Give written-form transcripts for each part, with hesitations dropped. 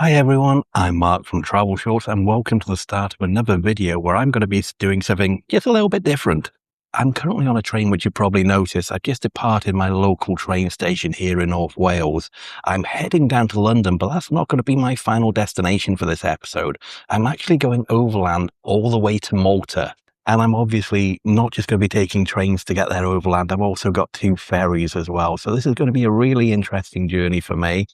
Hi everyone, I'm Mark from Travel Shorts and welcome to the start of another video where I'm going to be doing something just a little bit different. I'm currently on a train, which you probably noticed. I've just departed my local train station here in North Wales. I'm heading down to London, but that's not going to be my final destination for this episode. I'm actually going overland all the way to Malta. And I'm obviously not just going to be taking trains to get there overland. I've also got 2 ferries as well. So this is going to be a really interesting journey for me.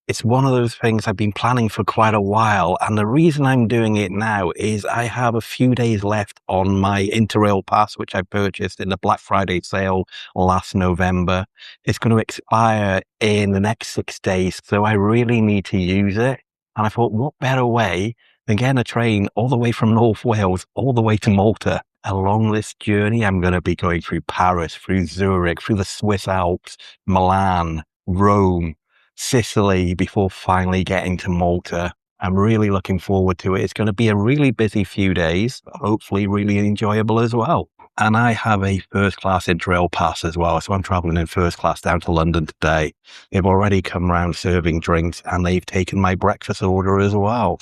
It's one of those things I've been planning for quite a while, and the reason I'm doing it now is I have a few days left on my Interrail pass, which I purchased in the Black Friday sale last November. It's going to expire in the next 6 days, so I really need to use it. And I thought, what better way than getting a train all the way from North Wales, all the way to Malta. Along this journey, I'm going to be going through Paris, through Zurich, through the Swiss Alps, Milan, Rome, Sicily, before finally getting to Malta. I'm really looking forward to it. It's going to be a really busy few days, but hopefully really enjoyable as well. And I have a first class Interrail pass as well, so I'm traveling in first class down to London today. They've already come round serving drinks and they've taken my breakfast order as well.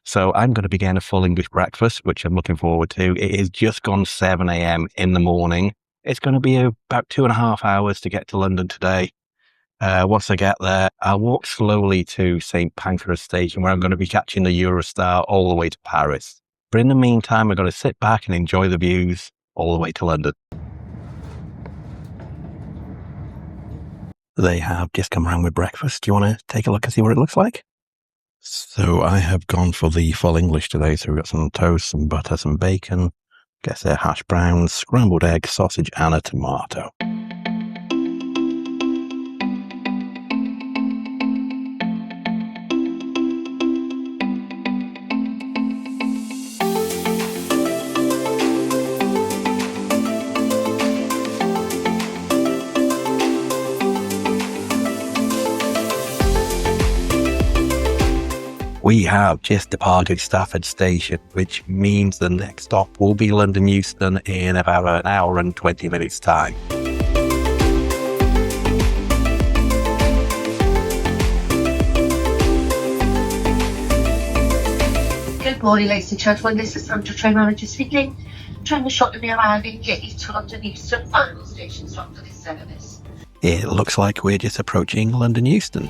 So I'm going to be getting a full English breakfast, which I'm looking forward to. It is just gone 7 a.m. in the morning. It's going to be about 2.5 hours to get to London today. Once I get there, I'll walk slowly to St. Pancras station where I'm going to be catching the Eurostar all the way to Paris. But in the meantime, I'm going to sit back and enjoy the views all the way to London. They have just come around with breakfast. Do you want to take a look and see what it looks like? So I have gone for the full English today. So we've got some toast, some butter, some bacon, guess they're hash browns, scrambled egg, sausage and a tomato. We have just departed Stafford Station, which means the next stop will be London Euston in about an hour and 20 minutes time. Good morning, ladies and gentlemen. This is Sandra, train manager speaking. Train was shot to me around and get you to London Euston final stations after this service. It looks like we're just approaching London Euston.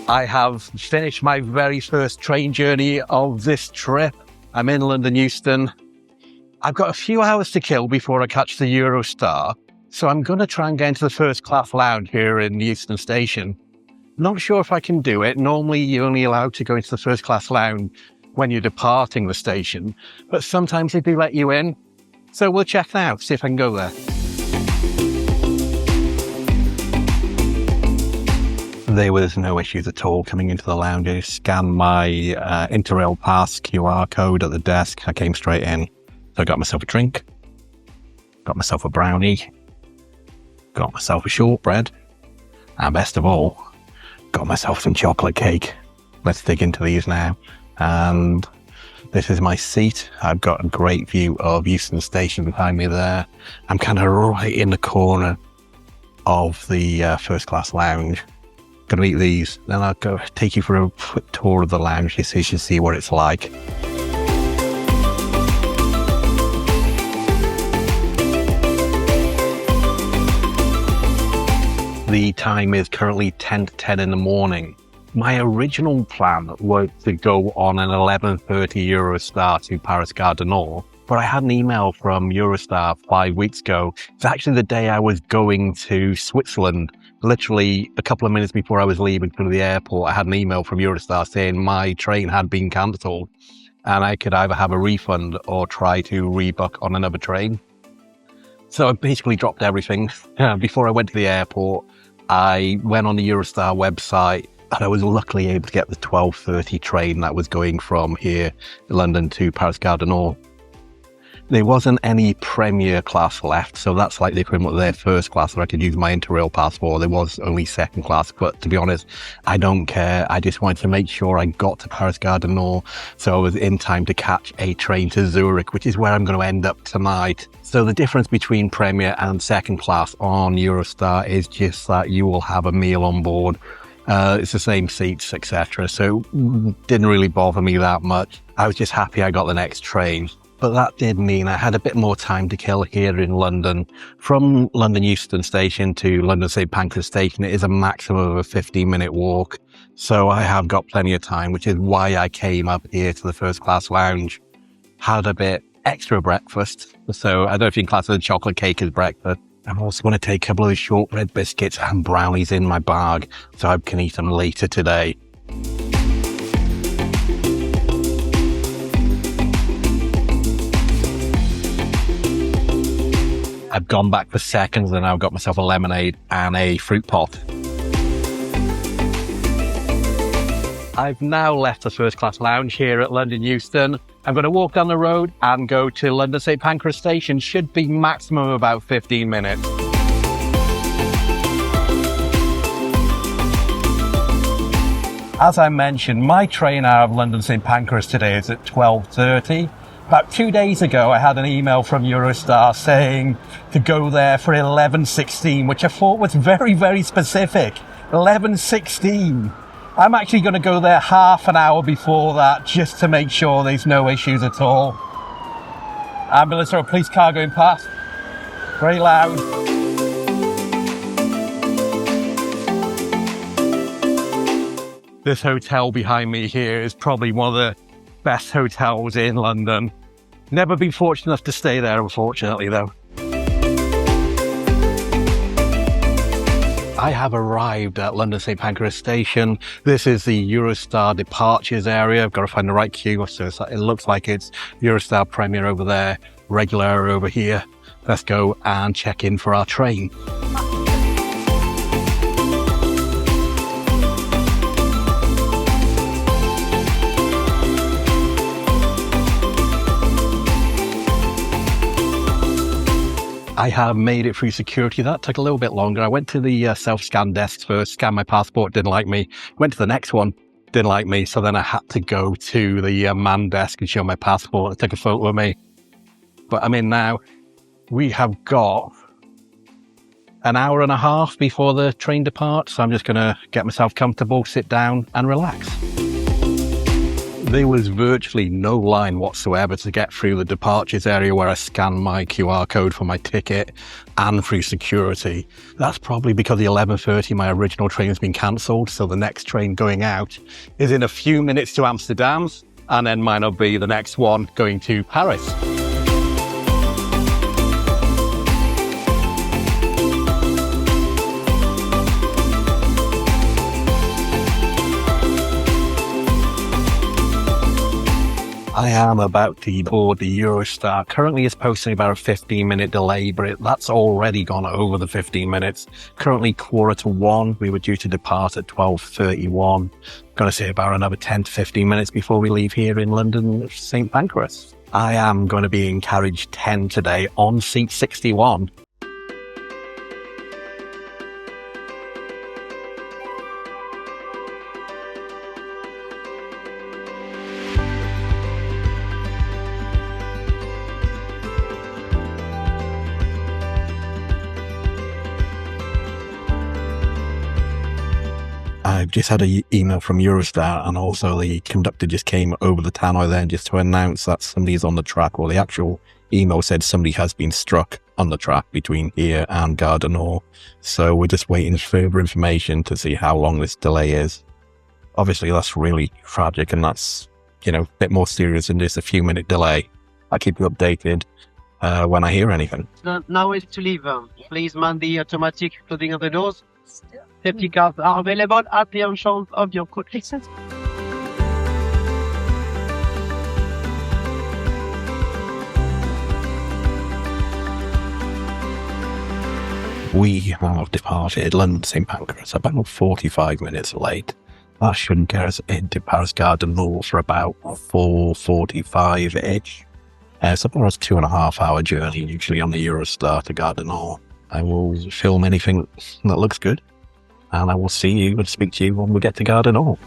I have finished my very first train journey of this trip. I'm in London Euston. I've got a few hours to kill before I catch the Eurostar, so I'm going to try and get into the first class lounge here in Euston Station. Not sure if I can do it. Normally you're only allowed to go into the first class lounge when you're departing the station, but sometimes they do let you in. So we'll check now, see if I can go there. There was no issues at all coming into the lounge. I scanned my Interrail pass QR code at the desk. I came straight in. So I got myself a drink, got myself a brownie, got myself a shortbread, and best of all, got myself some chocolate cake. Let's dig into these now. And this is my seat. I've got a great view of Euston Station behind me there. I'm kind of right in the corner of the first class lounge. Gonna eat these, then I'll go take you for a quick tour of the lounge so you can see what it's like. The time is currently 10 to 10 in the morning. My original plan was to go on an 11:30 Eurostar to Paris Gare du Nord, but I had an email from Eurostar 5 weeks ago. It's actually the day I was going to Switzerland. Literally a couple of minutes before I was leaving from the airport, I had an email from Eurostar saying my train had been cancelled and I could either have a refund or try to rebook on another train. So I basically dropped everything. Before I went to the airport, I went on the Eurostar website and I was luckily able to get the 12:30 train that was going from here, London to Paris Gare du Nord. There wasn't any Premier class left, so that's like the equivalent of their first class where I could use my Interrail passport. There was only second class, but to be honest, I don't care. I just wanted to make sure I got to Paris Gare du Nord, so I was in time to catch a train to Zurich, which is where I'm going to end up tonight. So the difference between Premier and second class on Eurostar is just that you will have a meal on board. It's the same seats, etc. So didn't really bother me that much. I was just happy I got the next train. But that did mean I had a bit more time to kill here in London. From London Euston Station to London St Pancras Station, it is a maximum of a 15-minute walk. So I have got plenty of time, which is why I came up here to the first class lounge. Had a bit extra breakfast. So I don't know if you can class the chocolate cake as breakfast. I'm also going to take a couple of the shortbread biscuits and brownies in my bag so I can eat them later today. I've gone back for seconds and I've got myself a lemonade and a fruit pot. I've now left the first class lounge here at London Euston. I'm going to walk down the road and go to London St Pancras Station. Should be maximum about 15 minutes. As I mentioned, my train out of London St Pancras today is at 12:30. About 2 days ago, I had an email from Eurostar saying to go there for 11:16, which I thought was very, very specific. 11:16. I'm actually going to go there half an hour before that just to make sure there's no issues at all. Ambulance or a police car going past. Very loud. This hotel behind me here is probably one of the best hotels in London. Never been fortunate enough to stay there, unfortunately, though. I have arrived at London St Pancras Station. This is the Eurostar departures area. I've got to find the right queue, so it looks like it's Eurostar Premier over there, regular over here. Let's go and check in for our train. I have made it through security. That took a little bit longer. I went to the self-scan desk first, scanned my passport, didn't like me. Went to the next one, didn't like me. So then I had to go to the man desk and show my passport and take a photo of me. But I'm in now. We have got an hour and a half before the train departs. So I'm just going to get myself comfortable, sit down and relax. There was virtually no line whatsoever to get through the departures area where I scanned my QR code for my ticket and through security. That's probably because the 11:30, my original train has been cancelled. So the next train going out is in a few minutes to Amsterdam, and then mine will be the next one going to Paris. I am about to board the Eurostar. Currently it's posting about a 15-minute delay, but that's already gone over the 15 minutes. Currently 1:45. We were due to depart at 12:31. Going to say about another 10 to 15 minutes before we leave here in London St Pancras. I am going to be in carriage 10 today on seat 61. I've just had an email from Eurostar, and also the conductor just came over the tannoy there just to announce that somebody's on the track, or the actual email said somebody has been struck on the track between here and Gare du Nord. So we're just waiting for further information to see how long this delay is. Obviously that's really tragic, and that's, a bit more serious than just a few minute delay. I'll keep you updated when I hear anything. Now is to leave. Please man the automatic closing of the doors. Safety cars are available at the entrance of your coach. We have departed London St Pancras about 45 minutes late. That shouldn't get us into Paris Gare du Nord for about 4:45-ish. It's about a 2.5 hour journey, usually on the Eurostar to Gare du Nord. I will film anything that looks good, and I will see you and speak to you when we get to Gare du Nord.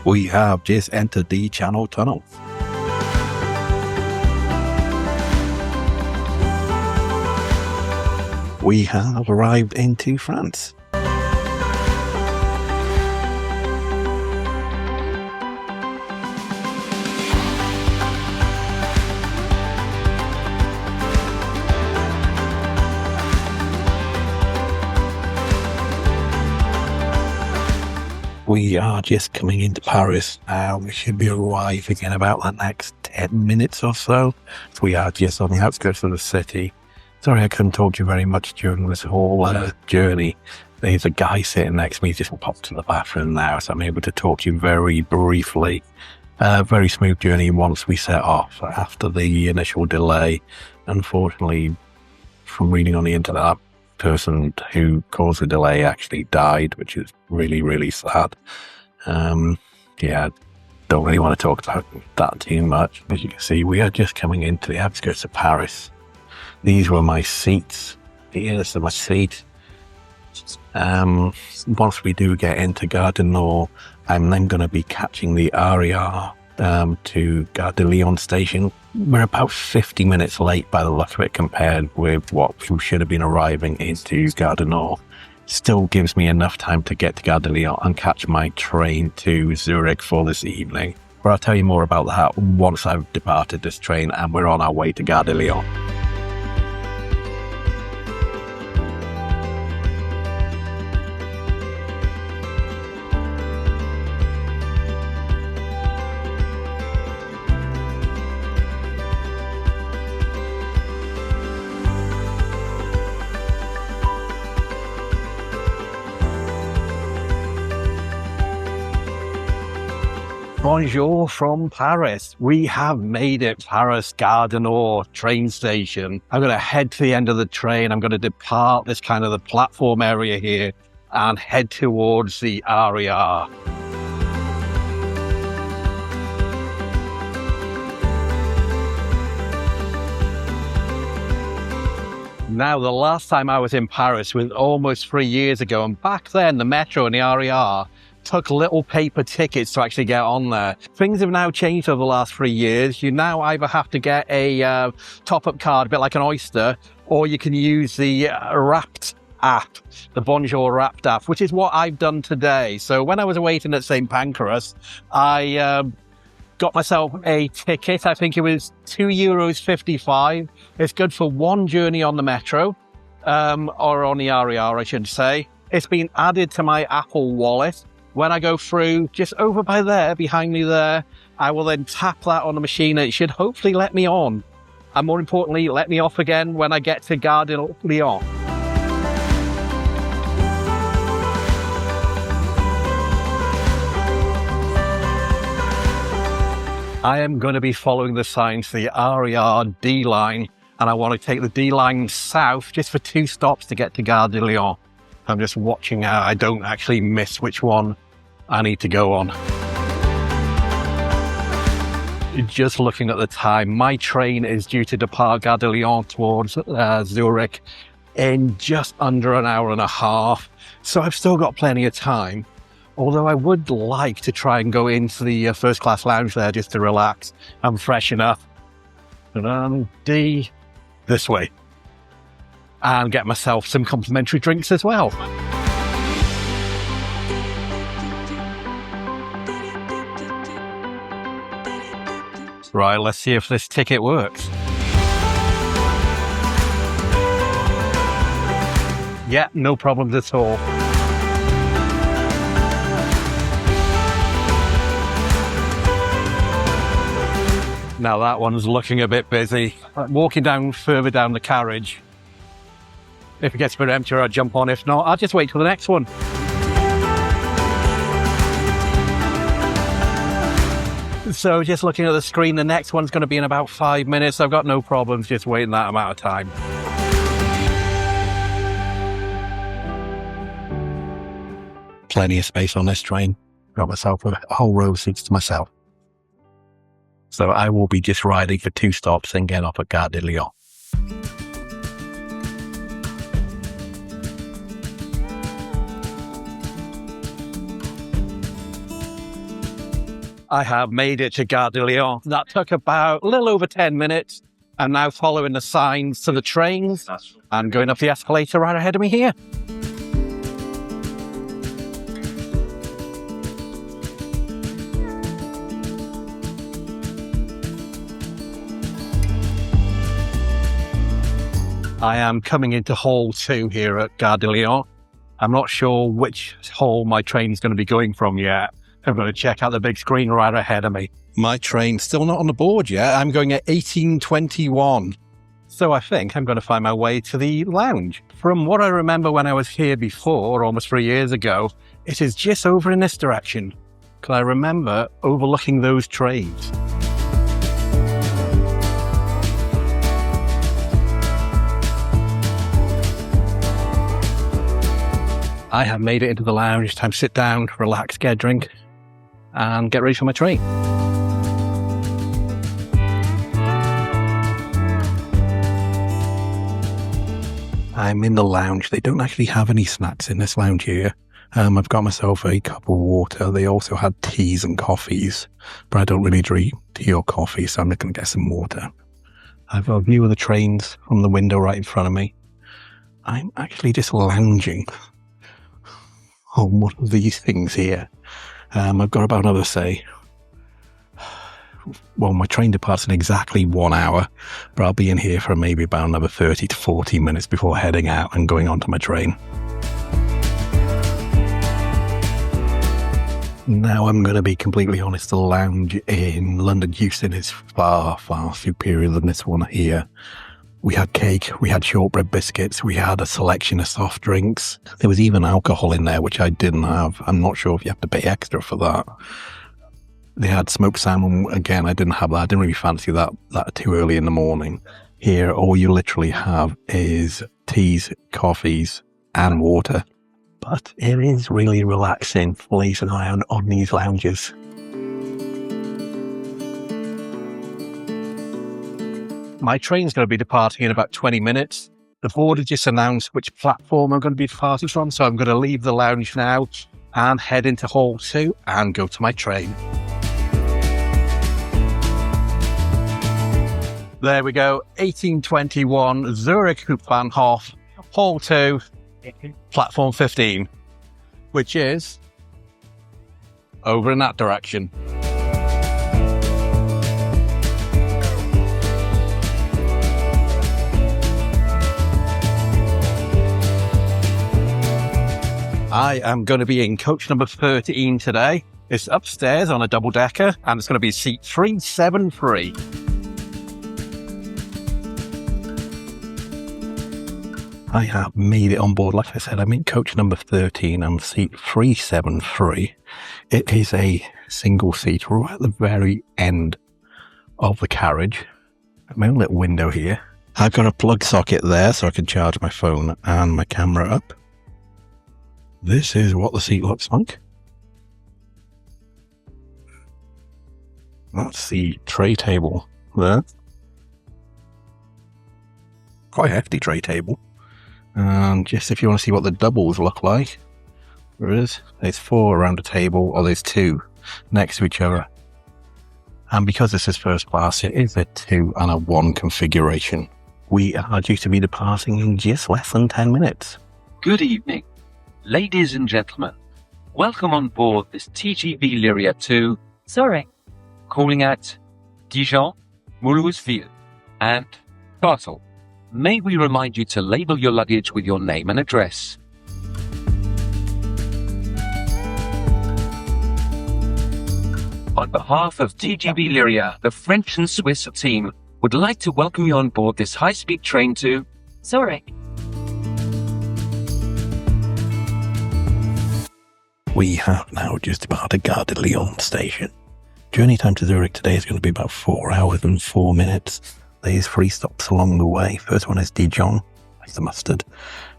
We have just entered the Channel Tunnel. We have arrived into France. We are just coming into Paris. We should be arriving in about the next 10 minutes or so. We are just on the outskirts of the city. Sorry I couldn't talk to you very much during this whole journey. There's a guy sitting next to me, just popped to the bathroom now, so I'm able to talk to you very briefly. Very smooth journey once we set off after the initial delay. Unfortunately, from reading on the internet, that person who caused the delay actually died, which is really, really sad. Yeah, don't really want to talk about that too much. As you can see, we are just coming into the outskirts of Paris. These were my seats. Here's my seat. Once we do get into Gare du Nord, I'm then going to be catching the RER to Gare de Lyon station. We're about 50 minutes late by the look of it compared with what we should have been arriving into Gare du Nord. Still gives me enough time to get to Gare de Lyon and catch my train to Zurich for this evening. But I'll tell you more about that once I've departed this train and we're on our way to Gare de Lyon. Bonjour from Paris. We have made it, Paris Gare du Nord train station. I'm going to head to the end of the train. I'm going to depart this kind of the platform area here and head towards the RER. Now, the last time I was in Paris was almost 3 years ago, and back then the metro and the RER took little paper tickets to actually get on there. Things have now changed over the last 3 years. You now either have to get a top-up card, a bit like an Oyster, or you can use the Wrapped app, the Bonjour Wrapped app, which is what I've done today. So when I was waiting at St. Pancras, I got myself a ticket. I think it was €2.55. It's good for one journey on the metro, or on the RER, I should say. It's been added to my Apple Wallet. When I go through, just over by there, behind me there, I will then tap that on the machine and it should hopefully let me on. And more importantly, let me off again when I get to Gare de Lyon. I am going to be following the signs, the RER D line, and I want to take the D line south just for 2 stops to get to Gare de Lyon. I'm just watching out I don't actually miss which one I need to go on. Just looking at the time, my train is due to depart Gare de Lyon towards Zurich in just under an hour and a half. So I've still got plenty of time. Although I would like to try and go into the first class lounge there just to relax and freshen up. D this way. And get myself some complimentary drinks as well. Right, let's see if this ticket works. Yeah, no problems at all. Now that one's looking a bit busy. Walking down further down the carriage. If it gets a bit emptier, I'll jump on. If not, I'll just wait till the next one. So just looking at the screen, the next one's going to be in about 5 minutes. I've got no problems just waiting that amount of time. Plenty of space on this train. Got myself a whole row of seats to myself. So I will be just riding for 2 stops and get off at Gare de Lyon. I have made it to Gare de Lyon. That took about a little over 10 minutes. I'm now following the signs to the trains and going up the escalator right ahead of me here. I am coming into Hall 2 here at Gare de Lyon. I'm not sure which hall my train is going to be going from yet. I'm going to check out the big screen right ahead of me. My train's still not on the board yet. I'm going at 18:21. So I think I'm going to find my way to the lounge. From what I remember when I was here before, almost 3 years ago, it is just over in this direction. Because I remember overlooking those trains. I have made it into the lounge. Time to sit down, relax, get a drink, and get ready for my train. I'm in the lounge. They don't actually have any snacks in this lounge here. I've got myself a cup of water. They also had teas and coffees, but I don't really drink tea or coffee, so I'm just going to get some water. I've got a view of the trains from the window right in front of me. I'm actually just lounging on one of these things here. I've got about another, my train departs in exactly 1 hour, but I'll be in here for maybe about another 30 to 40 minutes before heading out and going onto my train. Now, I'm going to be completely honest, the lounge in London Euston is far, far superior than this one here. We had cake, we had shortbread biscuits, we had a selection of soft drinks. There was even alcohol in there, which I didn't have. I'm not sure if you have to pay extra for that. They had smoked salmon. Again, I didn't have that. I didn't really fancy that too early in the morning. Here, all you literally have is teas, coffees, and water. But it is really relaxing, lazing around on these lounges. My train's going to be departing in about 20 minutes. The board has just announced which platform I'm going to be departing from, so I'm going to leave the lounge now and head into Hall 2 and go to my train. There we go, 1821, Zurich I, Hall 2, platform 15, which is over in that direction. I am going to be in coach number 13 today. It's upstairs on a double-decker, and it's going to be seat 373. I have made it on board. Like I said, I'm in coach number 13 and seat 373. It is a single seat right at the very end of the carriage. My own little window here. I've got a plug socket there so I can charge my phone and my camera up. This is what the seat looks like. That's the tray table there. Quite a hefty tray table. And just if you want to see what the doubles look like, there's 4 around a table, or there's 2 next to each other. And because this is first class, it is a 2 and a 1 configuration. We are due to be departing in just less than 10 minutes. Good evening. Ladies and gentlemen, welcome on board this TGV Lyra to Zurich, calling at Dijon, Mulhouse-Ville, and Pazzallo. May we remind you to label your luggage with your name and address. On behalf of TGV Lyra, the French and Swiss team would like to welcome you on board this high-speed train to Zurich. We have now just departed Gare de Lyon station. Journey time to Zurich today is going to be about 4 hours and 4 minutes. There's 3 stops along the way. First one is Dijon, like the mustard,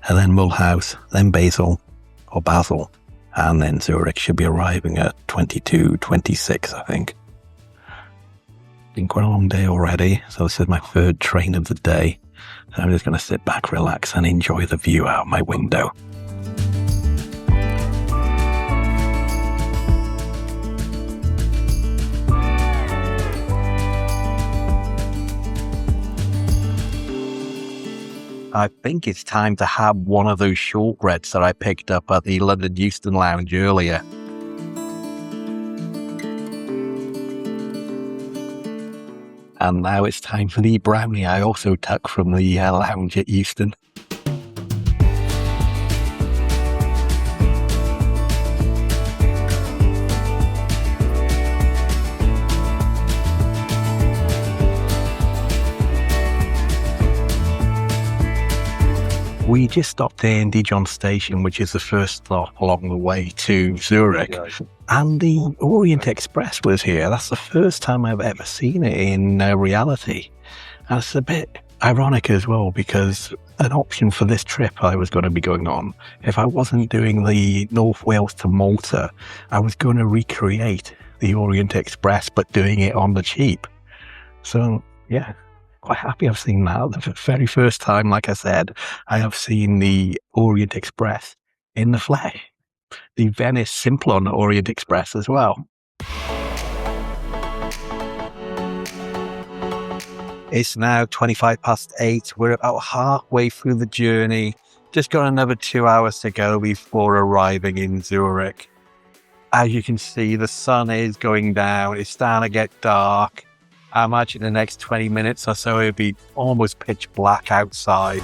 and then Mulhouse, then Basel, and then Zurich should be arriving at 22:26, I think. Been quite a long day already, so this is my 3rd train of the day. So I'm just going to sit back, relax, and enjoy the view out my window. I think it's time to have one of those shortbreads that I picked up at the London Euston Lounge earlier. And now it's time for the brownie I also took from the lounge at Euston. We just stopped in Dijon station, which is the first stop along the way to Zurich. And the Orient Express was here. That's the first time I've ever seen it in reality. And it's a bit ironic as well, because an option for this trip I was going to be going on, if I wasn't doing the North Wales to Malta, I was going to recreate the Orient Express, but doing it on the cheap. So, yeah. Quite happy I've seen that. The very first time, like I said, I have seen the Orient Express in the flesh. The Venice Simplon Orient Express as well. It's now 8:25. We're about halfway through the journey. Just got another 2 hours to go before arriving in Zurich. As you can see, the sun is going down. It's starting to get dark. I imagine the next 20 minutes or so it'll be almost pitch black outside.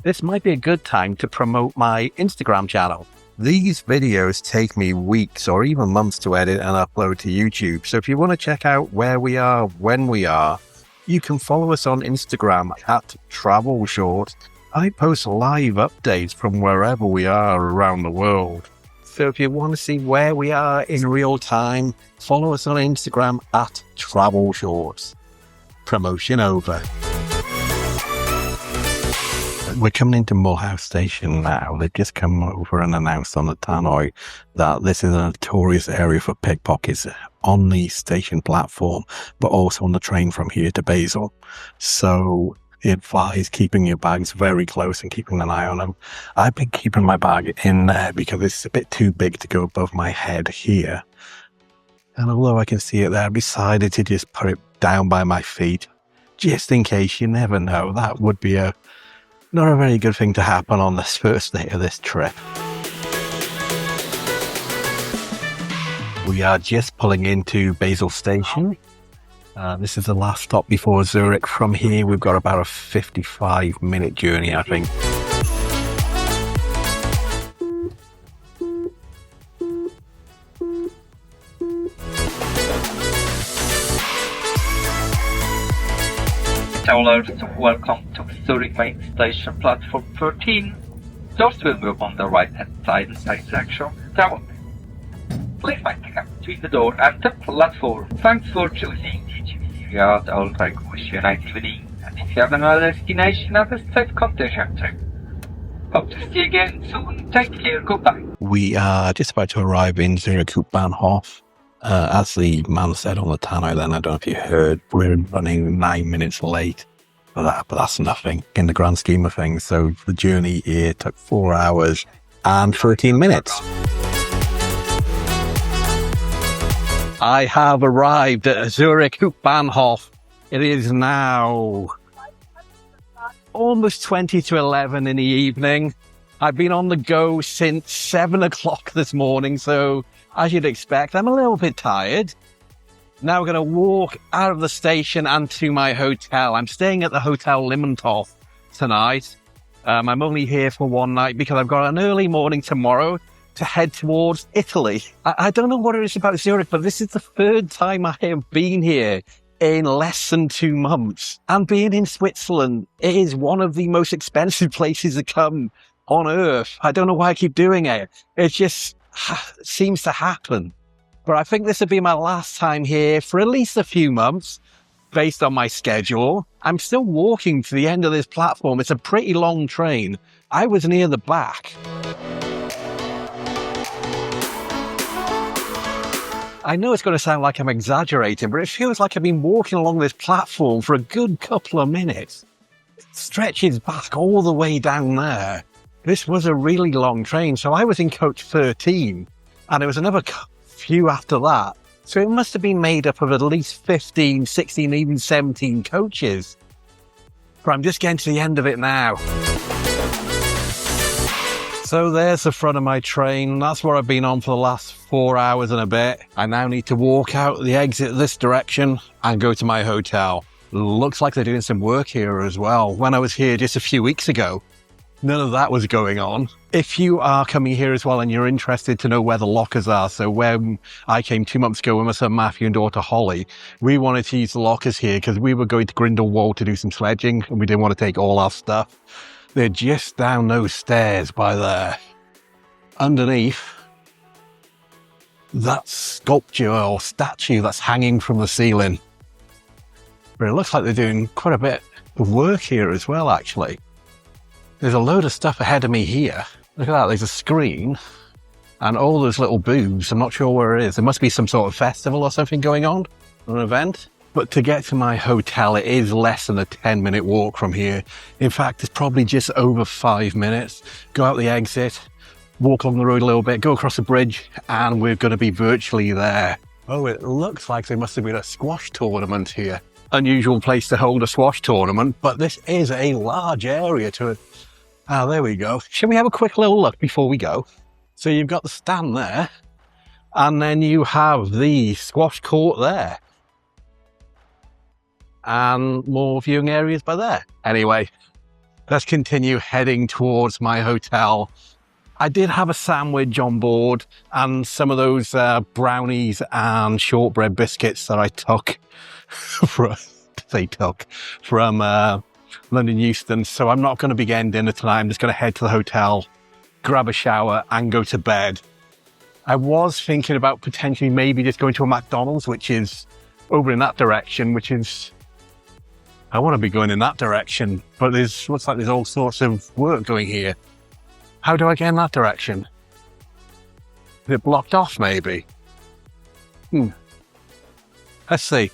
This might be a good time to promote my Instagram channel. These videos take me weeks or even months to edit and upload to YouTube. So if you want to check out where we are, when we are, you can follow us on Instagram at Travel Short. I post live updates from wherever we are around the world. So if you want to see where we are in real time, follow us on Instagram at Travel Shorts. Promotion over. We're coming into Mulhouse Station now. They've just come over and announced on the tannoy that this is a notorious area for pickpockets on the station platform, but also on the train from here to Basel. So advise keeping your bags very close and keeping an eye on them. I've been keeping my bag in there because it's a bit too big to go above my head here. And although I can see it there, I decided to just put it down by my feet, just in case. You never know. That would be not a very good thing to happen on this first day of this trip. We are just pulling into Basel Station. This is the last stop before Zurich. From here, we've got about a 55-minute journey, I think. Travelers, welcome to Zurich main station, platform 13. Doors will move on the right-hand side inside section. Travel. Please find the gap between the door and the platform. Thanks for choosing TGV Lyra. I would like to wish you a nice evening, and if you have another destination, have a safe contact trip. Hope to see you again soon. Take care. Goodbye. We are just about to arrive in Zurich Bahnhof. As the man said on the tannoy then, I don't know if you heard, we're running 9 minutes late for that, but that's nothing in the grand scheme of things. So the journey here took 4 hours and 13 minutes. I have arrived at Zurich Bahnhof. It is now almost 20 to 11 in the evening. I've been on the go since 7 o'clock this morning, so as you'd expect, I'm a little bit tired. Now we're going to walk out of the station and to my hotel. I'm staying at the Hotel Limmentorf tonight. I'm only here for one night because I've got an early morning tomorrow to head towards Italy. I don't know what it is about Zurich, but this is the 3rd time I have been here in less than 2 months. And being in Switzerland, it is one of the most expensive places to come on earth. I don't know why I keep doing it. It just seems to happen. But I think this would be my last time here for at least a few months, based on my schedule. I'm still walking to the end of this platform. It's a pretty long train. I was near the back. I know it's going to sound like I'm exaggerating, but it feels like I've been walking along this platform for a good couple of minutes. It stretches back all the way down there. This was a really long train, so I was in coach 13, and there was another few after that. So it must have been made up of at least 15, 16, even 17 coaches. But I'm just getting to the end of it now. So there's the front of my train. That's where I've been on for the last 4 hours and a bit. I now need to walk out the exit this direction and go to my hotel. Looks like they're doing some work here as well. When I was here just a few weeks ago, none of that was going on. If you are coming here as well and you're interested to know where the lockers are, so when I came 2 months ago with my son Matthew and daughter Holly, we wanted to use the lockers here because we were going to Grindelwald to do some sledging and we didn't want to take all our stuff. They're just down those stairs by there. Underneath that sculpture or statue that's hanging from the ceiling. But it looks like they're doing quite a bit of work here as well, actually. There's a load of stuff ahead of me here. Look at that, there's a screen and all those little booths. I'm not sure where it is. There must be some sort of festival or something going on, or an event. But to get to my hotel, it is less than a 10-minute walk from here. In fact, it's probably just over 5 minutes. Go out the exit, walk along the road a little bit, go across the bridge, and we're going to be virtually there. Oh, it looks like there must have been a squash tournament here. Unusual place to hold a squash tournament, but this is a large area to it. Ah, there we go. Shall we have a quick little look before we go? So you've got the stand there, and then you have the squash court there. And more viewing areas by there. Anyway, let's continue heading towards my hotel. I did have a sandwich on board and some of those brownies and shortbread biscuits that I took from London Euston. So I'm not going to be getting dinner tonight. I'm just going to head to the hotel, grab a shower and go to bed. I was thinking about potentially maybe just going to a McDonald's, which is over in that direction, I want to be going in that direction, but looks like there's all sorts of work going here. How do I get in that direction? Is it blocked off, maybe? Let's see.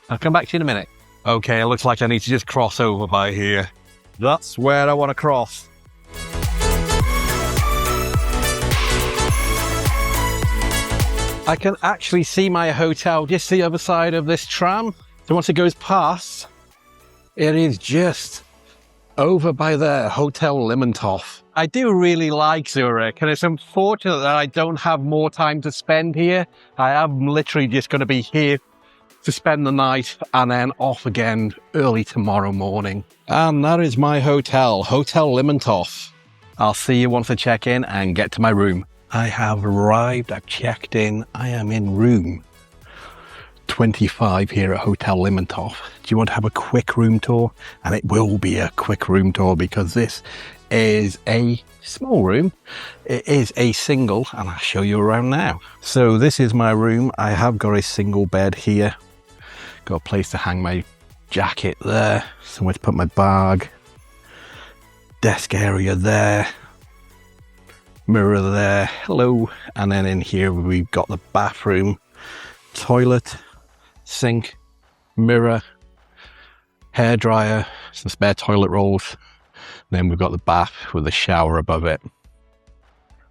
I'll come back to you in a minute. Okay, it looks like I need to just cross over by here. That's where I want to cross. I can actually see my hotel just the other side of this tram. So once it goes past, it is just over by there, Hotel Limmentorf. I do really like Zurich, and it's unfortunate that I don't have more time to spend here. I am literally just going to be here to spend the night and then off again early tomorrow morning. And that is my hotel, Hotel Limmentorf. I'll see you once I check in and get to my room. I have arrived, I've checked in, I am in room 25 here at Hotel Limmentorf. Do you want to have a quick room tour? And it will be a quick room tour because this is a small room. It is a single, and I'll show you around now. So this is my room. I have got a single bed here. Got a place to hang my jacket there. Somewhere to put my bag. Desk area there. Mirror there. Hello. And then in here we've got the bathroom, toilet, sink, mirror, hairdryer, some spare toilet rolls. Then we've got the bath with a shower above it.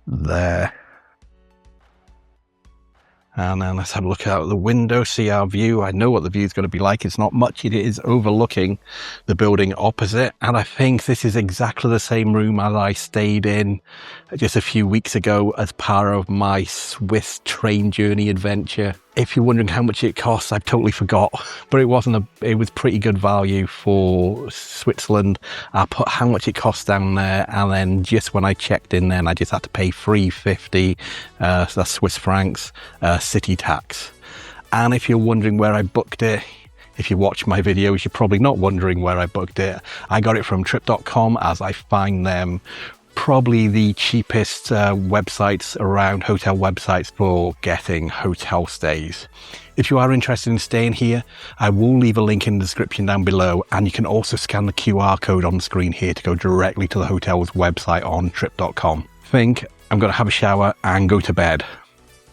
There. And then let's have a look out the window, see our view. I know what the view is going to be like. It's not much. It is overlooking the building opposite. And I think this is exactly the same room that I stayed in just a few weeks ago as part of my Swiss train journey adventure. If you're wondering how much it costs, I totally forgot, but it was pretty good value for Switzerland. I put how much it costs down there, and then just when I checked in then, I just had to pay $3.50, that's Swiss francs, city tax. And if you're wondering where I booked it, if you watch my videos, you're probably not wondering where I booked it. I got it from trip.com, as I find them probably the cheapest websites around, hotel websites for getting hotel stays. If you are interested in staying here, I will leave a link in the description down below, and you can also scan the QR code on the screen here to go directly to the hotel's website on trip.com. Think I'm going to have a shower and go to bed.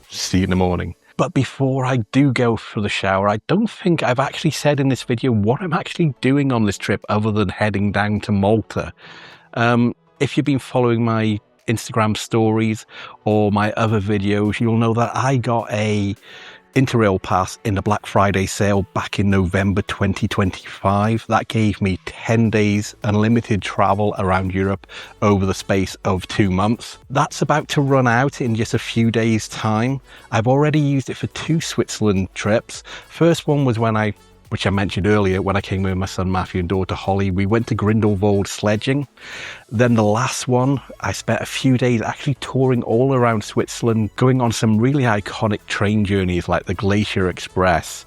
See you in the morning. But before I do go for the shower, I don't think I've actually said in this video what I'm actually doing on this trip other than heading down to Malta. If you've been following my Instagram stories or my other videos, you'll know that I got a Interrail pass in the Black Friday sale back in November 2025. That gave me 10 days unlimited travel around Europe over the space of 2 months. That's about to run out in just a few days' time. I've already used it for 2 Switzerland trips. First one was which I mentioned earlier, when I came with my son Matthew and daughter Holly. We went to Grindelwald sledging. Then the last one, I spent a few days actually touring all around Switzerland, going on some really iconic train journeys like the Glacier Express,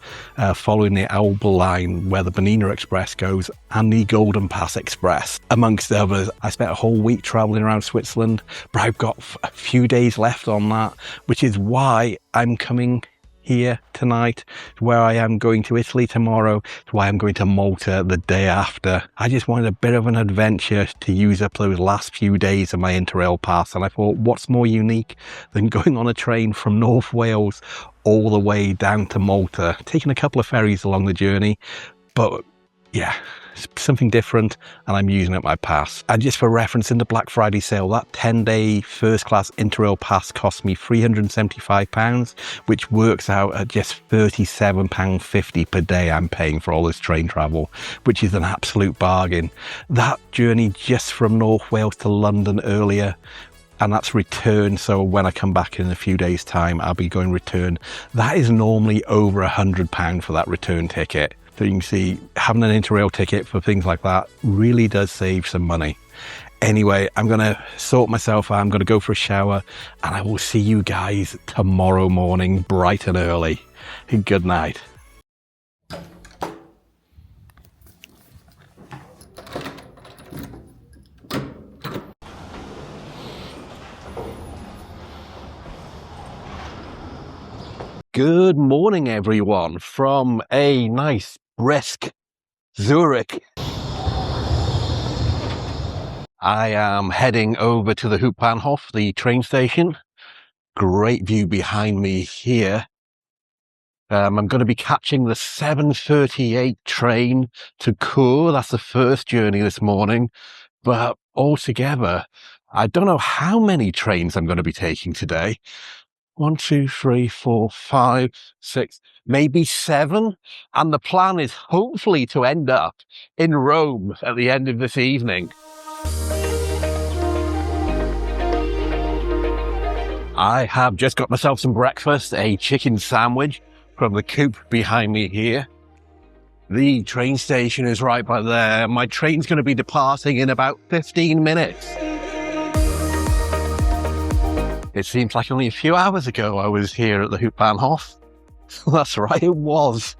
following the Alp line where the Bernina Express goes, and the Golden Pass Express, amongst others. I spent a whole week traveling around Switzerland, but I've got a few days left on that, which is why I'm coming here tonight, to where I am going to Italy tomorrow, to why I'm going to Malta the day after. I just wanted a bit of an adventure to use up those last few days of my Interrail pass, and I thought, what's more unique than going on a train from North Wales all the way down to Malta, taking a couple of ferries along the journey, but yeah, something different, and I'm using up my pass. And just for reference, in the Black Friday sale, that 10-day first class Interrail pass cost me £375, which works out at just £37.50 per day I'm paying for all this train travel, which is an absolute bargain. That journey just from North Wales to London earlier, and that's return, so when I come back in a few days' time, I'll be going return. That is normally over £100 for that return ticket. So you can see, having an Interrail ticket for things like that really does save some money. Anyway, I'm going to sort myself out. I'm going to go for a shower, and I will see you guys tomorrow morning, bright and early. Good night. Good morning, everyone, from a nice, brisk Zurich. I am heading over to the Hauptbahnhof, the train station. Great view behind me here. I'm going to be catching the 7:38 train to Chur. That's the first journey this morning. But altogether, I don't know how many trains I'm going to be taking today. 1, 2, 3, 4, 5, 6, maybe 7. And the plan is hopefully to end up in Rome at the end of this evening. I have just got myself some breakfast, a chicken sandwich from the coop behind me here. The train station is right by there. My train's going to be departing in about 15 minutes. It seems like only a few hours ago I was here at the Hauptbahnhof. That's right, it was.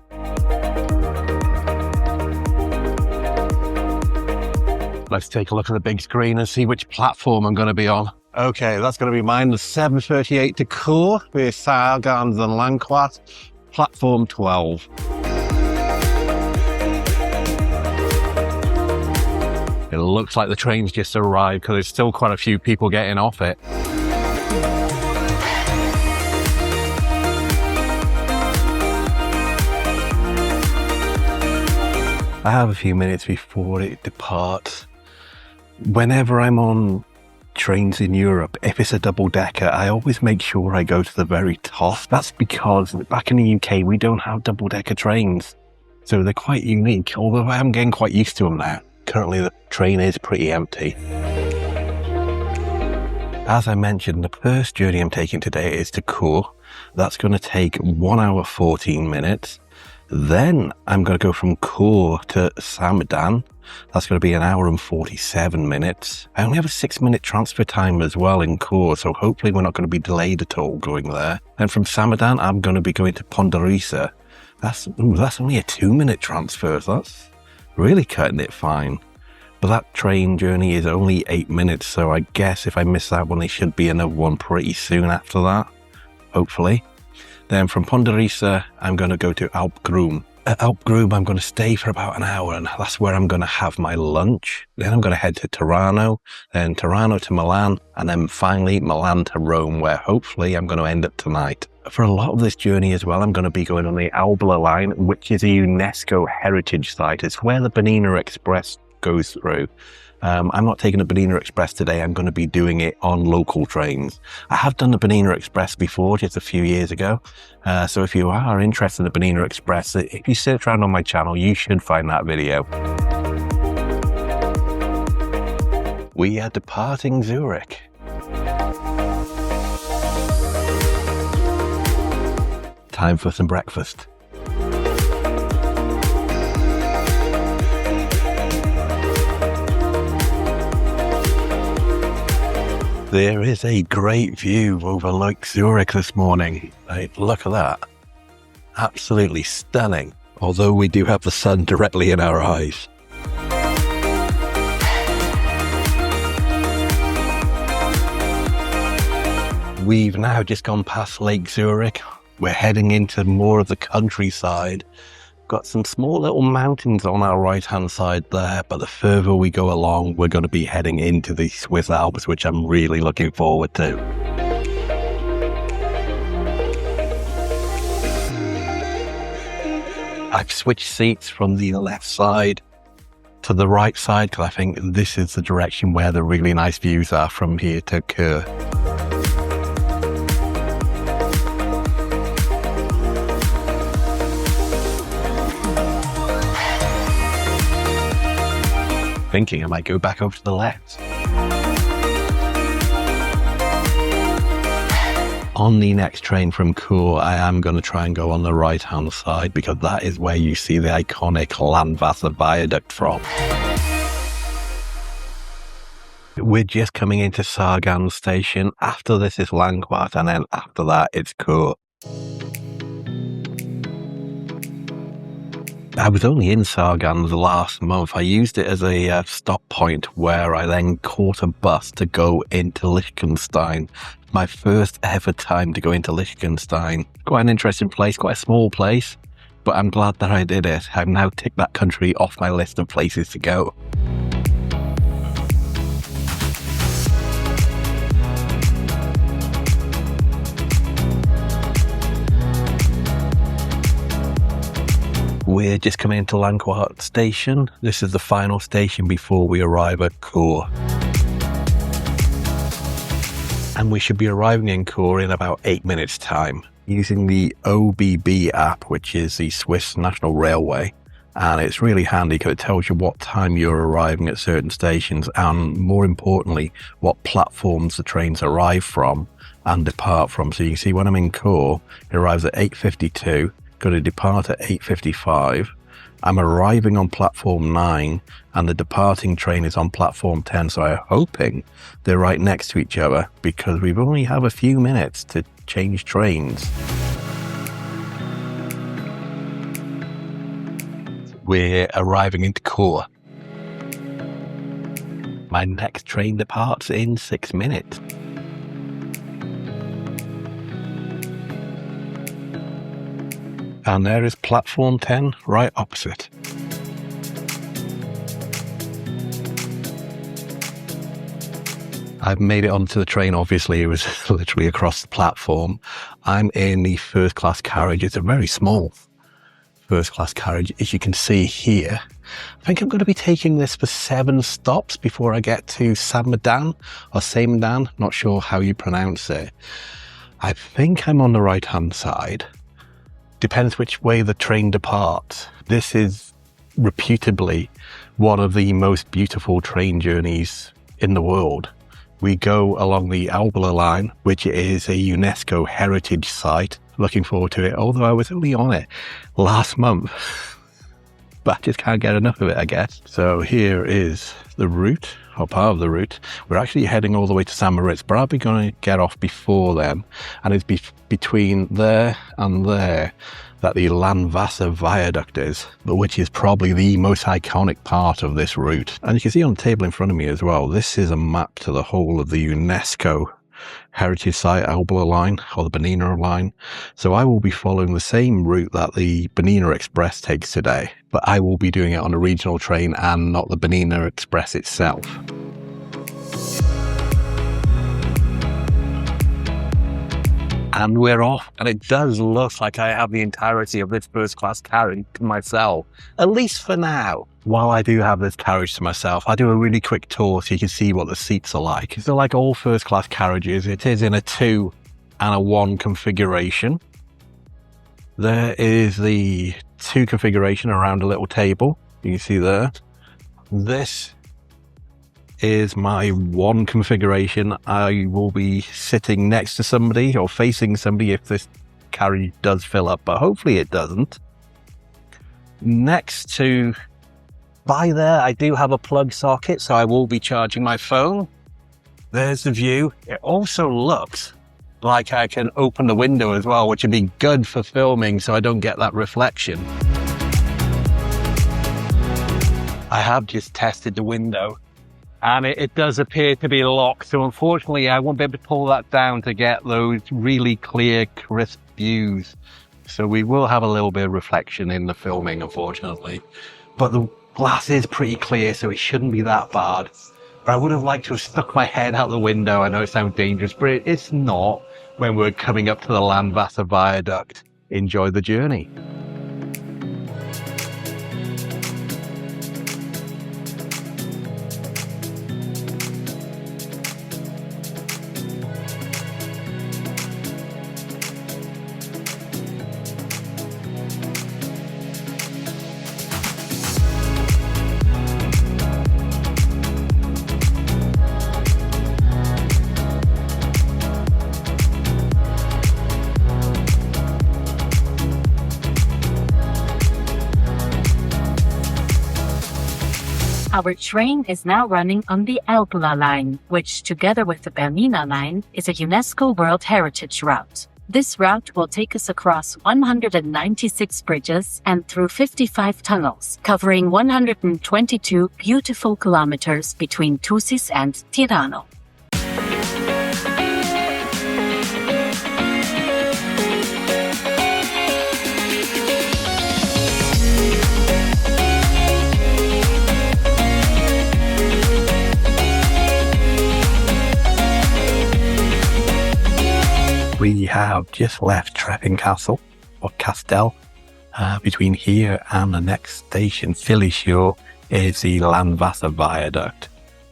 Let's take a look at the big screen and see which platform I'm going to be on. Okay, that's going to be mine, the 7:38 to Chur, with Sargans and Lanquat, platform 12. It looks like the train's just arrived because there's still quite a few people getting off it. I have a few minutes before it departs. Whenever I'm on trains in Europe, if it's a double-decker, I always make sure I go to the very top. That's because back in the UK, we don't have double-decker trains. So they're quite unique, although I'm getting quite used to them now. Currently, the train is pretty empty. As I mentioned, the first journey I'm taking today is to Chur. That's going to take 1 hour 14 minutes. Then I'm going to go from Chur to Samadan. That's going to be 1 hour and 47 minutes. I only have a 6-minute transfer time as well in Chur, so hopefully we're not going to be delayed at all going there. And from Samadan, I'm going to be going to Ponderosa. That's only a 2-minute transfer. So that's really cutting it fine. But that train journey is only 8 minutes, so I guess if I miss that one, there should be another one pretty soon after that, hopefully. Then from Ponderisa, I'm going to go to Alp Grum. At Alp Grum, I'm going to stay for about an hour, and that's where I'm going to have my lunch. Then I'm going to head to Tirano, then Tirano to Milan, and then finally Milan to Rome, where hopefully I'm going to end up tonight. For a lot of this journey as well, I'm going to be going on the Overland line, which is a UNESCO heritage site. It's where the Bernina Express goes through. I'm not taking the Bernina Express today. I'm going to be doing it on local trains. I have done the Bernina Express before, just a few years ago. So if you are interested in the Bernina Express, if you search around on my channel, you should find that video. We are departing Zurich. Time for some breakfast. There is a great view over Lake Zurich this morning. Look at that. Absolutely stunning. Although we do have the sun directly in our eyes. We've now just gone past Lake Zurich. We're heading into more of the countryside. Got some small little mountains on our right hand side there, but the further we go along, we're going to be heading into the Swiss Alps, which I'm really looking forward to. I've switched seats from the left side to the right side because I think this is the direction where the really nice views are from here to Kerr. Thinking I might go back over to the left. On the next train from Kerr, I am going to try and go on the right hand side because that is where you see the iconic Landwasser viaduct from. We're just coming into Sargans station. After this is Langquart, and then after that it's Kerr. I was only in Sargans last month. I used it as a stop point where I then caught a bus to go into Liechtenstein. My first ever time to go into Liechtenstein. Quite an interesting place, quite a small place, but I'm glad that I did it. I've now ticked that country off my list of places to go. We're just coming into Langquart station. This is the final station before we arrive at Kerr. And we should be arriving in Kerr in about 8 minutes time using the OBB app, which is the Swiss National Railway. And it's really handy because it tells you what time you're arriving at certain stations and, more importantly, what platforms the trains arrive from and depart from. So you can see when I'm in Kerr, it arrives at 8:52. Going to depart at 8:55. I'm arriving on platform 9 and the departing train is on platform 10, so I'm hoping they're right next to each other because we only have a few minutes to change trains. We're arriving into Kerr. My next train departs in 6 minutes. And there is platform 10 right opposite. I've made it onto the train, obviously. It was literally across the platform. I'm in the first class carriage. It's a very small first class carriage, as you can see here. I think I'm going to be taking this for 7 stops before I get to Samadan or Samadan. Not sure how you pronounce it. I think I'm on the right hand side. Depends which way the train departs. This is reputably one of the most beautiful train journeys in the world. We go along the Albula line, which is a UNESCO heritage site. Looking forward to it, although I was only on it last month. But I just can't get enough of it, I guess. So here is the route, or part of the route. We're actually heading all the way to St. Moritz, but I'll be going to get off before then. And it's between there and there. that the Landwasser Viaduct is, but which is probably the most iconic part of this route. And you can see on the table in front of me as well, this is a map to the whole of the UNESCO Heritage Site Alp line, or the Bernina line. So I will be following the same route that the Bernina Express takes today, but I will be doing it on a regional train and not the Bernina Express itself. And we're off, and it does look like I have the entirety of this first class carriage to myself, at least for now. While I do have this carriage to myself, I do a really quick tour so you can see what the seats are like. So like all first class carriages, it is in a 2 and a 1 configuration. There is the 2 configuration around a little table, you can see there. This is my 1 configuration. I will be sitting next to somebody or facing somebody if this carriage does fill up, but hopefully it doesn't. Next to by there, I do have a plug socket, so I will be charging my phone. There's the view. It also looks like I can open the window as well, which would be good for filming so I don't get that reflection. I have just tested the window, and it does appear to be locked, so unfortunately I won't be able to pull that down to get those really clear, crisp views. So we will have a little bit of reflection in the filming, unfortunately. But the glass is pretty clear, so it shouldn't be that bad. But I would have liked to have stuck my head out the window. I know it sounds dangerous, but it's not when we're coming up to the Landwasser Viaduct. Enjoy the journey. Our train is now running on the Alp Grum line, which, together with the Bernina line, is a UNESCO World Heritage route. This route will take us across 196 bridges and through 55 tunnels, covering 122 beautiful kilometers between Tusis and Tirano. We have just left Treppin Castle, or Castel. Between here and the next station, Syracuse, is the Landwasser Viaduct.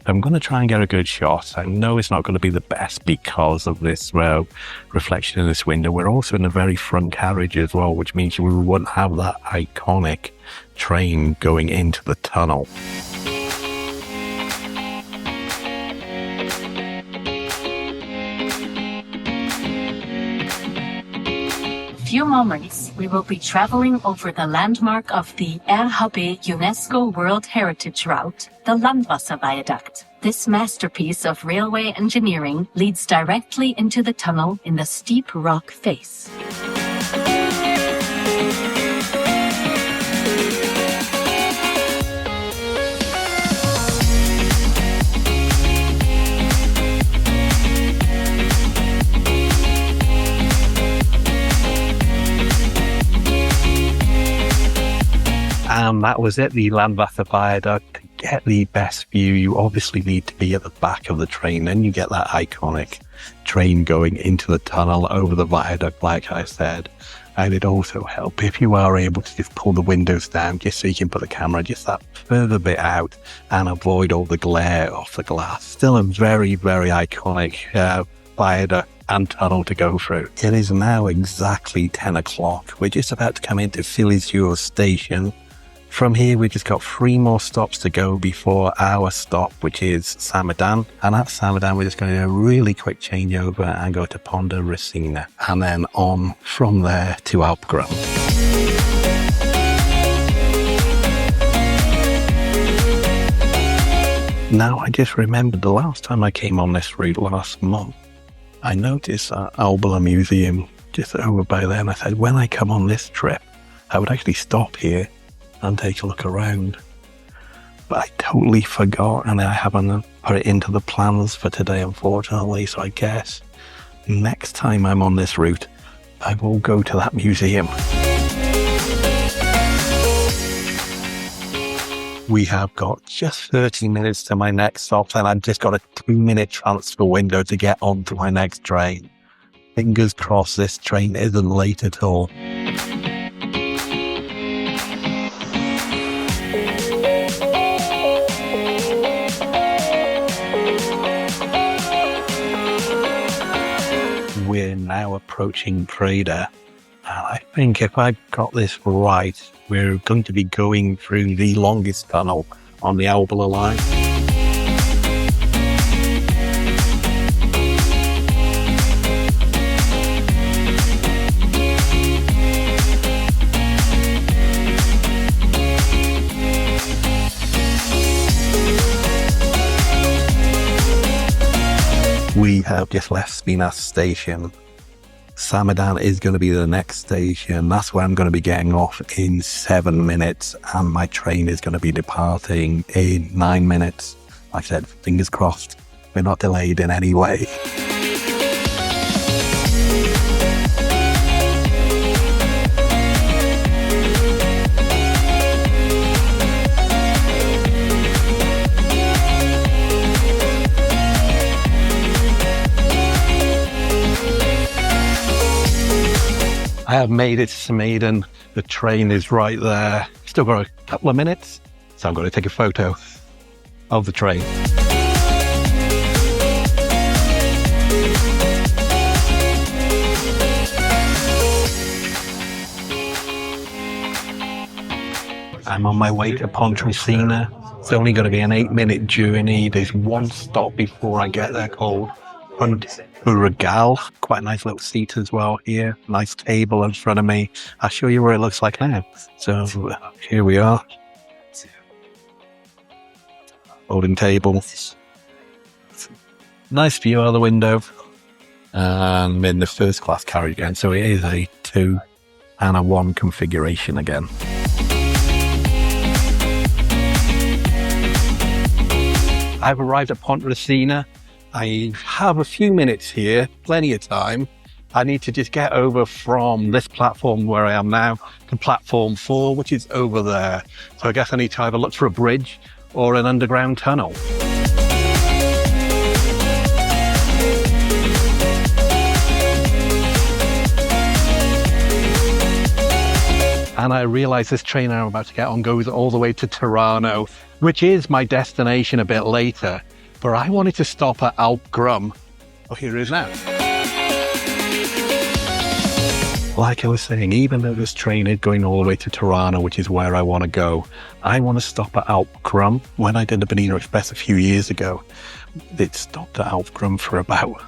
I'm going to try and get a good shot. I know it's not going to be the best because of this reflection in this window. We're also in the very front carriage as well, which means we wouldn't have that iconic train going into the tunnel. Few moments, we will be traveling over the landmark of the RHB UNESCO World Heritage Route, the Landwasser Viaduct. This masterpiece of railway engineering leads directly into the tunnel in the steep rock face. And that was it, the Landwasser Viaduct. To get the best view, you obviously need to be at the back of the train. Then you get that iconic train going into the tunnel over the viaduct, like I said. And it also helps if you are able to just pull the windows down, just so you can put the camera just that further bit out and avoid all the glare off the glass. Still a very, very iconic viaduct and tunnel to go through. It is now exactly 10 o'clock. We're just about to come into Syracuse station. From here, we've just got 3 more stops to go before our stop, which is Samadan. And at Samadan, we're just going to do a really quick changeover and go to Ponta Racina. And then on from there to Alp Grum. Now, I just remembered the last time I came on this route last month, I noticed that Alba Museum just over by there, and I said, when I come on this trip, I would actually stop here and take a look around. But I totally forgot, and I haven't put it into the plans for today, unfortunately. So I guess next time I'm on this route, I will go to that museum. We have got just 30 minutes to my next stop, and I've just got a 2-minute transfer window to get onto my next train. Fingers crossed this train isn't late at all. We're now approaching Preda, and I think if I've got this right, we're going to be going through the longest tunnel on the Alp Grum line. We have just left Spinas station. Samadan is going to be the next station. That's where I'm going to be getting off in 7 minutes, and my train is going to be departing in 9 minutes. Like I said, fingers crossed, we're not delayed in any way. I have made it to Samadan. The train is right there. Still got a couple of minutes, so I'm going to take a photo of the train. I'm on my way to Pontresina. It's only going to be an 8-minute journey. There's one stop before I get there called Uragal. Quite a nice little seat as well here. Nice table in front of me. I'll show you where it looks like now. So here we are. Holding table. Nice view out of the window. And I'm in the first class carriage again. So it is a 2 and a 1 configuration again. I've arrived at Pontresina. I have a few minutes here, plenty of time. I need to just get over from this platform where I am now to platform 4, which is over there. So I guess I need to either look for a bridge or an underground tunnel. And I realise this train I'm about to get on goes all the way to Tirano, which is my destination a bit later. But I wanted to stop at Alp Grum. Oh, here it is now. Like I was saying, even though this train is going all the way to Tirano, which is where I want to go, I want to stop at Alp Grum. When I did the Bernina Express a few years ago, it stopped at Alp Grum for about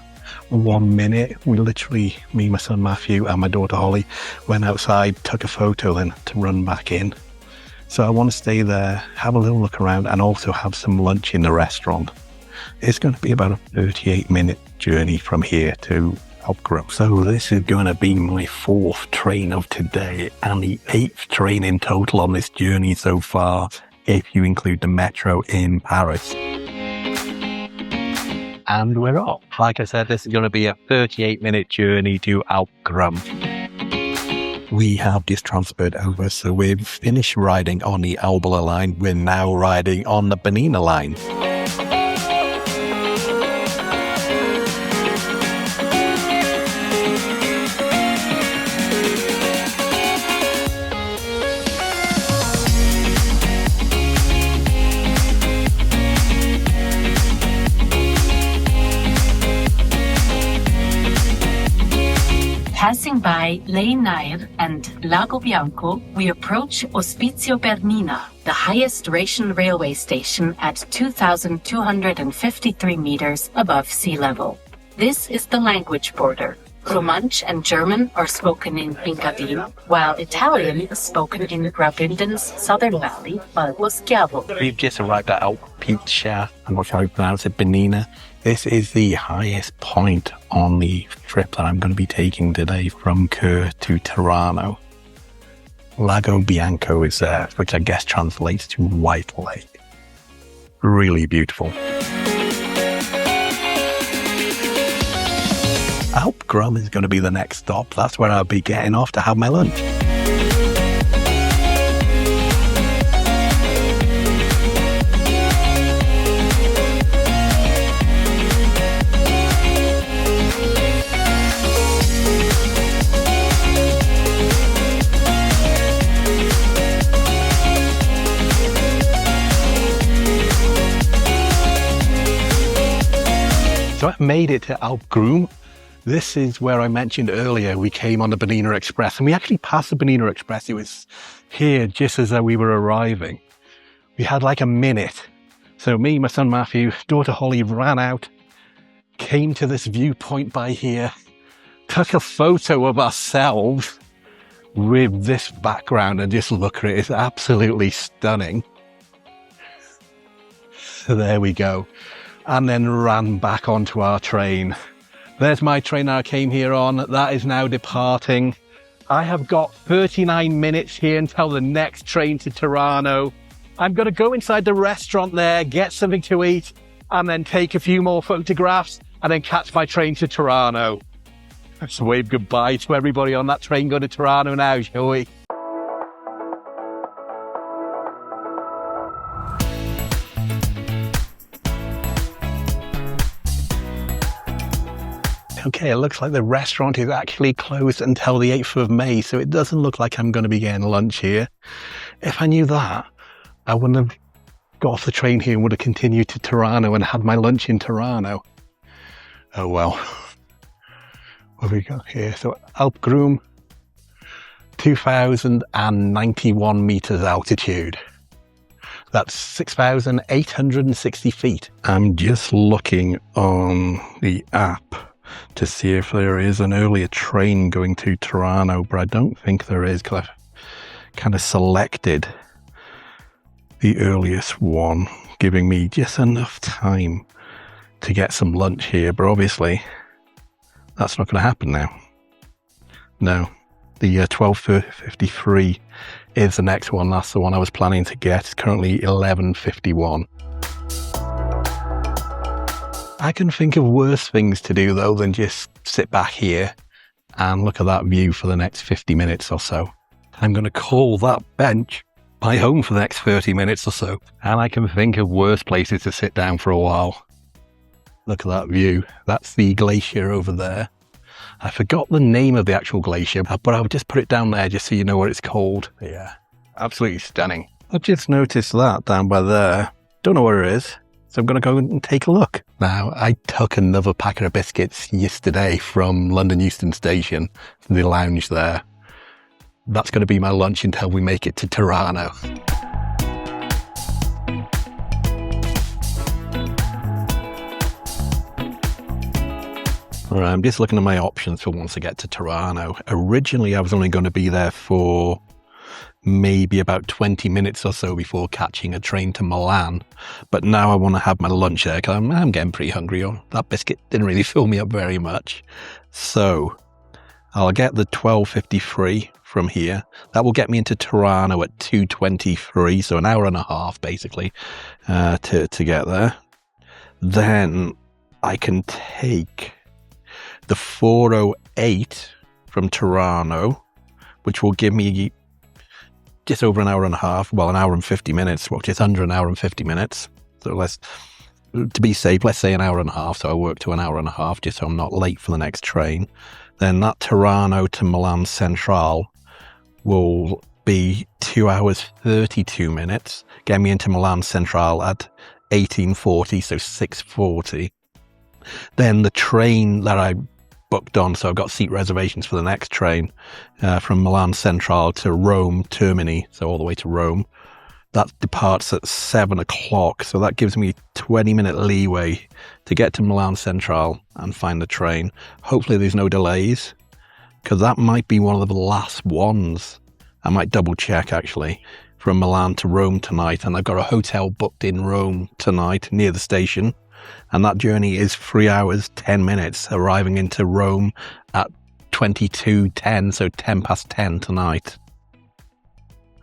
1 minute. We literally, me, my son Matthew and my daughter Holly, went outside, took a photo, then to run back in. So I want to stay there, have a little look around, and also have some lunch in the restaurant. It's going to be about a 38-minute journey from here to Alp Grum. So this is going to be my 4th train of today and the 8th train in total on this journey so far, if you include the metro in Paris. And we're off. Like I said, this is going to be a 38-minute journey to Alp Grum. We have just transferred over, so we've finished riding on the Alp Grum line. We're now riding on the Bernina line. Passing by Le Nair and Lago Bianco, we approach Ospizio Bernina, the highest Thracian railway station at 2,253 meters above sea level. This is the language border. Romansh and German are spoken in Engadine, while Italian is spoken in Graubünden's southern valley, Vallo Schiavo. We've just arrived at Alp Grum. I'm not sure how you pronounce it, Bernina. This is the highest point on the trip that I'm going to be taking today from Kerr to Tirano. Lago Bianco is there, which I guess translates to White Lake. Really beautiful. Alp Grum is going to be the next stop. That's where I'll be getting off to have my lunch. So I've made it to Alp Grum. This is where I mentioned earlier we came on the Bernina Express, and we actually passed the Bernina Express. It was here just as we were arriving. We had like a minute. So me, my son Matthew, daughter Holly ran out, came to this viewpoint by here, took a photo of ourselves with this background, and just look at it. It's absolutely stunning. So there we go. And then ran back onto our train. There's my train that I came here on. That is now departing. I have got 39 minutes here until the next train to Tirano. I'm going to go inside the restaurant there, get something to eat, and then take a few more photographs, and then catch my train to Tirano. Let's wave goodbye to everybody on that train going to Tirano now, shall we? Okay, it looks like the restaurant is actually closed until the 8th of May, so it doesn't look like I'm going to be getting lunch here. If I knew that, I wouldn't have got off the train here and would have continued to Tirano and had my lunch in Tirano. Oh well. What have we got here? So Alp Grum, 2,091 meters altitude. That's 6,860 feet. I'm just looking on the app to see if there is an earlier train going to Tirano, but I don't think there is, because I've kind of selected the earliest one, giving me just enough time to get some lunch here, but obviously that's not going to happen now. No, the 12:53 is the next one. That's the one I was planning to get. It's currently 11:51. I can think of worse things to do, though, than just sit back here and look at that view for the next 50 minutes or so. I'm going to call that bench my home for the next 30 minutes or so. And I can think of worse places to sit down for a while. Look at that view. That's the glacier over there. I forgot the name of the actual glacier, but I'll just put it down there just so you know what it's called. Yeah, absolutely stunning. I've just noticed that down by there. Don't know where it is. So I'm going to go and take a look. Now, I took another packet of biscuits yesterday from London Euston Station, from the lounge there. That's going to be my lunch until we make it to Tirano. All right, I'm just looking at my options for once I get to Tirano. Originally, I was only going to be there for maybe about 20 minutes or so before catching a train to Milan. But now I want to have my lunch there because I'm getting pretty hungry. That biscuit didn't really fill me up very much. So I'll get the 12:53 from here. That will get me into Tirano at 2:23, so an hour and a half basically to get there. Then I can take the 4:08 from Tirano, which will give me just over an hour and a half, well, an hour and 50 minutes, well, just under an hour and 50 minutes. So to be safe, let's say an hour and a half. So I work to an hour and a half just so I'm not late for the next train. Then that Tirano to Milan Central will be 2 hours 32 minutes, get me into Milan Central at 18:40, so 6:40. Then the train that I booked on, so I've got seat reservations for the next train from Milan Central to Rome Termini, so all the way to Rome. That departs at 7 o'clock, so that gives me 20-minute leeway to get to Milan Central and find the train. Hopefully there's no delays, because that might be one of the last ones. I might double check, actually, from Milan to Rome tonight, and I've got a hotel booked in Rome tonight near the station, and that journey is 3 hours, 10 minutes, arriving into Rome at 22:10, so 10 past 10 tonight.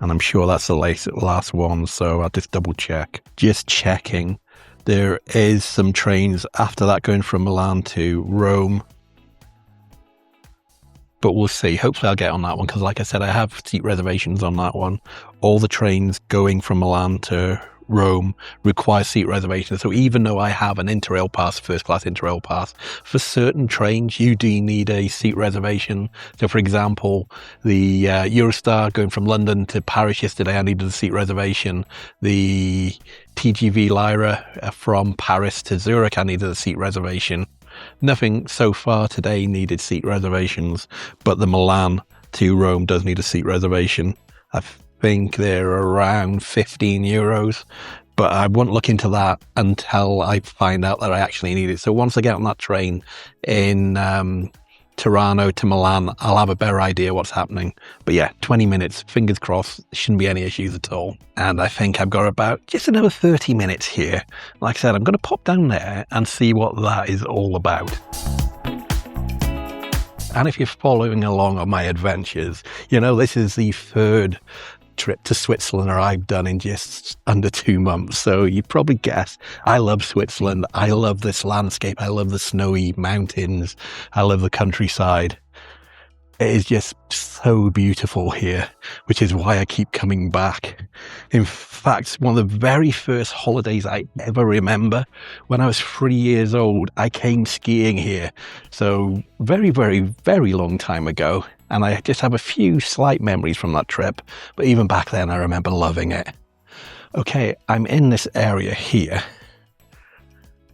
And I'm sure that's the last one, so I'll just double check. Just checking. There is some trains after that going from Milan to Rome, but we'll see. Hopefully I'll get on that one, because like I said, I have seat reservations on that one. All the trains going from Milan to Rome require seat reservations. So even though I have an Interrail pass, first class Interrail pass, for certain trains you do need a seat reservation. So for example, the Eurostar going from London to Paris yesterday, I needed a seat reservation. The TGV Lyra from Paris to Zurich, I needed a seat reservation. Nothing so far today needed seat reservations, but the Milan to Rome does need a seat reservation. I think they're around €15, but I won't look into that until I find out that I actually need it. So once I get on that train in Tirano to Milan, I'll have a better idea what's happening. But yeah, 20 minutes, fingers crossed, shouldn't be any issues at all. And I think I've got about just another 30 minutes here. Like I said, I'm going to pop down there and see what that is all about. And if you're following along on my adventures, you know, this is the third trip to Switzerland I've done in just under 2 months. So you probably guess I love Switzerland. I love this landscape. I love the snowy mountains. I love the countryside. It is just so beautiful here, which is why I keep coming back. In fact, one of the very first holidays I ever remember, when I was 3 years old, I came skiing here. So very, very, very long time ago. And I just have a few slight memories from that trip. But even back then, I remember loving it. Okay, I'm in this area here.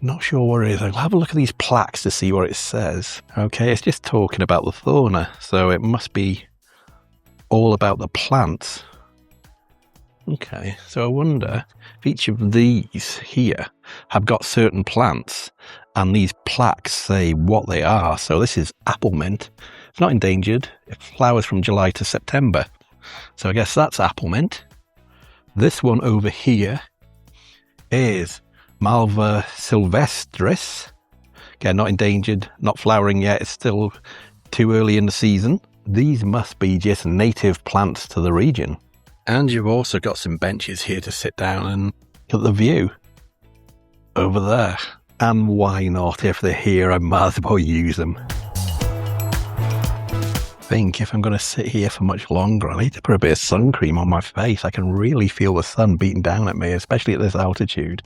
Not sure what it is. I'll have a look at these plaques to see what it says. Okay, it's just talking about the fauna, so it must be all about the plants. Okay, so I wonder if each of these here have got certain plants, and these plaques say what they are. So this is apple mint. It's not endangered. It flowers from July to September. So I guess that's apple mint. This one over here is Malva sylvestris. Again, not endangered, not flowering yet. It's still too early in the season. These must be just native plants to the region. And you've also got some benches here to sit down and look at the view over there. And why not? If they're here, I might as well use them. I think if I'm going to sit here for much longer, I need to put a bit of sun cream on my face. I can really feel the sun beating down at me, especially at this altitude.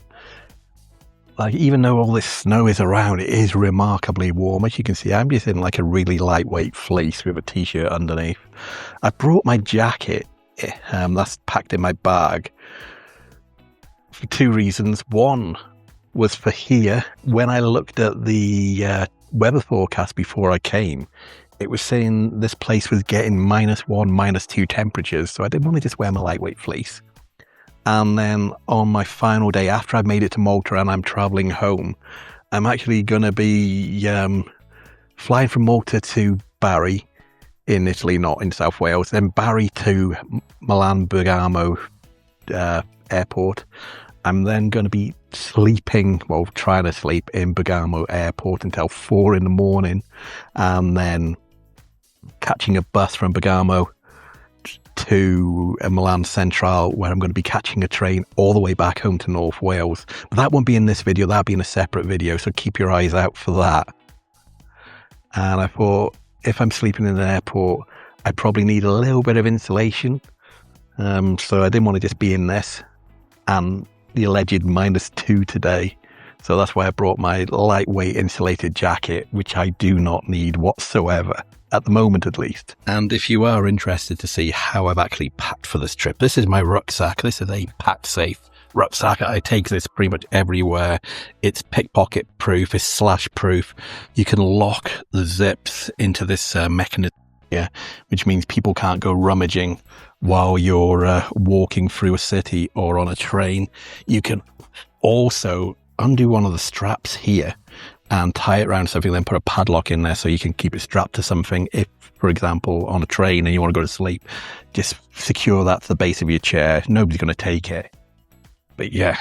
Like, even though all this snow is around, it is remarkably warm. As you can see, I'm just in like a really lightweight fleece with a t-shirt underneath. I brought my jacket, that's packed in my bag, for two reasons. One was for here. When I looked at the weather forecast before I came, it was saying this place was getting -1, -2 temperatures, so I didn't want to just wear my lightweight fleece. And then on my final day, after I've made it to Malta and I'm traveling home, I'm actually going to be flying from Malta to Bari in Italy, not in South Wales, then Bari to Milan Bergamo airport. I'm then going to be sleeping, well, trying to sleep in Bergamo airport until 4 in the morning, and then catching a bus from Bergamo to Milan Central, where I'm going to be catching a train all the way back home to North Wales. But that won't be in this video, that'll be in a separate video, so keep your eyes out for that. And I thought, if I'm sleeping in an airport, I probably need a little bit of insulation. So I didn't want to just be in this, and the alleged -2 today. So that's why I brought my lightweight insulated jacket, which I do not need whatsoever, at the moment at least. And if you are interested to see how I've actually packed for this trip, this is my rucksack. This is a pack safe rucksack. I take this pretty much everywhere. It's pickpocket proof, it's slash proof. You can lock the zips into this mechanism here, which means people can't go rummaging while you're walking through a city or on a train. You can also undo one of the straps here and tie it around something, then put a padlock in there so you can keep it strapped to something. If, for example, on a train and you want to go to sleep, just secure that to the base of your chair. Nobody's going to take it. But yeah,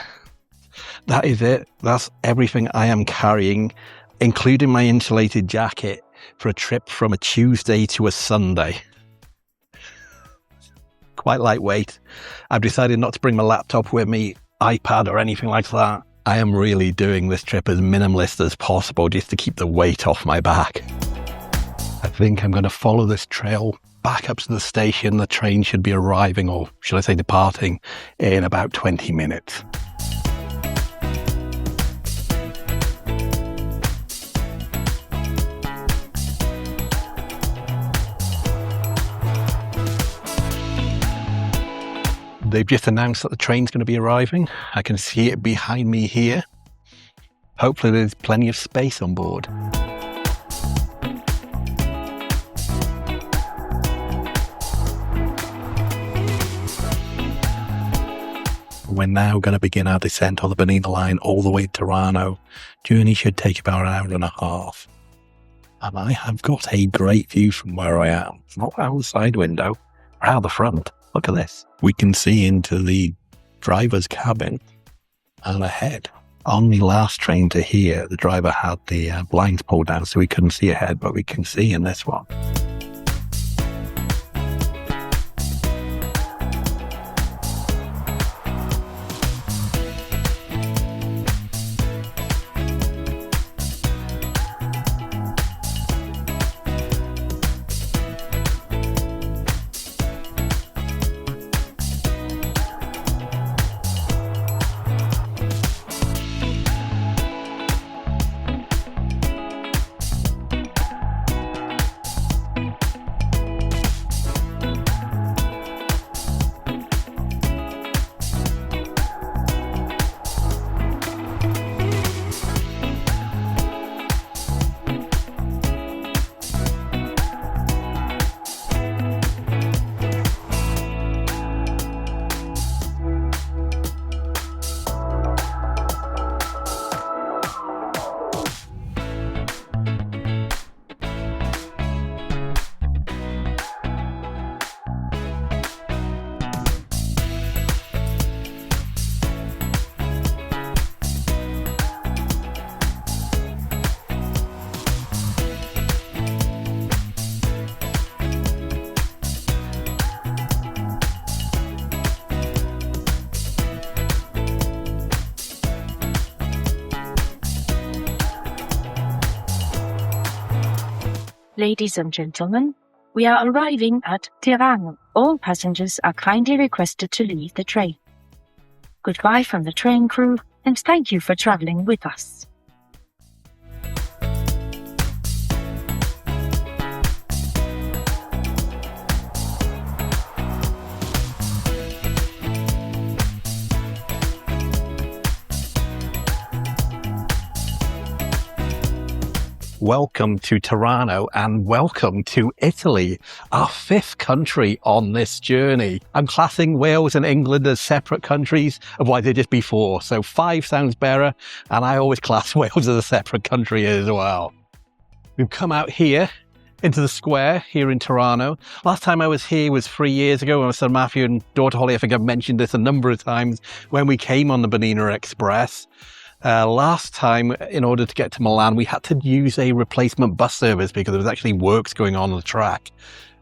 that is it. That's everything I am carrying, including my insulated jacket for a trip from a Tuesday to a Sunday. Quite lightweight. I've decided not to bring my laptop with me, iPad or anything like that. I am really doing this trip as minimalist as possible just to keep the weight off my back. I think I'm going to follow this trail back up to the station. The train should be arriving, or should I say departing, in about 20 minutes. They've just announced that the train's going to be arriving. I can see it behind me here. Hopefully there's plenty of space on board. We're now going to begin our descent on the Bernina line all the way to Tirano. Journey should take about an hour and a half. And I have got a great view from where I am. Not out the side window, or out the front. Look at this. We can see into the driver's cabin and ahead. On the last train to here, the driver had the blinds pulled down so we couldn't see ahead, but we can see in this one. Ladies and gentlemen, we are arriving at Tirano. All passengers are kindly requested to leave the train. Goodbye from the train crew, and thank you for traveling with us. Welcome to Tirano and welcome to Italy, our fifth country on this journey. I'm classing Wales and England as separate countries, otherwise they'd just be four. So 5 sounds better, and I always class Wales as a separate country as well. We've come out here into the square here in Tirano. Last time I was here was 3 years ago when my son Matthew and daughter Holly, I think I've mentioned this a number of times, when we came on the Bernina Express. Last time, in order to get to Milan, we had to use a replacement bus service because there was actually works going on the track.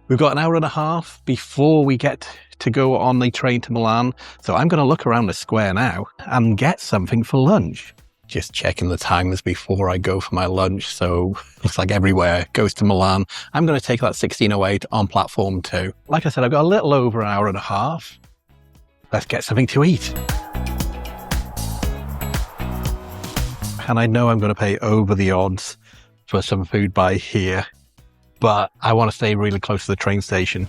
We've got an hour and a half before we get to go on the train to Milan. So I'm going to look around the square now and get something for lunch. Just checking the times before I go for my lunch. So looks like everywhere goes to Milan. I'm going to take that 1608 on platform 2. Like I said, I've got a little over an hour and a half. Let's get something to eat. And I know I'm going to pay over the odds for some food by here, but I want to stay really close to the train station.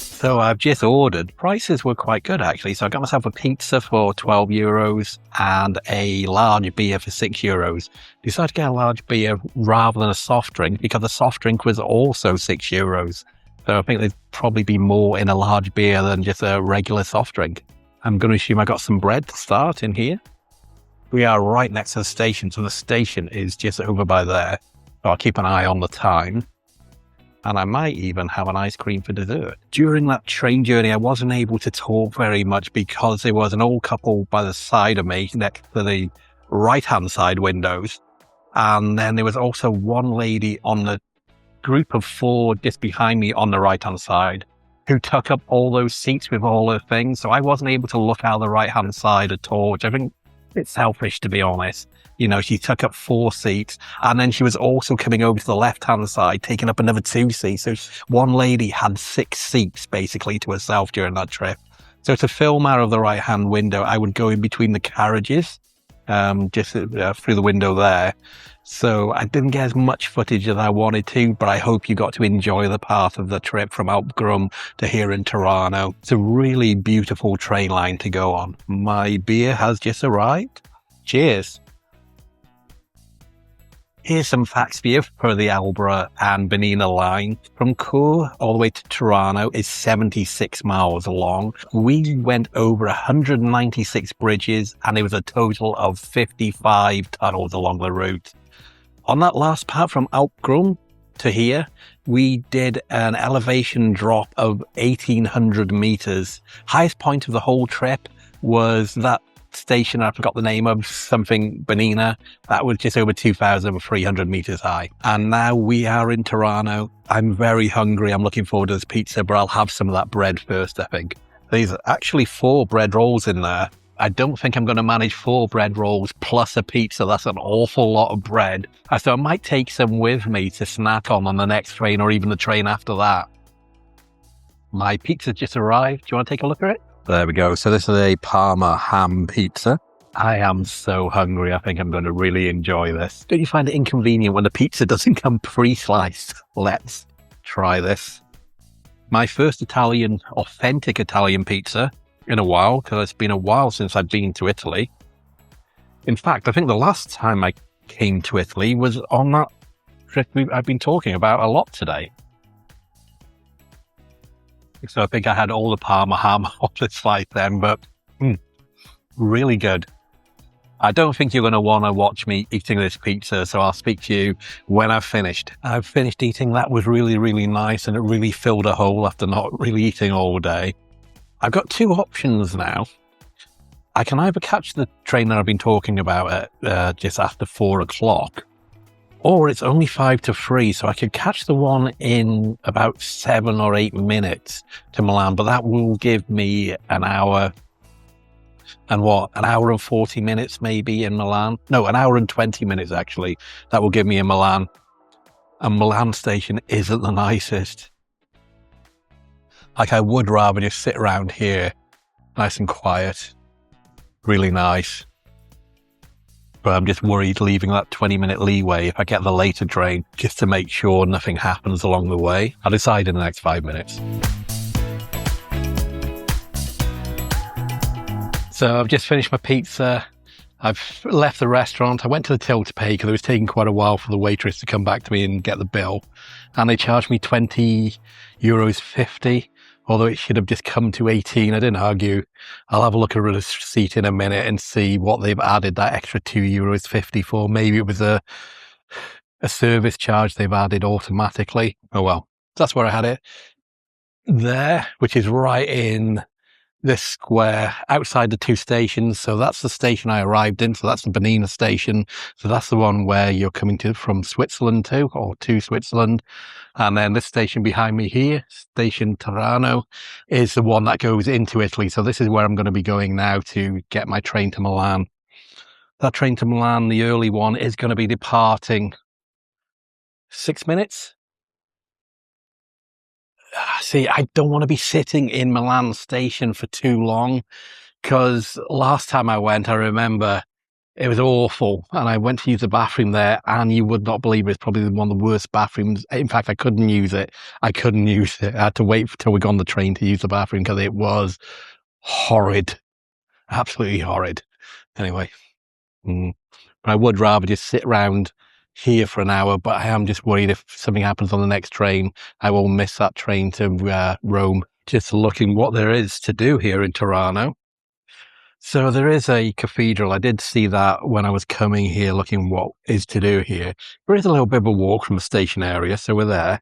So I've just ordered. Prices were quite good, actually. So I got myself a pizza for €12 and a large beer for €6. Decided to get a large beer rather than a soft drink because the soft drink was also €6. So I think there'd probably be more in a large beer than just a regular soft drink. I'm going to assume I got some bread to start in here. We are right next to the station, so the station is just over by there. So I'll keep an eye on the time. And I might even have an ice cream for dessert. During that train journey, I wasn't able to talk very much because there was an old couple by the side of me next to the right-hand side windows. And then there was also one lady on the group of four just behind me on the right-hand side who took up all those seats with all her things. So I wasn't able to look out the right-hand side at all, which I think it's selfish, to be honest. You know, she took up 4 seats, and then she was also coming over to the left-hand side, taking up another 2 seats. So one lady had 6 seats basically to herself during that trip. So to film out of the right-hand window, I would go in between the carriages, just through the window there. So I didn't get as much footage as I wanted to, but I hope you got to enjoy the part of the trip from Alp Grum to here in Tirano. It's a really beautiful train line to go on. My beer has just arrived. Cheers. Here's some facts for you for the Albra and Bernina line. From Cur all the way to Tirano is 76 miles long. We went over 196 bridges, and there was a total of 55 tunnels along the route. On that last part from Alp Grum to here, we did an elevation drop of 1,800 meters. Highest point of the whole trip was that station I forgot the name of, something Bernina, that was just over 2,300 meters high. And now we are in Tirano. I'm very hungry. I'm looking forward to this pizza, but I'll have some of that bread first, I think. There's actually 4 bread rolls in there. I don't think I'm going to manage 4 bread rolls plus a pizza. That's an awful lot of bread. So I might take some with me to snack on the next train, or even the train after that. My pizza just arrived. Do you want to take a look at it? There we go. So this is a Parma ham pizza. I am so hungry. I think I'm going to really enjoy this. Don't you find it inconvenient when the pizza doesn't come pre-sliced? Let's try this. My first authentic Italian pizza in a while, because it's been a while since I've been to Italy. In fact, I think the last time I came to Italy was on that trip I've been talking about a lot today. So I think I had all the Parma ham off the slice then, but really good. I don't think you're going to want to watch me eating this pizza, so I'll speak to you when I've finished. I've finished eating. That was really, really nice, and it really filled a hole after not really eating all day. I've got 2 options now. I can either catch the train that I've been talking about at just after 4 o'clock, or it's only 5 to 3, so I could catch the one in about 7 or 8 minutes to Milan, but that will give me an hour and an hour and 40 minutes maybe in Milan. No, an hour and 20 minutes actually. That will give me in Milan. And Milan station isn't the nicest. Like, I would rather just sit around here, nice and quiet, really nice. But I'm just worried leaving that 20-minute leeway if I get the later train, just to make sure nothing happens along the way. I'll decide in the next 5 minutes. So I've just finished my pizza. I've left the restaurant. I went to the till to pay because it was taking quite a while for the waitress to come back to me and get the bill. And they charged me €20.50, although it should have just come to 18. I didn't argue. I'll have a look at the receipt in a minute and see what they've added that extra €2.50 for. Maybe it was a service charge they've added automatically. Oh well, that's where I had it. There, which is right in this square outside the 2 stations. So that's the station I arrived in. So that's the Bernina station. So that's the one where you're coming to from Switzerland to, or to Switzerland. And then this station behind me here, station Tirano, is the one that goes into Italy. So this is where I'm going to be going now to get my train to Milan. That train to Milan, the early one, is going to be departing 6 minutes. See, I don't want to be sitting in Milan station for too long, because last time I went, I remember it was awful, and I went to use the bathroom there, and you would not believe it's probably one of the worst bathrooms. In fact, I couldn't use it. I had to wait till we got on the train to use the bathroom because it was horrid, absolutely horrid. Anyway, but I would rather just sit around here for an hour, but I am just worried if something happens on the next train, I will miss that train to Rome. Just looking what there is to do here in Tirano. So there is a cathedral. I did see that when I was coming here, looking what is to do here. There is a little bit of a walk from the station area, so we're there.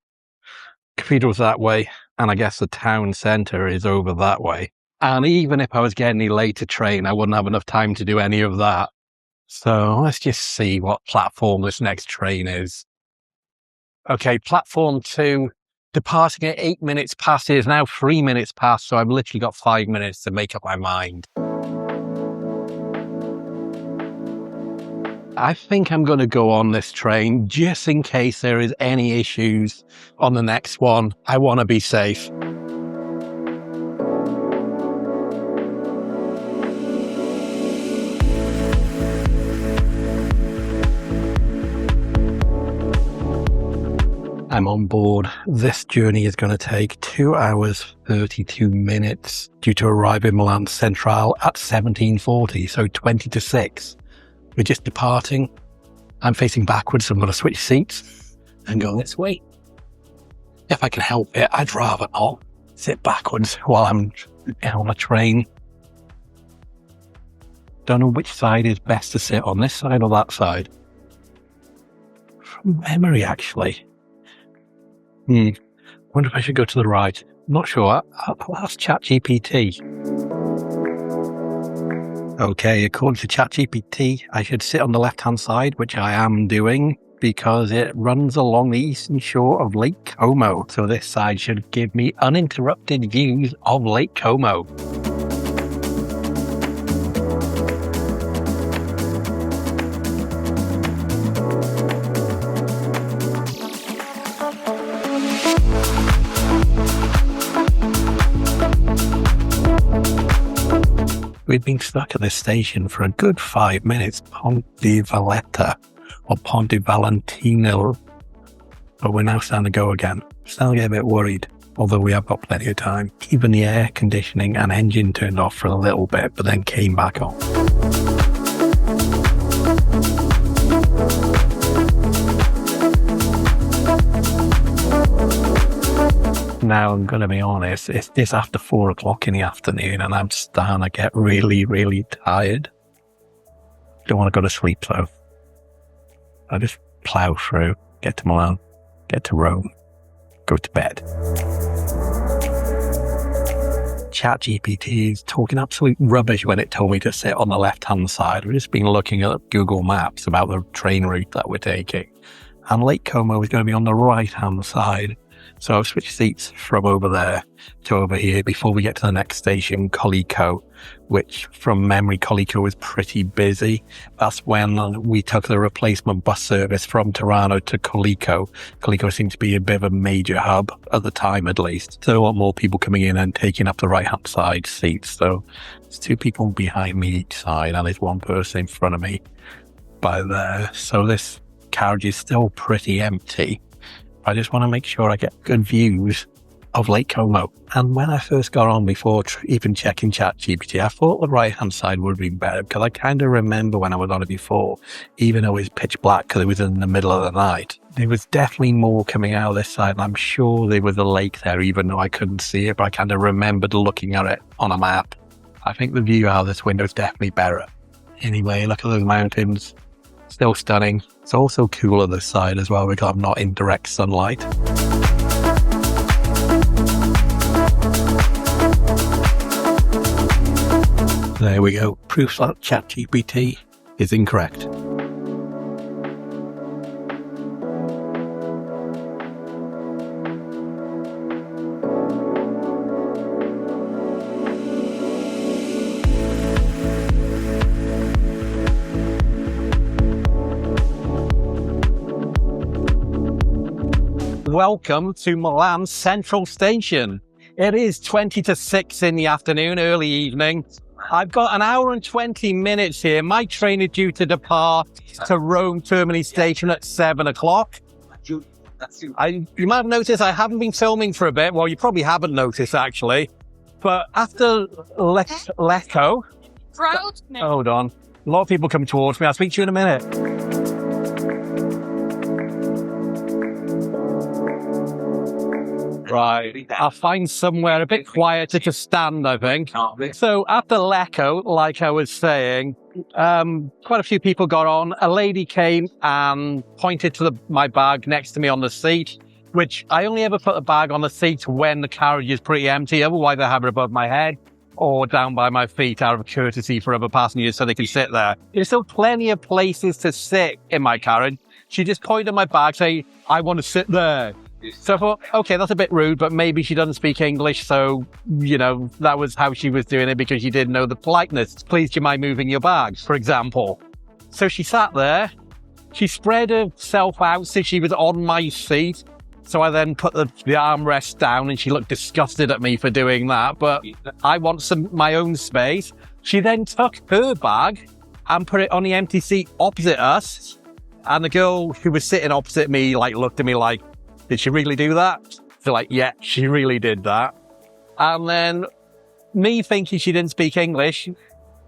Cathedral's that way, and I guess the town centre is over that way. And even if I was getting a later train, I wouldn't have enough time to do any of that. So let's just see what platform this next train is. Okay, platform 2, departing at 8 minutes past. It is now 3 minutes past, so I've literally got 5 minutes to make up my mind. I think I'm going to go on this train just in case there is any issues on the next one. I want to be safe. I'm on board. This journey is going to take 2 hours, 32 minutes due to arrive in Milan Centrale at 17:40, so 20 to 6. We're just departing. I'm facing backwards, so I'm going to switch seats and go this way. If I can help it, I'd rather not sit backwards while I'm on a train. Don't know which side is best to sit on, this side or that side. From memory, actually. Wonder if I should go to the right. Not sure. I'll ask ChatGPT. Okay, according to ChatGPT, I should sit on the left-hand side, which I am doing because it runs along the eastern shore of Lake Como. So this side should give me uninterrupted views of Lake Como. We've been stuck at this station for a good 5 minutes, Ponte di Valletta, or Ponte di Valentino, but we're now starting to go again. Starting to get a bit worried, although we have got plenty of time. Even the air conditioning and engine turned off for a little bit, but then came back on. Now, I'm going to be honest, it's after 4 o'clock in the afternoon and I'm starting to get really, really tired. Don't want to go to sleep though. I just plough through, get to Milan, get to Rome, go to bed. ChatGPT is talking absolute rubbish when it told me to sit on the left-hand side. We've just been looking at Google Maps about the train route that we're taking. And Lake Como is going to be on the right-hand side. So I've switched seats from over there to over here before we get to the next station, Collico, which from memory, Collico was pretty busy. That's when we took the replacement bus service from Tirano to Collico. Collico seemed to be a bit of a major hub at the time, at least. So a lot more people coming in and taking up the right-hand side seats. So there's 2 people behind me each side and there's 1 person in front of me by there. So this carriage is still pretty empty. I just want to make sure I get good views of Lake Como. And when I first got on before even checking ChatGPT, I thought the right-hand side would be better because I kind of remember when I was on it before, even though it was pitch black because it was in the middle of the night, there was definitely more coming out of this side. And I'm sure there was a lake there, even though I couldn't see it, but I kind of remembered looking at it on a map. I think the view out of this window is definitely better. Anyway, look at those mountains. Still stunning. It's also cool on this side as well because I'm not in direct sunlight. There we go. Proof that ChatGPT is incorrect. Welcome to Milan Central Station. It is 20 to 6 in the afternoon, early evening. I've got an hour and 20 minutes here. My train is due to depart to Rome Termini Station at 7 o'clock. You might have noticed I haven't been filming for a bit. Well, you probably haven't noticed, actually. But after Lecco... Hold on. A lot of people come towards me. I'll speak to you in a minute. Right. I'll find somewhere a bit quieter to stand, I think. So at the Lecco, like I was saying, quite a few people got on. A lady came and pointed to my bag next to me on the seat, which I only ever put a bag on the seat when the carriage is pretty empty. Otherwise, I have it above my head or down by my feet out of courtesy for other passengers so they can sit there. There's still plenty of places to sit in my carriage. She just pointed at my bag saying, I want to sit there. So I thought, okay, that's a bit rude, but maybe she doesn't speak English. So, that was how she was doing it because she didn't know the politeness. Please, do you mind moving your bag, for example? So she sat there. She spread herself out so she was on my seat. So I then put the armrest down and she looked disgusted at me for doing that. But I want my own space. She then took her bag and put it on the empty seat opposite us. And the girl who was sitting opposite me, looked at me like, did she really do that? So yeah, she really did that. And then me thinking she didn't speak English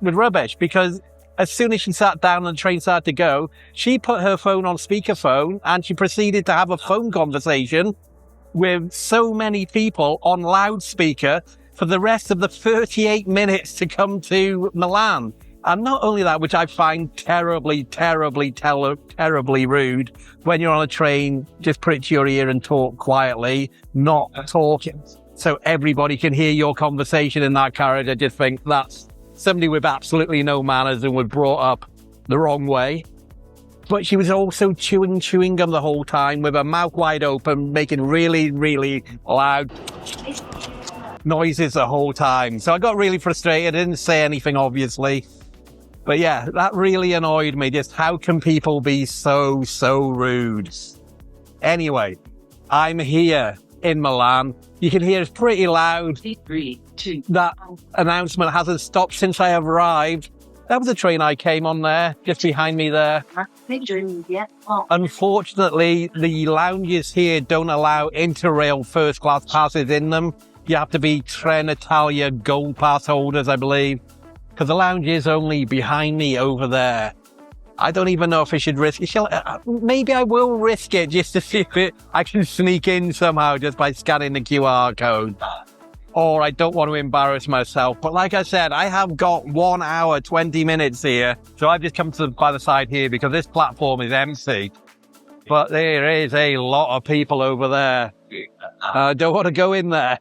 was rubbish because as soon as she sat down and the train started to go, she put her phone on speakerphone and she proceeded to have a phone conversation with so many people on loudspeaker for the rest of the 38 minutes to come to Milan. And not only that, which I find terribly, terribly, terribly rude, when you're on a train, just put it to your ear and talk quietly, not talking, so everybody can hear your conversation in that carriage. I just think that's somebody with absolutely no manners and was brought up the wrong way. But she was also chewing gum the whole time with her mouth wide open, making really, really loud noises the whole time. So I got really frustrated. I didn't say anything, obviously. But yeah, that really annoyed me. Just how can people be so rude? Anyway, I'm here in Milan. You can hear it's pretty loud. 3, 2. That announcement hasn't stopped since I arrived. That was a train I came on there, just behind me there. Unfortunately, the lounges here don't allow Interrail first class passes in them. You have to be Trenitalia Gold Pass holders, I believe. Because the lounge is only behind me over there. I don't even know if I should risk it. Maybe I will risk it just to see if I can sneak in somehow just by scanning the QR code. Or I don't want to embarrass myself. But like I said, I have got 1 hour, 20 minutes here. So I've just come by the side here because this platform is empty. But there is a lot of people over there. I don't want to go in there.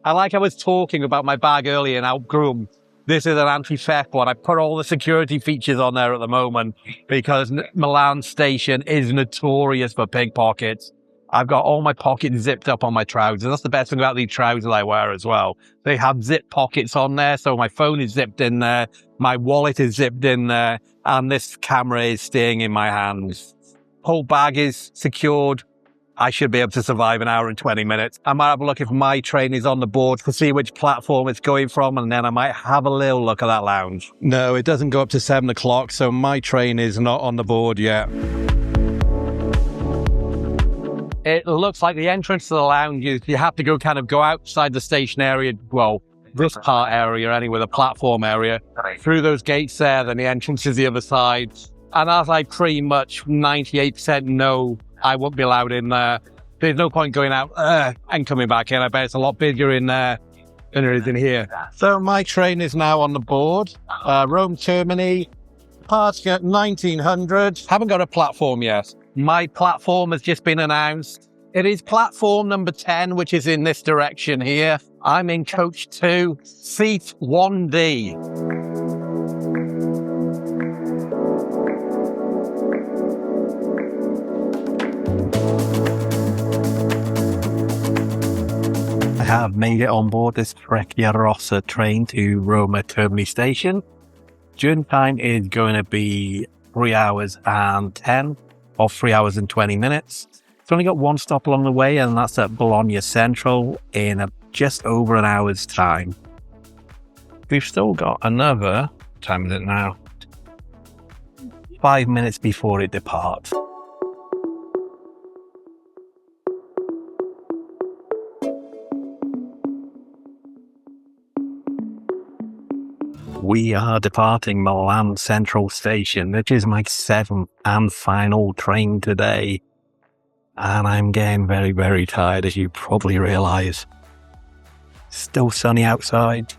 And like I was talking about my bag earlier in Alp Grum, this is an anti-theft one. I put all the security features on there at the moment because Milan station is notorious for pickpockets. I've got all my pockets zipped up on my trousers. That's the best thing about these trousers I wear as well. They have zip pockets on there, so my phone is zipped in there, my wallet is zipped in there, and this camera is staying in my hands. Whole bag is secured. I should be able to survive 1 hour and 20 minutes. I might have a look if my train is on the board to see which platform it's going from, and then I might have a little look at that lounge. No, it doesn't go up to 7 o'clock, so my train is not on the board yet. It looks like the entrance to the lounge is you have to go outside the station area, well, this part area anyway, the platform area, through those gates there, then the entrance is the other side. And as I pretty much 98% know I won't be allowed in there, there's no point going out and coming back in. I bet it's a lot bigger in there than it is in here. So my train is now on the board. Rome Termini, departing at 1900. Haven't got a platform yet. My platform has just been announced. It is platform number 10, which is in this direction here. I'm in coach 2, seat 1D. I have made it on board this Frecciarossa train to Roma Termini station. Journey time is going to be 3 hours and 10 or 3 hours and 20 minutes. It's only got one stop along the way, and that's at Bologna Central in just over an hour's time. We've still got another, what time is it now? 5 minutes before it departs. We are departing Milan Central Station. This is my 7th and final train today. And I'm getting very, very tired, as you probably realise. Still sunny outside.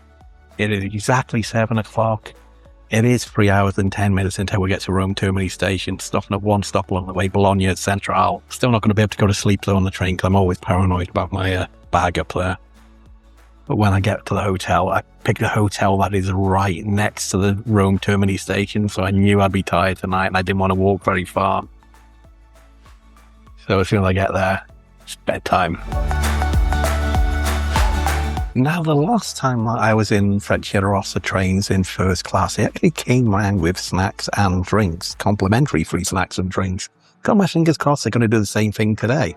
It is exactly 7 o'clock. It is 3 hours and 10 minutes until we get to Rome Termini Station, stopping at one stop along the way, Bologna Central. Still not going to be able to go to sleep though on the train because I'm always paranoid about my bag up there. But when I get to the hotel, I picked a hotel that is right next to the Rome Termini Station, so I knew I'd be tired tonight and I didn't want to walk very far. So as soon as I get there, it's bedtime. Now, the last time I was in Frecciarossa trains in first class, it actually came round with snacks and drinks, complimentary free snacks and drinks. Got my fingers crossed they're going to do the same thing today.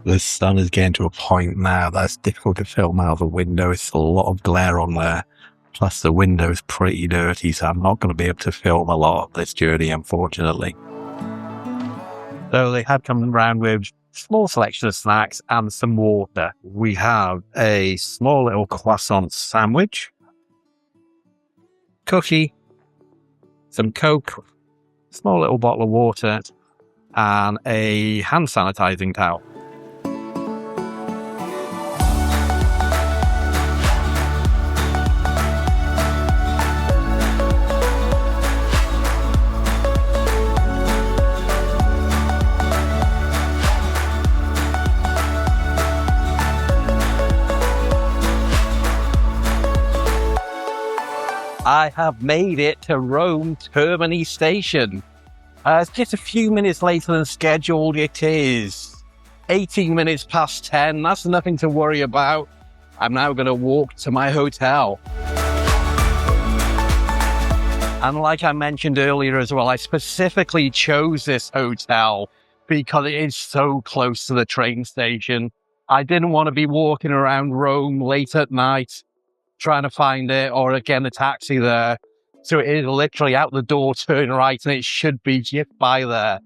The sun is getting to a point now that's difficult to film out of the window. It's a lot of glare on there. Plus the window is pretty dirty, so I'm not going to be able to film a lot of this journey, unfortunately. So they have come round with small selection of snacks and some water. We have a small little croissant sandwich, cookie, some Coke, small little bottle of water, and a hand sanitizing towel. I have made it to Rome Termini Station. It's just a few minutes later than scheduled. It is 18 minutes past 10. That's nothing to worry about. I'm now going to walk to my hotel. And like I mentioned earlier as well, I specifically chose this hotel because it is so close to the train station. I didn't want to be walking around Rome late at night trying to find it or again a taxi there. So it is literally out the door, turn right, and it should be just by there.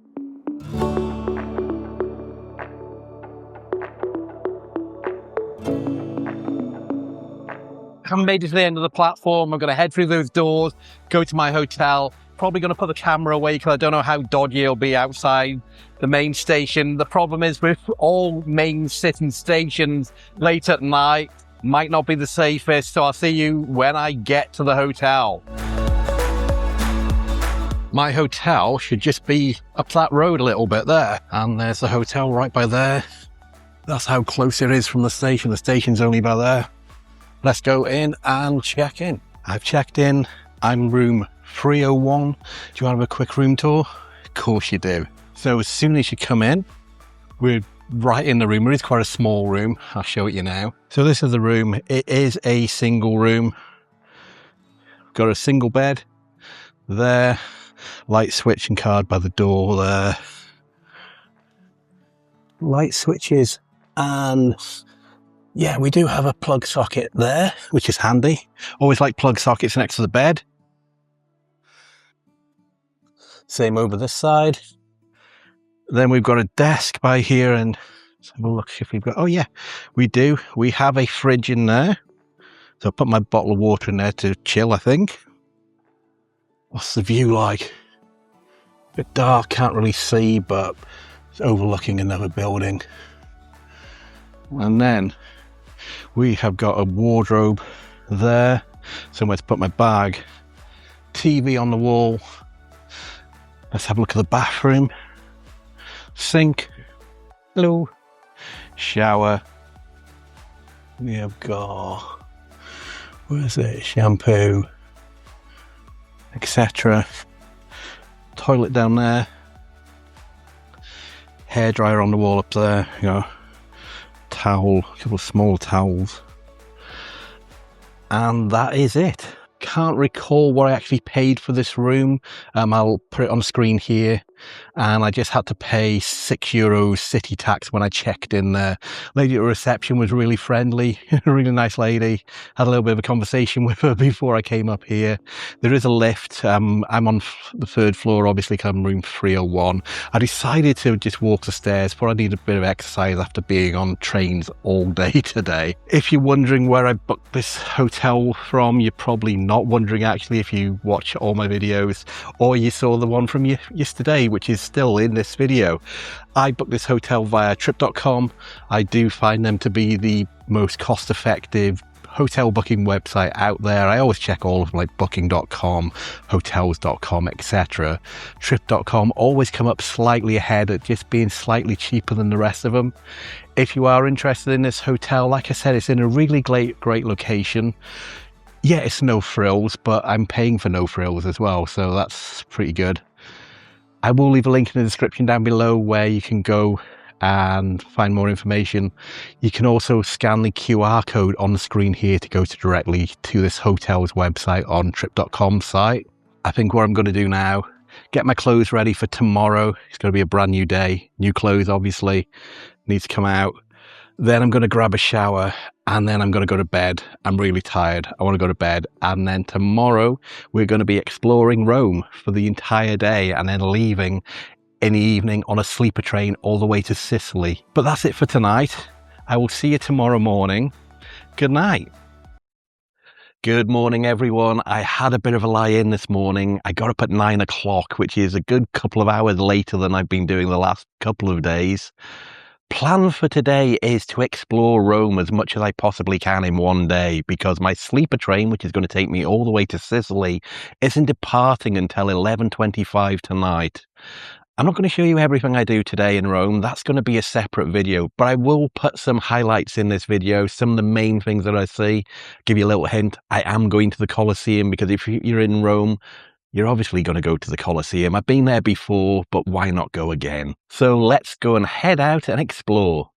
I haven't made it to the end of the platform. I'm going to head through those doors, go to my hotel. Probably going to put the camera away because I don't know how dodgy it'll be outside the main station. The problem is with all main city stations late at night, might not be the safest, so I'll see you when I get to the hotel. My hotel should just be up that road a little bit there, and there's the hotel right by there. That's how close it is from the station. The station's only by there. Let's go in and check in. I've checked in. I'm room 301. Do you want to have a quick room tour? Of course you do. So as soon as you come in, we're right in the room. It is quite a small room. I'll show it you now. So this is the room. It is a single room. Got a single bed there. Light switching card by the door there. Light switches. And yeah, we do have a plug socket there, which is handy. Always like plug sockets next to the bed. Same over this side. Then we've got a desk by here, and let's have a look if we've got, oh yeah, we do. We have a fridge in there. So I'll put my bottle of water in there to chill, I think. What's the view like? A bit dark, can't really see, but it's overlooking another building. And then we have got a wardrobe there, somewhere to put my bag. TV on the wall. Let's have a look at the bathroom. Sink. Hello. Shower. We have got, where's it? Shampoo, etc. Toilet down there. Hairdryer on the wall up there. You know, towel, a couple of small towels. And that is it. Can't recall what I actually paid for this room. I'll put it on screen here. And I just had to pay €6 city tax when I checked in there. Lady at reception was really friendly, a really nice lady. Had a little bit of a conversation with her before I came up here. There is a lift. I'm on the third floor, obviously, because I'm room 301. I decided to just walk the stairs, for I need a bit of exercise after being on trains all day today. If you're wondering where I booked this hotel from, you're probably not wondering actually if you watch all my videos, or you saw the one from yesterday. see, which is still in this video. I booked this hotel via trip.com. I do find them to be the most cost-effective hotel booking website out there. I always check all of them, like booking.com, hotels.com, etc. Trip.com always come up slightly ahead at just being slightly cheaper than the rest of them. If you are interested in this hotel, like I said, it's in a really great location. Yeah, it's no frills, but I'm paying for no frills as well, so that's pretty good. I will leave a link in the description down below where you can go and find more information. You can also scan the QR code on the screen here to go directly to this hotel's website on trip.com site. I think what I'm going to do now, get my clothes ready for tomorrow. It's going to be a brand new day. New clothes, obviously, need to come out. Then I'm going to grab a shower and then I'm going to go to bed. I'm really tired. I want to go to bed. And then tomorrow we're going to be exploring Rome for the entire day and then leaving in the evening on a sleeper train all the way to Sicily. But that's it for tonight. I will see you tomorrow morning. Good night. Good morning, everyone. I had a bit of a lie-in this morning. I got up at 9 o'clock, which is a good couple of hours later than I've been doing the last couple of days. Plan for today is to explore Rome as much as I possibly can in one day, because my sleeper train, which is going to take me all the way to Sicily, isn't departing until 11:25 tonight. I'm not going to show you everything I do today in Rome. That's going to be a separate video, but I will put some highlights in this video, some of the main things that I see. Give you a little hint, I am going to the Colosseum, because if you're in Rome, you're obviously going to go to the Colosseum. I've been there before, but why not go again? So let's go and head out and explore.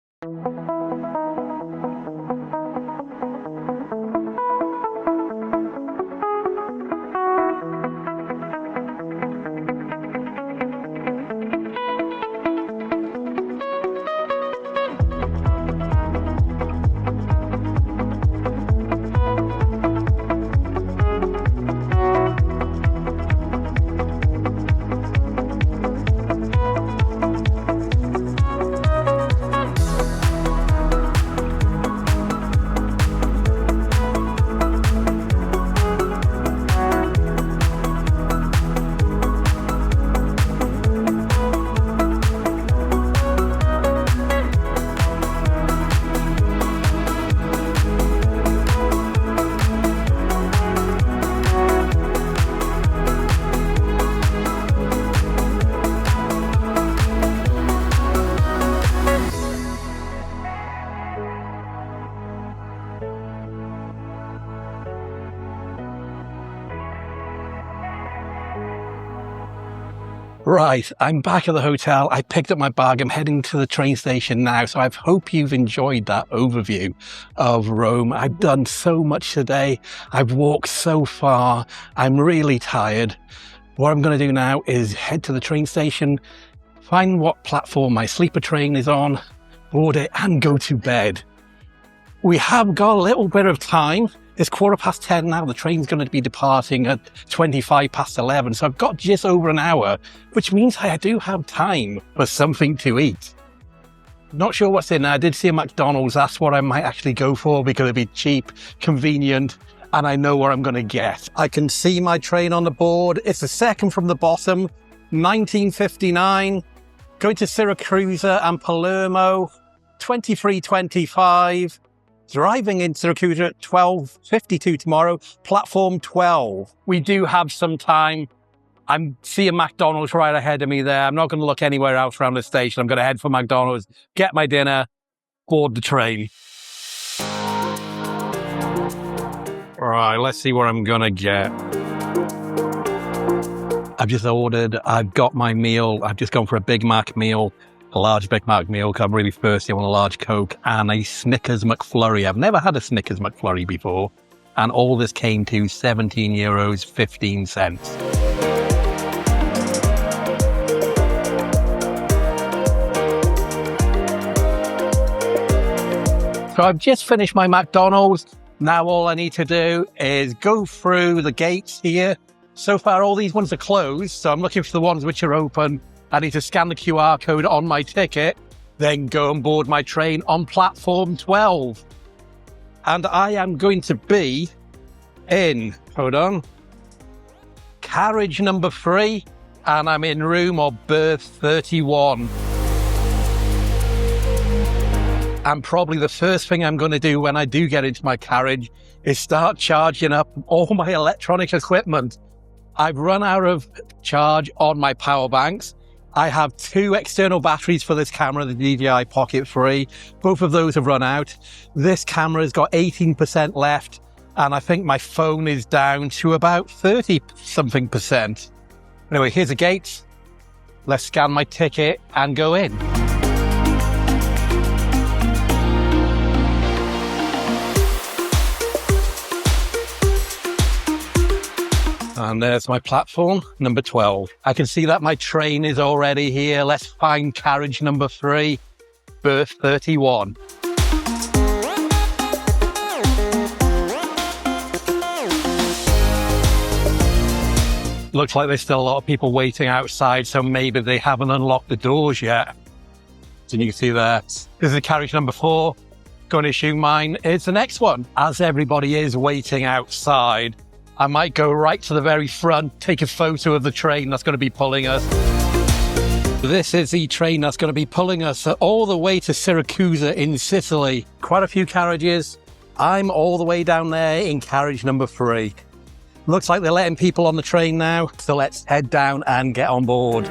Right, I'm back at the hotel. I picked up my bag. I'm heading to the train station now. So I hope you've enjoyed that overview of Rome. I've done so much today. I've walked so far. I'm really tired. What I'm going to do now is head to the train station, find what platform my sleeper train is on, board it and go to bed. We have got a little bit of time. It's 10:15 now. The train's going to be departing at 11:25. So I've got just over an hour, which means I do have time for something to eat. Not sure what's in there. I did see a McDonald's. That's what I might actually go for because it'd be cheap, convenient, and I know what I'm going to get. I can see my train on the board. It's the second from the bottom, 1959. Going to Siracusa and Palermo, 23:25. Driving in Siracusa at 12:52 tomorrow, platform 12. We do have some time. I see a McDonald's right ahead of me there. I'm not going to look anywhere else around the station. I'm going to head for McDonald's, get my dinner, board the train. All right, let's see what I'm going to get. I've just ordered, I've got my meal. I've just gone for a Big Mac meal. A large Big Mac meal, because I'm really thirsty. I want a large Coke and a Snickers McFlurry. I've never had a Snickers McFlurry before. And all this came to €17.15. So I've just finished my McDonald's. Now all I need to do is go through the gates here. So far, all these ones are closed. So I'm looking for the ones which are open. I need to scan the QR code on my ticket, then go and board my train on platform 12. And I am going to be in, hold on, carriage number 3. and I'm in room or berth 31. And probably the first thing I'm going to do when I do get into my carriage is start charging up all my electronic equipment. I've run out of charge on my power banks. I have 2 external batteries for this camera, the DJI Pocket 3. Both of those have run out. This camera's got 18% left, and I think my phone is down to about 30-something%. Anyway, here's the gates. Let's scan my ticket and go in. And there's my platform, number 12. I can see that my train is already here. Let's find carriage number 3, berth 31. Looks like there's still a lot of people waiting outside, so maybe they haven't unlocked the doors yet. So you can see there. This is carriage number 4. Going to assume mine is the next one. As everybody is waiting outside, I might go right to the very front, take a photo of the train that's going to be pulling us. This is the train that's going to be pulling us all the way to Siracusa in Sicily. Quite a few carriages. I'm all the way down there in carriage number 3. Looks like they're letting people on the train now, so let's head down and get on board.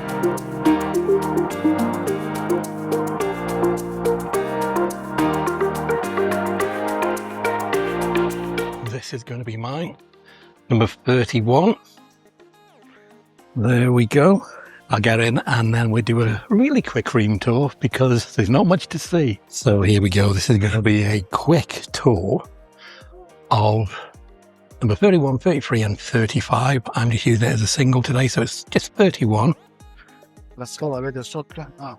This is going to be mine. Number 31. There we go. I'll get in and then we'll do a really quick room tour because there's not much to see. So here we go. This is going to be a quick tour of number 31, 33 and 35. I'm just using it as a single today, so it's just 31.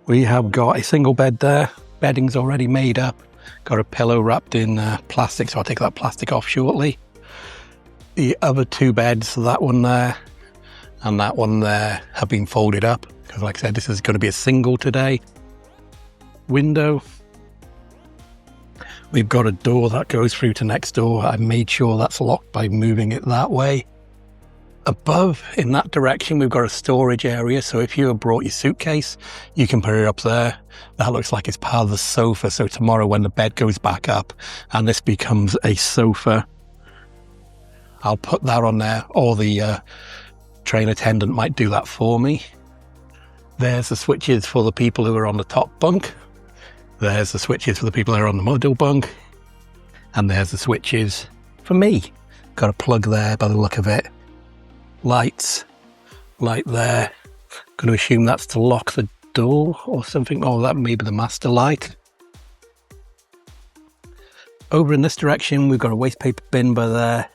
We have got a single bed there. Bedding's already made up. Got a pillow wrapped in plastic, so I'll take that plastic off shortly. The other 2 beds, that one there and that one there, have been folded up because, like I said, this is going to be a single today. Window. We've got a door that goes through to next door. I made sure that's locked by moving it that way. Above, in that direction, we've got a storage area. So if you have brought your suitcase, you can put it up there. That looks like it's part of the sofa. So tomorrow when the bed goes back up and this becomes a sofa, I'll put that on there, or the train attendant might do that for me. There's the switches for the people who are on the top bunk. There's the switches for the people who are on the middle bunk. And there's the switches for me. Got a plug there by the look of it. Lights, light there. Going to assume that's to lock the door or something. Oh, that may be the master light. Over in this direction, we've got a waste paper bin by there.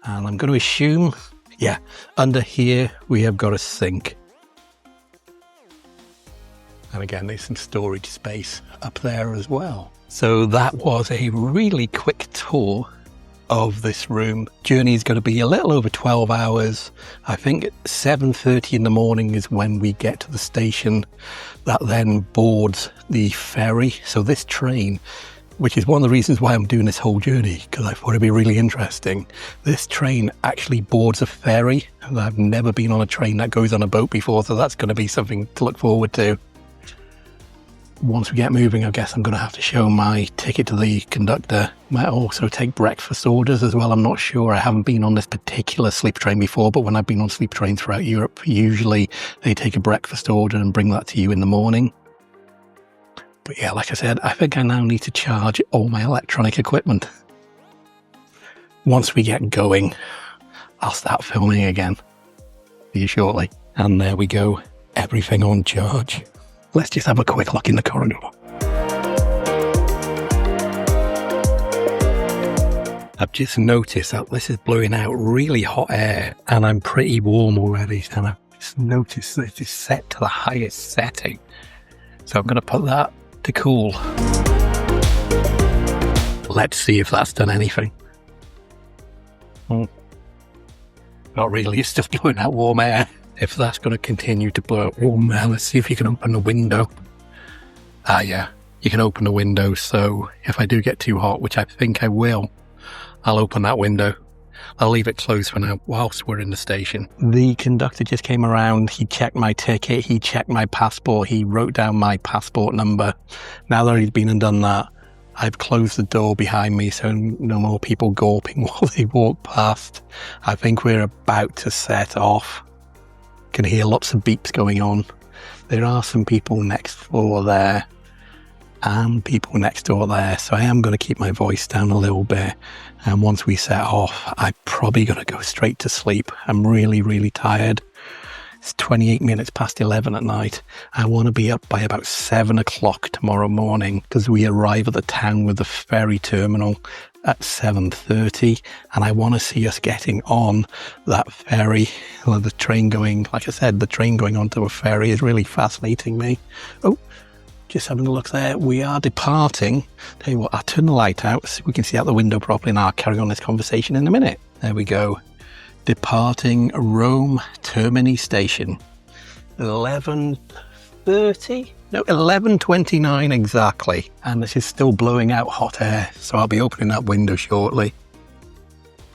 And I'm going to assume, yeah, under here we have got a sink. And again, there's some storage space up there as well. So that was a really quick tour of this room. Journey is going to be a little over 12 hours. I think 7:30 in the morning is when we get to the station that then boards the ferry. So this train, which is one of the reasons why I'm doing this whole journey, because I thought it'd be really interesting. This train actually boards a ferry, and I've never been on a train that goes on a boat before, so that's going to be something to look forward to. Once we get moving, I guess I'm going to have to show my ticket to the conductor. Might also take breakfast orders as well. I'm not sure. I haven't been on this particular sleep train before, but when I've been on sleep trains throughout Europe, usually they take a breakfast order and bring that to you in the morning. But yeah, like I said, I think I now need to charge all my electronic equipment. Once we get going, I'll start filming again. See you shortly. And there we go. Everything on charge. Let's just have a quick look in the corridor. I've just noticed that this is blowing out really hot air and I'm pretty warm already. And I've just noticed that it's set to the highest setting. So I'm going to put that to cool. Let's see if that's done anything. Not really, it's just blowing out warm air. If that's going to continue to blow out warm air, let's see if you can open the window. Ah, yeah, you can open the window. So if I do get too hot, which I think I will, I'll open that window I'll leave it closed for now whilst we're in the station. The conductor just came around. He checked my ticket. He checked my passport. He wrote down my passport number. Now that he's been and done that, I've closed the door behind me so no more people gawping while they walk past. I think we're about to set off. Can hear lots of beeps going on. There are some people next door there and people next door there, so I am going to keep my voice down a little bit. And once we set off, I'm probably going to go straight to sleep. I'm really, really tired. It's 28 minutes past 11 at night. I want to be up by about 7 o'clock tomorrow morning because we arrive at the town with the ferry terminal at 7:30, and I want to see us getting on that ferry. Well, the train going, like I said, the train going onto a ferry is really fascinating me. Oh, just having a look there. We are departing. Tell you what, I'll turn the light out so we can see out the window properly, and I'll carry on this conversation in a minute. There we go. Departing Rome Termini Station. 11:30? No, 11:29 exactly. And this is still blowing out hot air, so I'll be opening that window shortly.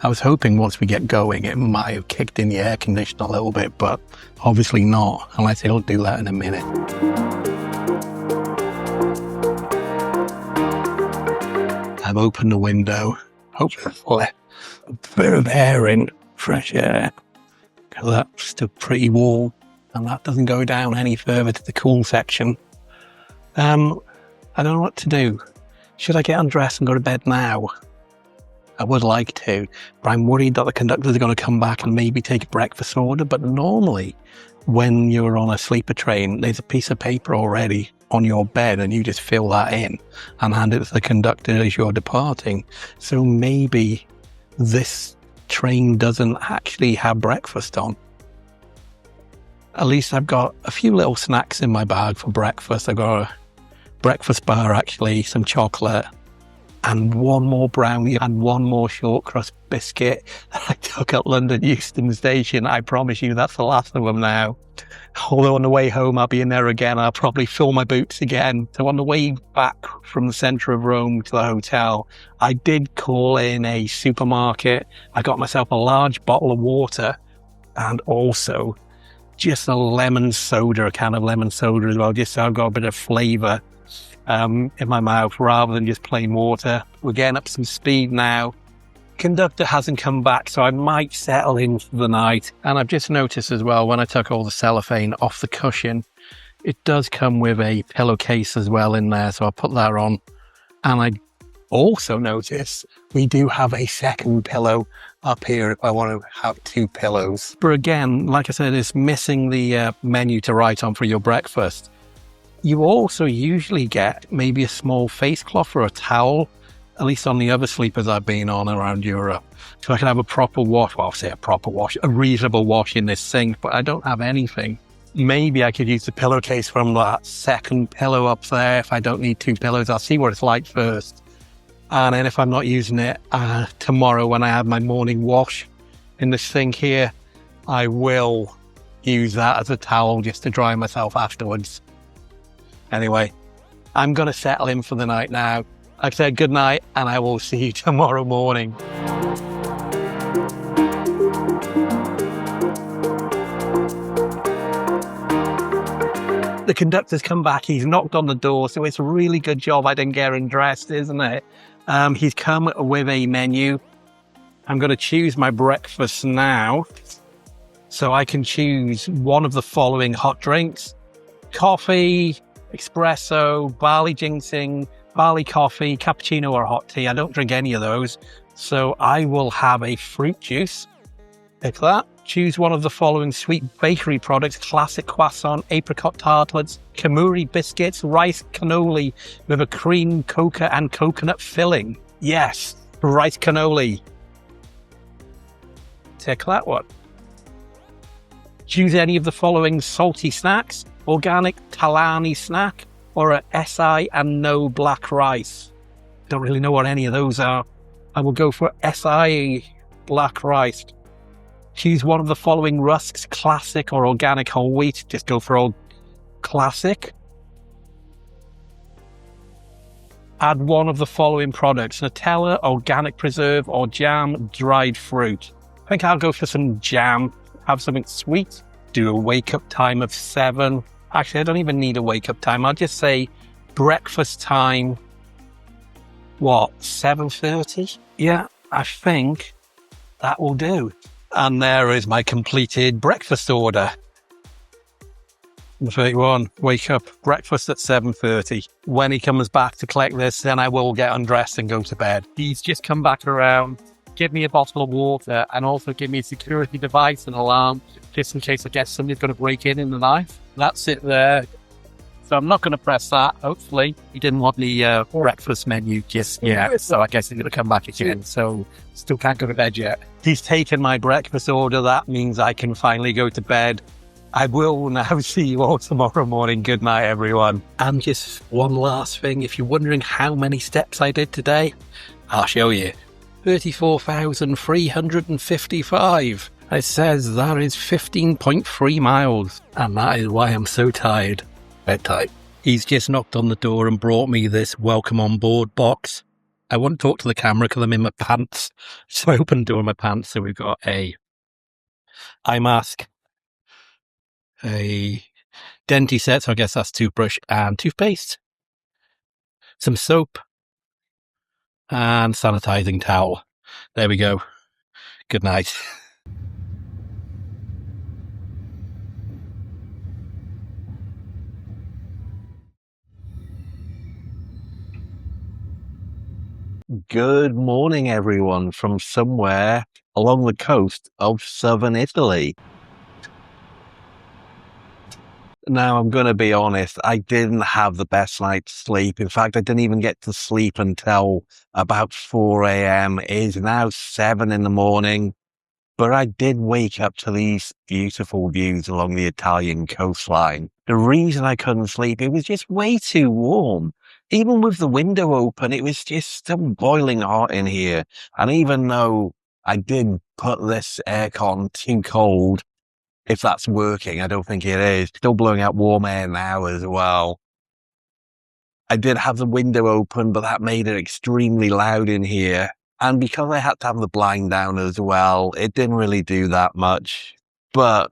I was hoping once we get going, it might have kicked in the air conditioner a little bit, but obviously not, unless it'll do that in a minute. I've opened the window, hopefully let a bit of air in, fresh air, because that's still pretty warm, and that doesn't go down any further to the cool section. I don't know what to do. Should I get undressed and go to bed now? I would like to, but I'm worried that the conductors are going to come back and maybe take a breakfast order. But normally, when you're on a sleeper train, there's a piece of paper already on your bed and you just fill that in and hand it to the conductor as you're departing. So maybe this train doesn't actually have breakfast on. At least I've got a few little snacks in my bag for breakfast. I've got a breakfast bar, actually, some chocolate, and one more brownie and one more short crust biscuit that I took at London Euston Station. I promise you that's the last of them now. Although on the way home I'll be in there again. I'll probably fill my boots again. So on the way back from the centre of Rome to the hotel, I did call in a supermarket. I got myself a large bottle of water and also just a lemon soda, a can of lemon soda as well, just so I've got a bit of flavour in my mouth rather than just plain water. We're getting up some speed now. Conductor hasn't come back, so I might settle in for the night. And I've just noticed as well, when I took all the cellophane off the cushion, it does come with a pillowcase as well in there, so I'll put that on. And I also noticed we do have a second pillow up here if I want to have two pillows. But again, like I said, it's missing the menu to write on for your breakfast. You also usually get maybe a small face cloth or a towel, at least on the other sleepers I've been on around Europe. So I can have a proper wash, well, I'll say a proper wash, a reasonable wash in this sink, but I don't have anything. Maybe I could use the pillowcase from that second pillow up there if I don't need two pillows. I'll see what it's like first. And then if I'm not using it tomorrow when I have my morning wash in the sink here, I will use that as a towel just to dry myself afterwards. Anyway, I'm going to settle in for the night now. I've said good night and I will see you tomorrow morning. The conductor's come back. He's knocked on the door, so it's a really good job I didn't get undressed, isn't it? He's come with a menu. I'm going to choose my breakfast now. So I can choose one of the following hot drinks: coffee, espresso, barley ginseng, barley coffee, cappuccino or hot tea. I don't drink any of those. So I will have a fruit juice. Pick that. Choose one of the following sweet bakery products: classic croissant, apricot tartlets, kamuri biscuits, rice cannoli with a cream, coca and coconut filling. Yes, rice cannoli. Tick that one. Choose any of the following salty snacks: organic Talani snack or a SI and no black rice. Don't really know what any of those are. I will go for SI black rice. Choose one of the following rusks: classic or organic whole wheat. Just go for old classic. Add one of the following products: Nutella, organic preserve, or jam, dried fruit. I think I'll go for some jam, have something sweet, do a wake-up time of 7. Actually, I don't even need a wake-up time. I'll just say breakfast time, 7:30? Yeah, I think that will do. And there is my completed breakfast order. 31, wake up, breakfast at 7:30. When he comes back to collect this, then I will get undressed and go to bed. He's just come back around, give me a bottle of water, and also give me a security device and alarm, just in case I guess somebody's going to break in the night. That's it there. So I'm not going to press that, hopefully. He didn't want the breakfast menu just yet, so I guess he's going to come back again. So still can't go to bed yet. He's taken my breakfast order. That means I can finally go to bed. I will now see you all tomorrow morning. Good night, everyone. And just one last thing. If you're wondering how many steps I did today, I'll show you. 34,355. It says that is 15.3 miles. And that is why I'm so tired. Bedtime. He's just knocked on the door and brought me this welcome on board box. I won't talk to the camera because I'm in my pants. So I opened the door in my pants. So we've got a eye mask, a Denti set, so I guess that's toothbrush and toothpaste, some soap, and sanitizing towel. There we go. Good night. Good morning, everyone, from somewhere along the coast of southern Italy. Now, I'm going to be honest, I didn't have the best night's sleep. In fact, I didn't even get to sleep until about 4 a.m. It is now 7 in the morning, but I did wake up to these beautiful views along the Italian coastline. The reason I couldn't sleep, it was just way too warm. Even with the window open, it was just still boiling hot in here. And even though I did put this aircon too cold, if that's working, I don't think it is. Still blowing out warm air now as well. I did have the window open, but that made it extremely loud in here. And because I had to have the blind down as well, it didn't really do that much. But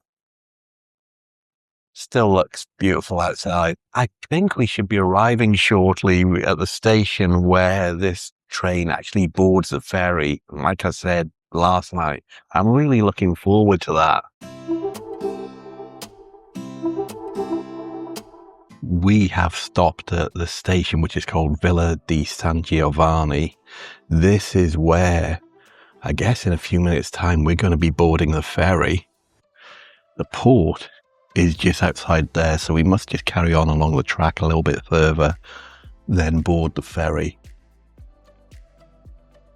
still looks beautiful outside. I think we should be arriving shortly at the station where this train actually boards the ferry. Like I said last night, I'm really looking forward to that. We have stopped at the station, which is called Villa di San Giovanni. This is where, I guess in a few minutes' time, we're going to be boarding the ferry. The port is just outside there, so we must just carry on along the track a little bit further, then board the ferry.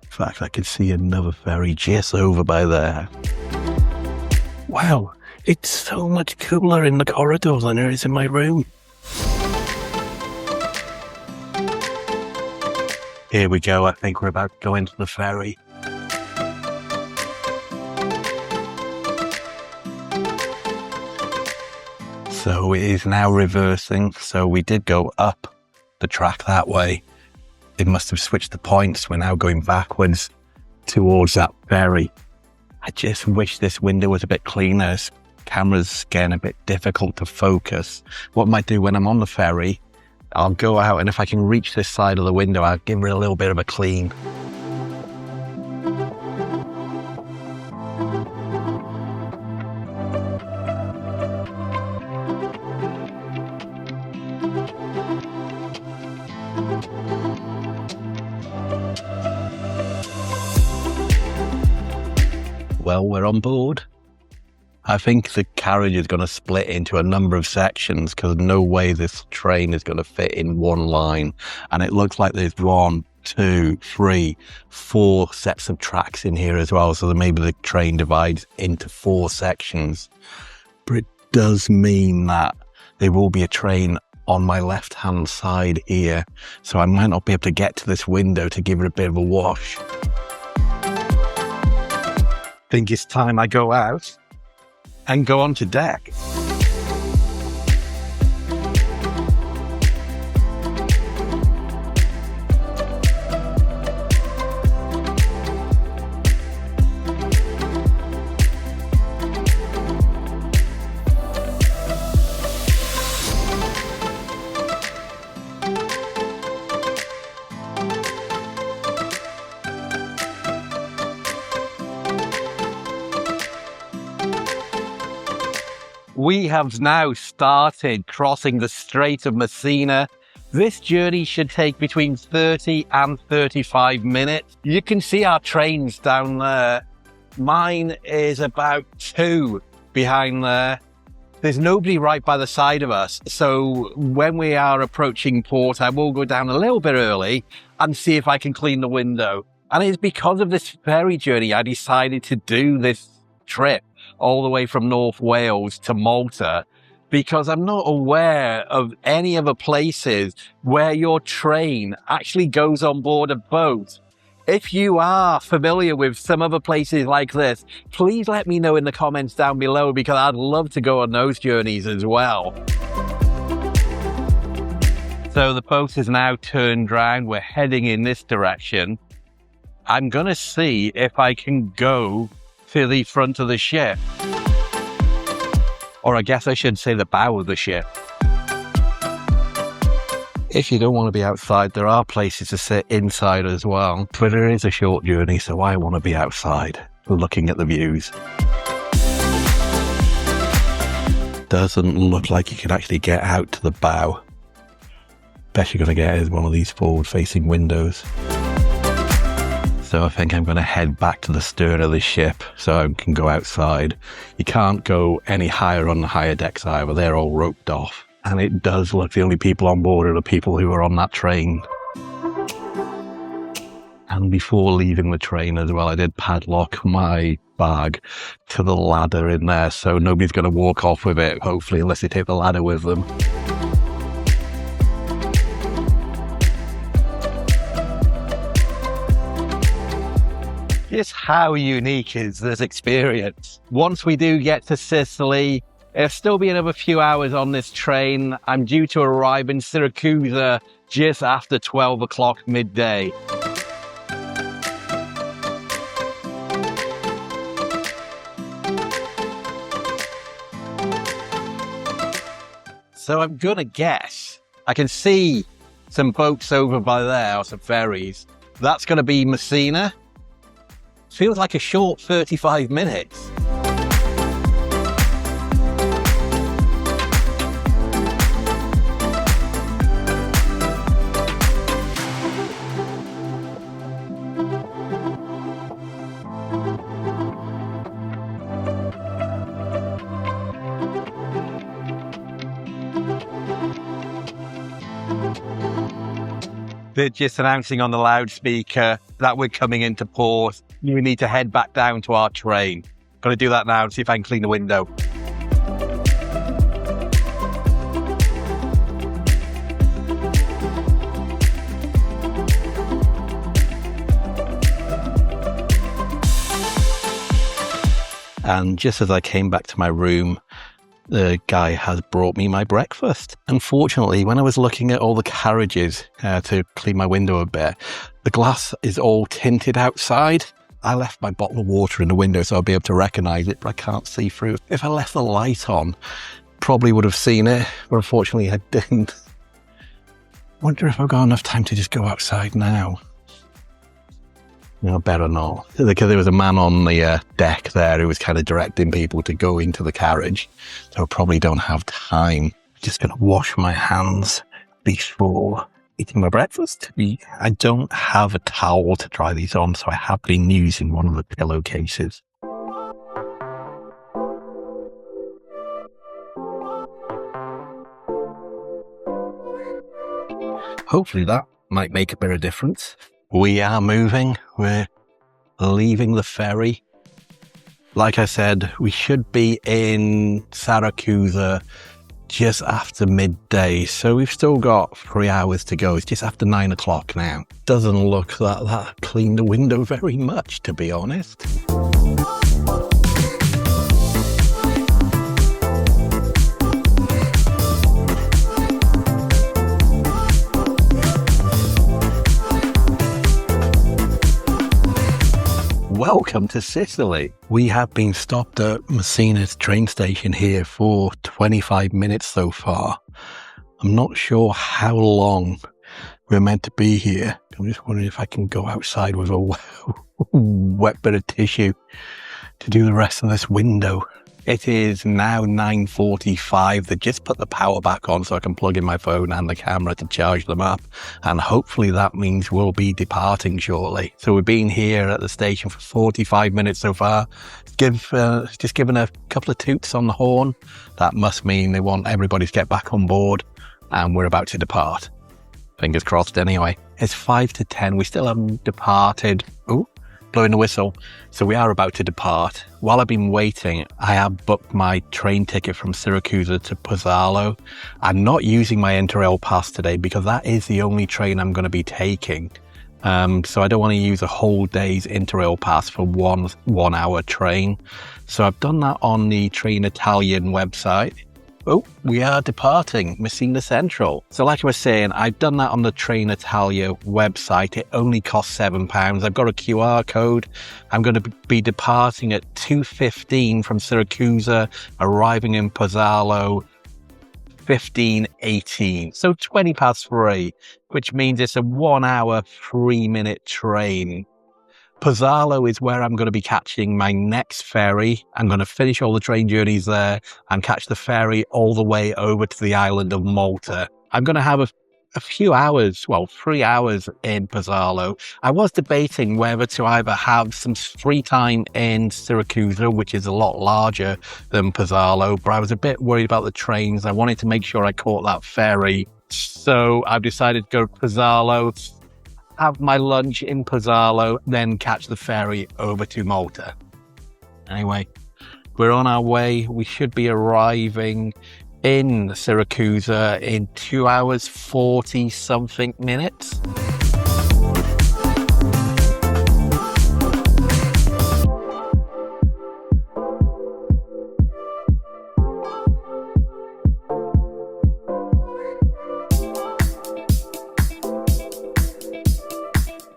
In fact, I can see another ferry just over by there. Wow, it's so much cooler in the corridor than it is in my room. Here we go. I think we're about to go into the ferry. So it is now reversing. So we did go up the track that way. It must have switched the points. We're now going backwards towards that ferry. I just wish this window was a bit cleaner. This camera's getting a bit difficult to focus. What I might do when I'm on the ferry, I'll go out, and if I can reach this side of the window, I'll give it a little bit of a clean. Well, we're on board. I think the carriage is going to split into a number of sections because no way this train is going to fit in one line. And it looks like there's 1, 2, 3, 4 sets of tracks in here as well. So maybe the train divides into 4 sections. But it does mean that there will be a train on my left-hand side here. So I might not be able to get to this window to give it a bit of a wash. I think it's time I go out and go onto deck. We have now started crossing the Strait of Messina. This journey should take between 30 and 35 minutes. You can see our trains down there. Mine is about 2 behind there. There's nobody right by the side of us. So when we are approaching port, I will go down a little bit early and see if I can clean the window. And it's because of this ferry journey I decided to do this trip all the way from North Wales to Malta, because I'm not aware of any other places where your train actually goes on board a boat. If you are familiar with some other places like this, please let me know in the comments down below, because I'd love to go on those journeys as well. So the boat is now turned round. We're heading in this direction. I'm going to see if I can go to the front of the ship. Or I guess I should say the bow of the ship. If you don't want to be outside, there are places to sit inside as well. But it is a short journey, so I want to be outside, looking at the views. Doesn't look like you can actually get out to the bow. Best you're going to get is one of these forward-facing windows. So I think I'm going to head back to the stern of the ship so I can go outside. You can't go any higher on the higher decks either. They're all roped off. And it does look the only people on board are the people who are on that train. And before leaving the train as well, I did padlock my bag to the ladder in there, so nobody's going to walk off with it, hopefully, unless they take the ladder with them. Just how unique is this experience? Once we do get to Sicily, it'll still be another few hours on this train. I'm due to arrive in Siracusa just after 12 o'clock midday. So I'm gonna guess. I can see some boats over by there, or some ferries. That's gonna be Messina. Feels like a short 35 minutes. They're just announcing on the loudspeaker that we're coming into port. We need to head back down to our train. Got to do that now and see if I can clean the window. And just as I came back to my room, the guy has brought me my breakfast. Unfortunately, when I was looking at all the carriages to clean my window a bit, the glass is all tinted outside. I left my bottle of water in the window so I'll be able to recognise it, but I can't see through. If I left the light on, probably would have seen it, but unfortunately I didn't. Wonder if I've got enough time to just go outside now. No, better not. Because there was a man on the deck there who was kind of directing people to go into the carriage. So I probably don't have time. Just going to wash my hands before eating my breakfast. I don't have a towel to dry these on, so I have been using one of the pillowcases. Hopefully that might make a bit of difference. We are moving. We're leaving the ferry. Like I said, we should be in Siracusa just after midday, so we've still got 3 hours to go. It's just after 9 o'clock now. Doesn't look that cleaned the window very much, to be honest. Welcome to Sicily. We have been stopped at Messina's train station here for 25 minutes so far. I'm not sure how long we're meant to be here. I'm just wondering if I can go outside with a wet bit of tissue to do the rest of this window. It is now 9:45. They just put the power back on so I can plug in my phone and the camera to charge them up. And hopefully that means we'll be departing shortly. So we've been here at the station for 45 minutes so far. Just given a couple of toots on the horn. That must mean they want everybody to get back on board. And we're about to depart. Fingers crossed anyway. It's 5 to 10. We still haven't departed. Ooh. Blowing the whistle. So we are about to depart. While I've been waiting, I have booked my train ticket from Siracusa to Pozzallo. I'm not using my Interrail pass today because that is the only train I'm going to be taking. So I don't want to use a whole day's Interrail pass for one hour train. So I've done that on the Train Italian website. Oh, we are departing Messina Central. So like I was saying, I've done that on the Train Italia website. It only costs £7. I've got a QR code. I'm going to be departing at 2:15 from Siracusa, arriving in Pozzallo 15:18. So 20 past 3, which means it's a 1 hour, 3-minute train. Pozzallo is where I'm going to be catching my next ferry. I'm going to finish all the train journeys there and catch the ferry all the way over to the island of Malta. I'm going to have a few hours, 3 hours in Pozzallo. I was debating whether to either have some free time in Siracusa, which is a lot larger than Pozzallo, but I was a bit worried about the trains. I wanted to make sure I caught that ferry. So I've decided to go to Pozzallo, have my lunch in Pozzallo, then catch the ferry over to Malta. Anyway, we're on our way. We should be arriving in Siracusa in 2 hours, 40 something minutes.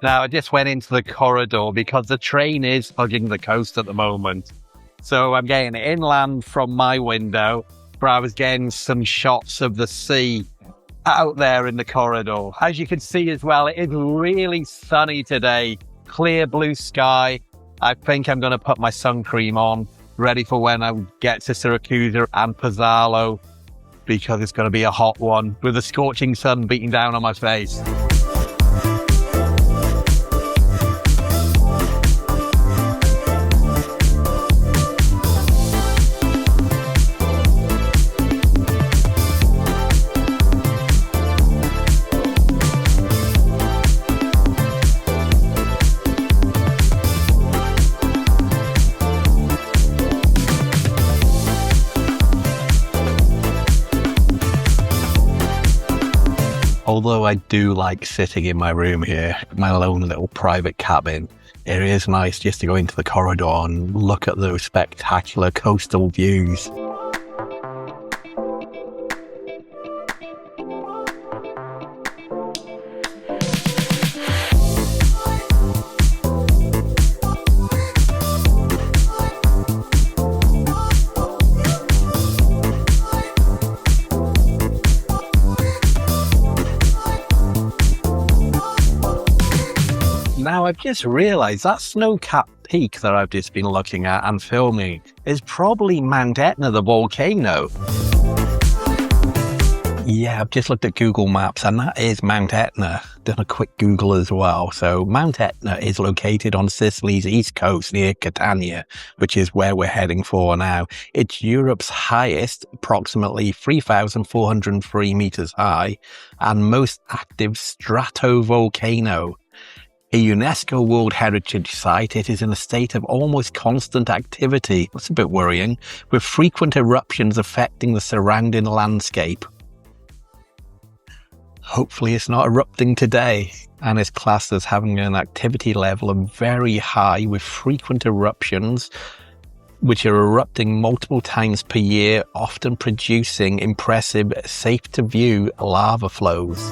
Now, I just went into the corridor because the train is hugging the coast at the moment. So I'm getting inland from my window, but I was getting some shots of the sea out there in the corridor. As you can see as well, it is really sunny today. Clear blue sky. I think I'm going to put my sun cream on, ready for when I get to Siracusa and Pozzallo, because it's going to be a hot one with the scorching sun beating down on my face. Although I do like sitting in my room here, my own little private cabin, it is nice just to go into the corridor and look at those spectacular coastal views. Now, I've just realised that snow-capped peak that I've just been looking at and filming is probably Mount Etna, the volcano. Yeah, I've just looked at Google Maps and that is Mount Etna. Done a quick Google as well. So Mount Etna is located on Sicily's east coast near Catania, which is where we're heading for now. It's Europe's highest, approximately 3,403 meters high, and most active stratovolcano. A UNESCO World Heritage Site, it is in a state of almost constant activity. That's a bit worrying, with frequent eruptions affecting the surrounding landscape. Hopefully it's not erupting today, and is classed as having an activity level of very high with frequent eruptions, which are erupting multiple times per year, often producing impressive, safe-to-view lava flows.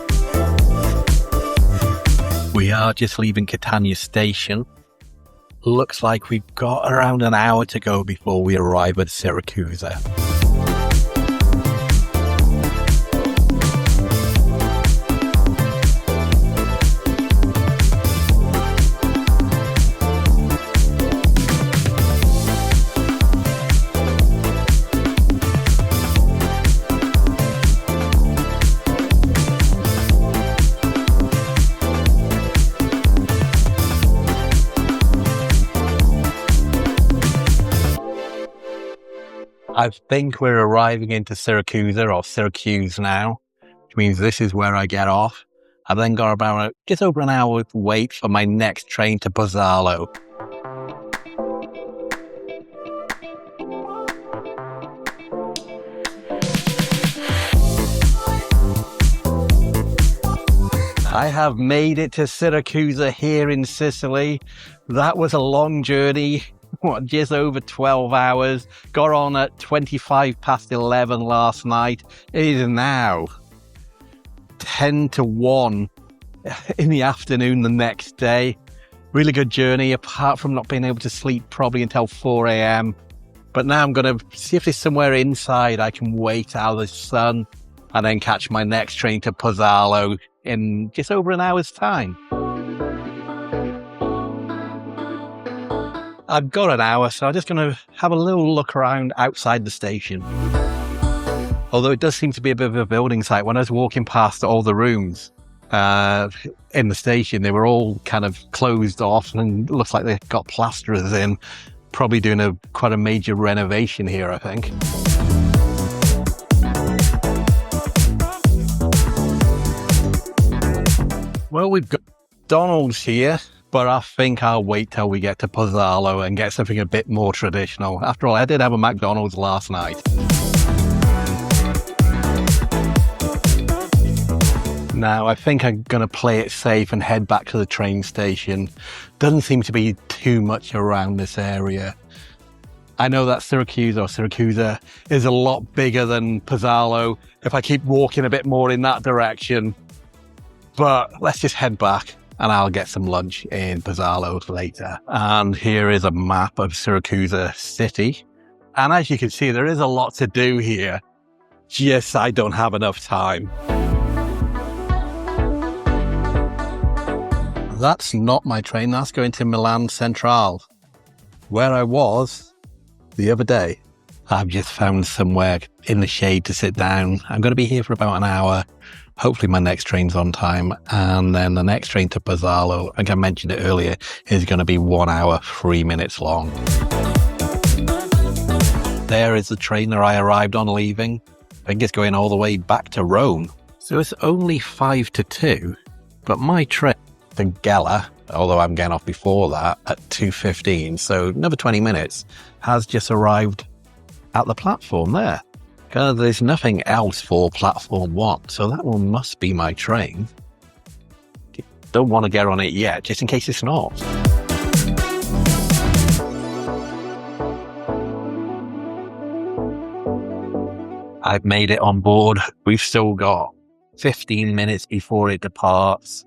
We are just leaving Catania station. Looks like we've got around an hour to go before we arrive at Siracusa. I think we're arriving into Siracusa or Syracuse now, which means this is where I get off. I've then got about just over an hour wait for my next train to Pozzallo. I have made it to Siracusa here in Sicily. That was a long journey, just over 12 hours. Got on at 25 past 11 last night. It is now 10 to 1 in the afternoon the next day. Really good journey, apart from not being able to sleep probably until 4 a.m. But now I'm going to see if there's somewhere inside I can wait out of the sun and then catch my next train to Pozzallo in just over an hour's time. I've got an hour, so I'm just going to have a little look around outside the station. Although it does seem to be a bit of a building site. When I was walking past all the rooms in the station, they were all kind of closed off and it looks like they've got plasterers in. Probably doing quite a major renovation here, I think. Well, we've got McDonald's here, but I think I'll wait till we get to Pozzallo and get something a bit more traditional. After all, I did have a McDonald's last night. Now, I think I'm going to play it safe and head back to the train station. Doesn't seem to be too much around this area. I know that Syracuse or Siracusa is a lot bigger than Pozzallo if I keep walking a bit more in that direction. But let's just head back and I'll get some lunch in Pozzallo later. And here is a map of Siracusa city. And as you can see, there is a lot to do here. Just I don't have enough time. That's not my train. That's going to Milan Centrale, where I was the other day. I've just found somewhere in the shade to sit down. I'm going to be here for about an hour. Hopefully my next train's on time. And then the next train to Pazzallo, I think I mentioned it earlier, is going to be 1 hour, 3 minutes long. There is the train that I arrived on leaving. I think it's going all the way back to Rome. So it's only 5 to 2. But my train to Gela, although I'm getting off before that, at 2:15, so another 20 minutes, has just arrived at the platform there. Because there's nothing else for platform 1, so that one must be my train. Don't want to get on it yet, just in case it's not. I've made it on board. We've still got 15 minutes before it departs.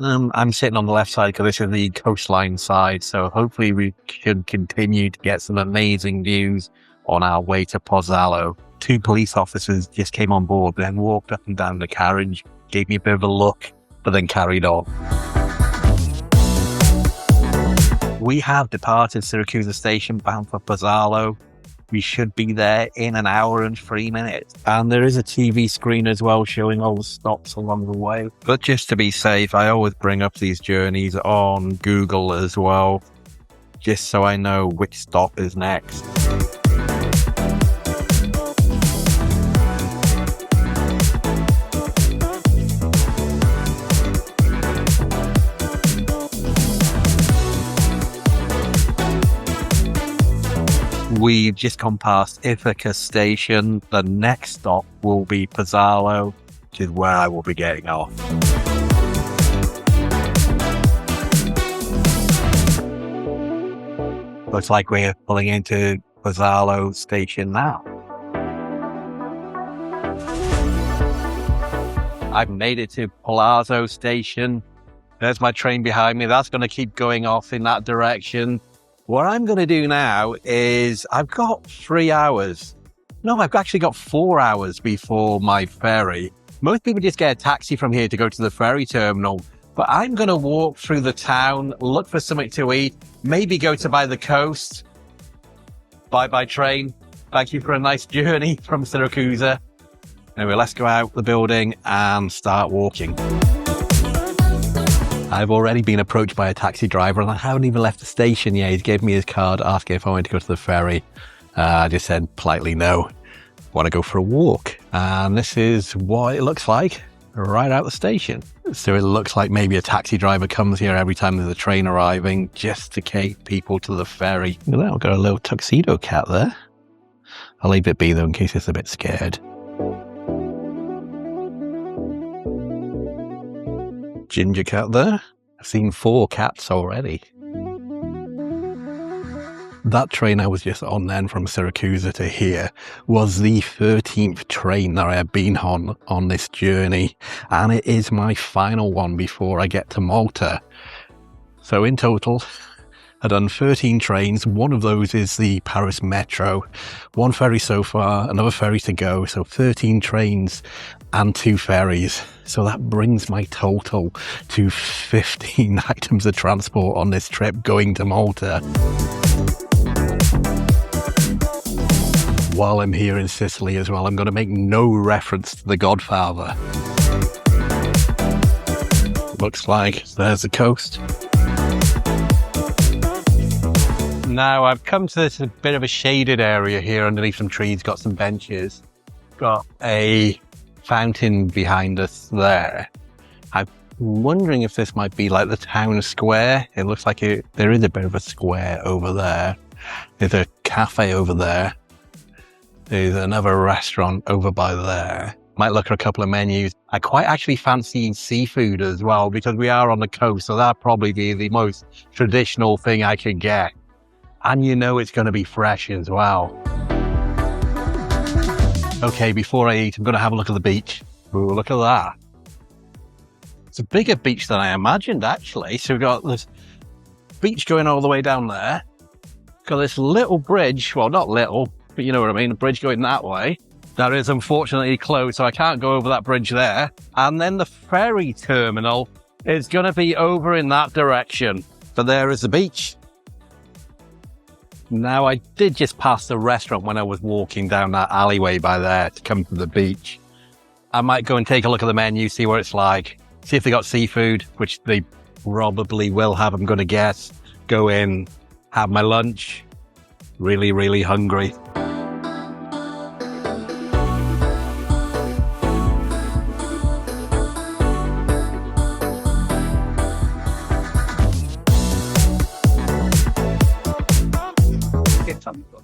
I'm sitting on the left side because this is the coastline side, so hopefully we can continue to get some amazing views on our way to Pozzallo. 2 police officers just came on board, then walked up and down the carriage, gave me a bit of a look, but then carried on. We have departed Siracusa station bound for Pozzallo. We should be there in 1 hour and 3 minutes. And there is a TV screen as well showing all the stops along the way. But just to be safe, I always bring up these journeys on Google as well, just so I know which stop is next. We've just gone past Ithaca station. The next stop will be Pozzallo, which is where I will be getting off. Looks like we're pulling into Pozzallo station now. I've made it to Palazzo station. There's my train behind me. That's going to keep going off in that direction. What I'm going to do now is I've got 3 hours. No, I've actually got 4 hours before my ferry. Most people just get a taxi from here to go to the ferry terminal. But I'm going to walk through the town, look for something to eat, maybe go to by the coast. Bye-bye train. Thank you for a nice journey from Siracusa. Anyway, let's go out the building and start walking. I've already been approached by a taxi driver and I haven't even left the station yet. He's gave me his card asking if I wanted to go to the ferry. I just said politely no, want to go for a walk. And this is what it looks like right out the station. So it looks like maybe a taxi driver comes here every time there's a train arriving just to take people to the ferry. Look at that, I've got a little tuxedo cat there. I'll leave it be though in case it's a bit scared. Ginger cat there. I've seen 4 cats already. That train I was just on then from Siracusa to here was the 13th train that I have been on this journey, and it is my final one before I get to Malta. So in total, I've done 13 trains. One of those is the Paris Metro. 1 ferry so far, another ferry to go. So 13 trains and 2 ferries. So that brings my total to 15 items of transport on this trip going to Malta. While I'm here in Sicily as well, I'm going to make no reference to The Godfather. Looks like there's the coast. Now I've come to this bit of a shaded area here underneath some trees, got some benches. Got a fountain behind us there. I'm wondering if this might be like the town square. It looks like there is a bit of a square over there. There's a cafe over there. There's another restaurant over by there. Might look at a couple of menus. I quite actually fancy seafood as well because we are on the coast, so that'd probably be the most traditional thing I could get. And you know it's going to be fresh as well. Okay, before I eat, I'm going to have a look at the beach. Ooh, look at that. It's a bigger beach than I imagined, actually. So we've got this beach going all the way down there. Got this little bridge, well, not little, but you know what I mean, a bridge going that way. That is unfortunately closed, so I can't go over that bridge there. And then the ferry terminal is going to be over in that direction. But there is the beach. Now, I did just pass the restaurant when I was walking down that alleyway by there to come to the beach. I might go and take a look at the menu, see what it's like, see if they got seafood, which they probably will have, I'm going to guess. Go in, have my lunch. Really, really hungry.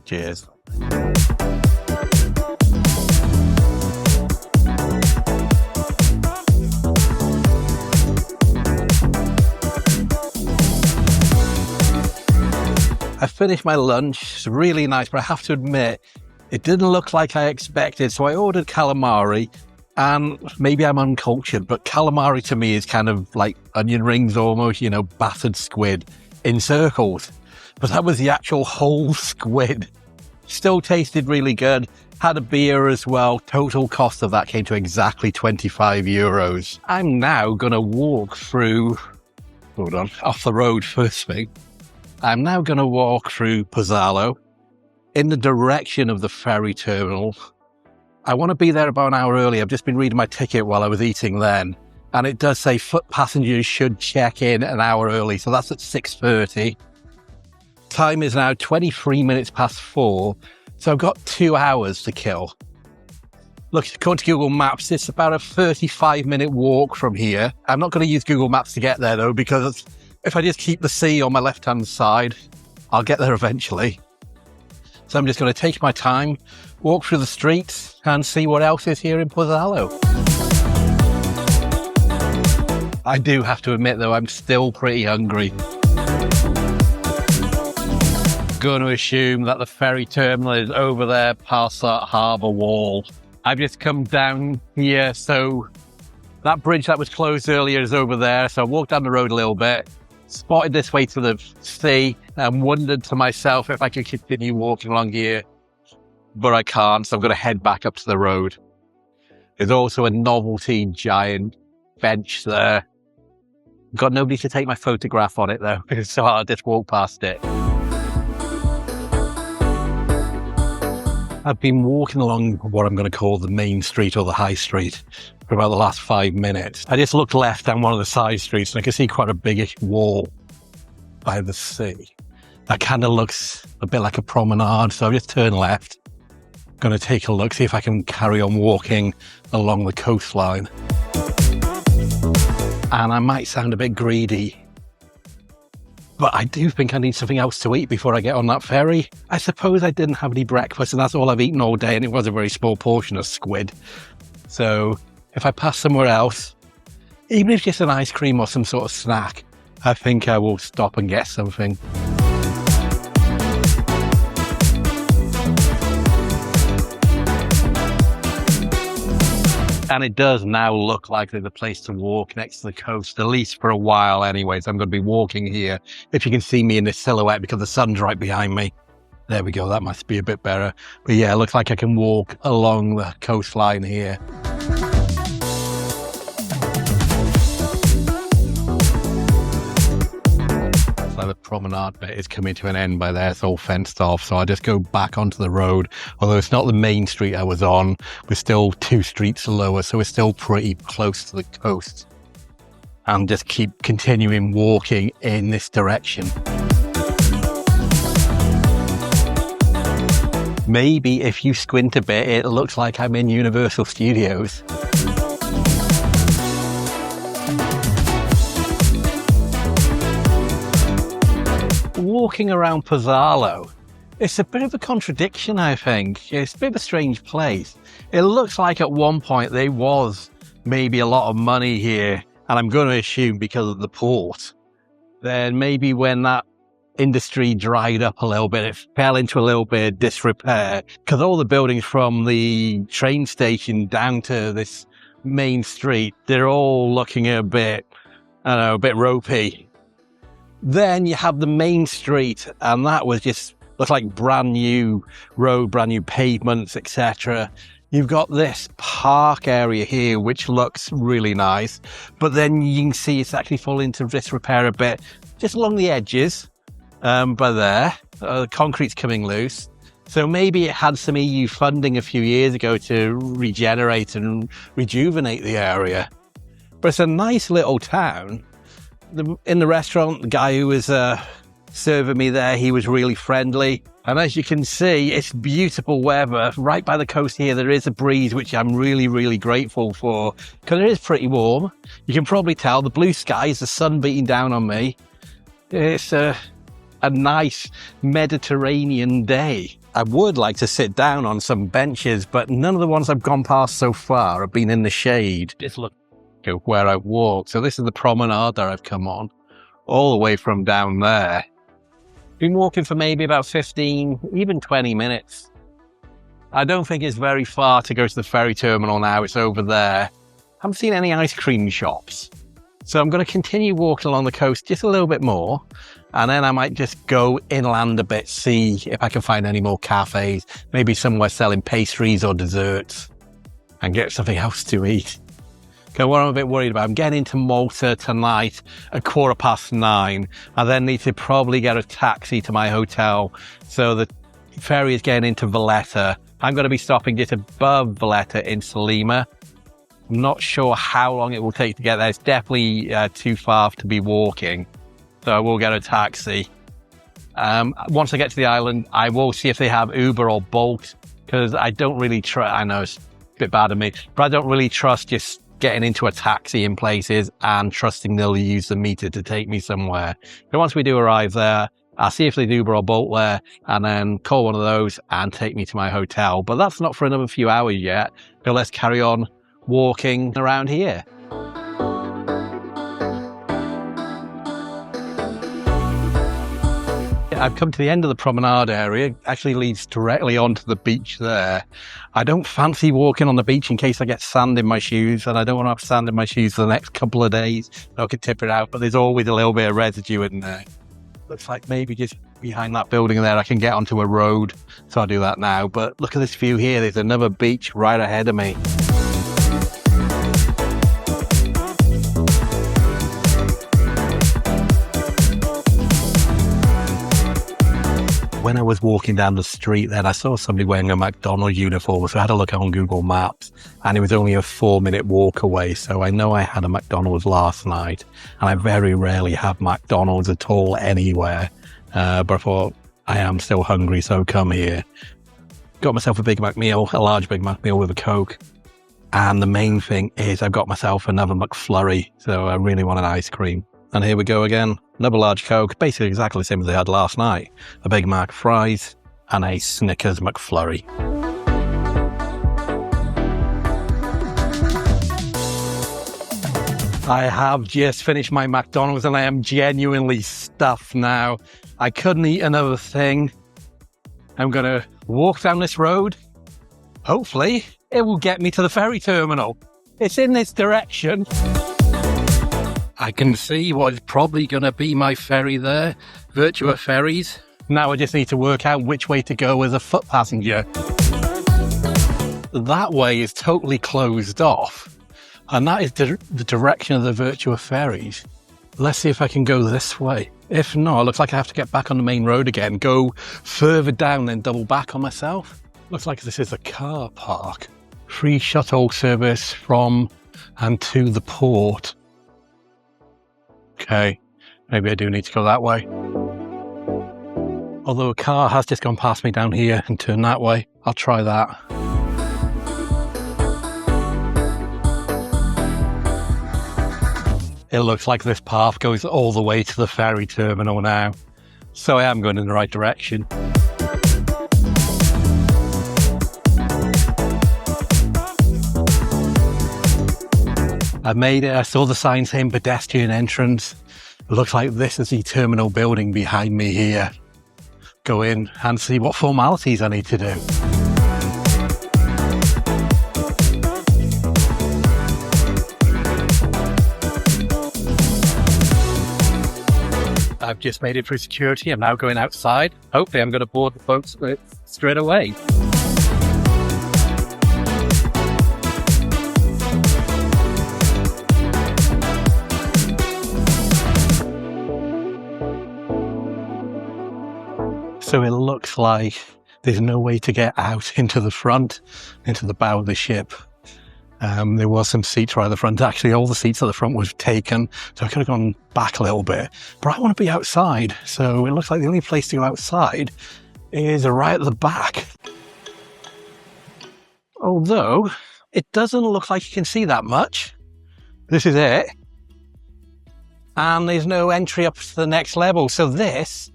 Cheers. I finished my lunch. It's really nice, but I have to admit, it didn't look like I expected. So I ordered calamari, and maybe I'm uncultured, but calamari to me is kind of like onion rings almost, you know, battered squid in circles. But that was the actual whole squid. Still tasted really good. Had a beer as well. Total cost of that came to exactly 25 euros. I'm now going to walk through, hold on, off the road first thing. I'm now going to walk through Pozzallo in the direction of the ferry terminal. I want to be there about an hour early. I've just been reading my ticket while I was eating then. And it does say foot passengers should check in an hour early. So that's at 6:30. Time is now 23 minutes past 4, so I've got 2 hours to kill. Look, according to Google Maps, it's about a 35-minute walk from here. I'm not going to use Google Maps to get there, though, because if I just keep the sea on my left-hand side, I'll get there eventually. So I'm just going to take my time, walk through the streets, and see what else is here in Pozzallo. I do have to admit, though, I'm still pretty hungry. Going to assume that the ferry terminal is over there past that harbour wall. I've just come down here, so that bridge that was closed earlier is over there. So I walked down the road a little bit, spotted this way to the sea, and wondered to myself if I could continue walking along here. But I can't, so I'm going to head back up to the road. There's also a novelty giant bench there. Got nobody to take my photograph on it though, so I'll just walk past it. I've been walking along what I'm going to call the main street or the high street for about the last 5 minutes. I just looked left down one of the side streets and I could see quite a biggish wall by the sea. That kind of looks a bit like a promenade, so I've just turned left. Going to take a look, see if I can carry on walking along the coastline. And I might sound a bit greedy, but I do think I need something else to eat before I get on that ferry. I suppose I didn't have any breakfast, and that's all I've eaten all day, and it was a very small portion of squid. So if I pass somewhere else, even if it's just an ice cream or some sort of snack, I think I will stop and get something. And it does now look like there's a place to walk next to the coast, at least for a while anyways. I'm going to be walking here. If you can see me in this silhouette because the sun's right behind me. There we go, that must be a bit better. But yeah, it looks like I can walk along the coastline here. So the promenade bit is coming to an end by there. It's all fenced off, so I just go back onto the road. Although it's not the main street I was on, we're still 2 streets lower, so we're still pretty close to the coast. And just keep continuing walking in this direction. Maybe if you squint a bit, it looks like I'm in Universal Studios. Walking around Pozzallo, it's a bit of a contradiction, I think. It's a bit of a strange place. It looks like at one point there was maybe a lot of money here, and I'm going to assume because of the port. Then maybe when that industry dried up a little bit, it fell into a little bit of disrepair, because all the buildings from the train station down to this main street, they're all looking a bit, I don't know, a bit ropey. Then you have the main street, and that was just looks like brand new road, brand new pavements, etc. You've got this park area here, which looks really nice, but then you can see it's actually falling into disrepair a bit, just along the edges. By there, the concrete's coming loose. So maybe it had some EU funding a few years ago to regenerate and rejuvenate the area. But it's a nice little town. In the restaurant, the guy who was serving me there, he was really friendly. And as you can see, it's beautiful weather. Right by the coast here, there is a breeze, which I'm really, really grateful for, because it is pretty warm. You can probably tell the blue skies, the sun beating down on me. It's a nice Mediterranean day. I would like to sit down on some benches, but none of the ones I've gone past so far have been in the shade. Just look where I walk. So this is the promenade that I've come on, all the way from down there. Been walking for maybe about 15, even 20 minutes. I don't think it's very far to go to the ferry terminal now. It's over there. I haven't seen any ice cream shops. So I'm going to continue walking along the coast just a little bit more. And then I might just go inland a bit, see if I can find any more cafes, maybe somewhere selling pastries or desserts, and get something else to eat. Okay, what I'm a bit worried about, I'm getting into Malta tonight at 9:15. I then need to probably get a taxi to my hotel. So the ferry is getting into Valletta. I'm going to be stopping just above Valletta in Sicily. I'm not sure how long it will take to get there. It's definitely too far to be walking. So I will get a taxi. Once I get to the island, I will see if they have Uber or Bolt, because I don't really trust, I know it's a bit bad of me, but I don't really trust just getting into a taxi in places and trusting they'll use the meter to take me somewhere. But once we do arrive there, I'll see if there's Uber or Bolt there, and then call one of those and take me to my hotel. But that's not for another few hours yet. So let's carry on walking around here. I've come to the end of the promenade area. It actually leads directly onto the beach there. I don't fancy walking on the beach in case I get sand in my shoes, and I don't want to have sand in my shoes for the next couple of days. I could tip it out, but there's always a little bit of residue in there. Looks like maybe just behind that building there I can get onto a road, so I'll do that now. But look at this view here. There's another beach right ahead of me. when I was walking down the street then, I saw somebody wearing a McDonald's uniform, so I had a look on Google Maps, and it was only a 4-minute walk away, so I know I had a McDonald's last night, and I very rarely have McDonald's at all anywhere, but I thought, I am still hungry, so come here. Got myself a Big Mac meal, a large Big Mac meal with a Coke, and the main thing is I've got myself another McFlurry, so I really want an ice cream. And here we go again, another large Coke, basically exactly the same as I had last night. A Big Mac, fries, and a Snickers McFlurry. I have just finished my McDonald's and I am genuinely stuffed now. I couldn't eat another thing. I'm going to walk down this road. Hopefully, it will get me to the ferry terminal. It's in this direction. I can see what is probably going to be my ferry there, Virtu Ferries. Now I just need to work out which way to go as a foot passenger. That way is totally closed off, and that is the direction of the Virtu Ferries. Let's see if I can go this way. If not, it looks like I have to get back on the main road again, go further down, then double back on myself. Looks like this is a car park. Free shuttle service from and to the port. Okay, maybe I do need to go that way. Although a car has just gone past me down here and turned that way. I'll try that. It looks like this path goes all the way to the ferry terminal now. So I am going in the right direction. I made it. I saw the sign saying pedestrian entrance. It looks like this is the terminal building behind me here. Go in and see what formalities I need to do. I've just made it through security. I'm now going outside. Hopefully I'm going to board the boat straight away. So it looks like there's no way to get out into the front, into the bow of the ship. There was some seats right at the front. Actually, all the seats at the front was taken, so I could have gone back a little bit. But I want to be outside, so it looks like the only place to go outside is right at the back. Although, it doesn't look like you can see that much. This is it. And there's no entry up to the next level. So this,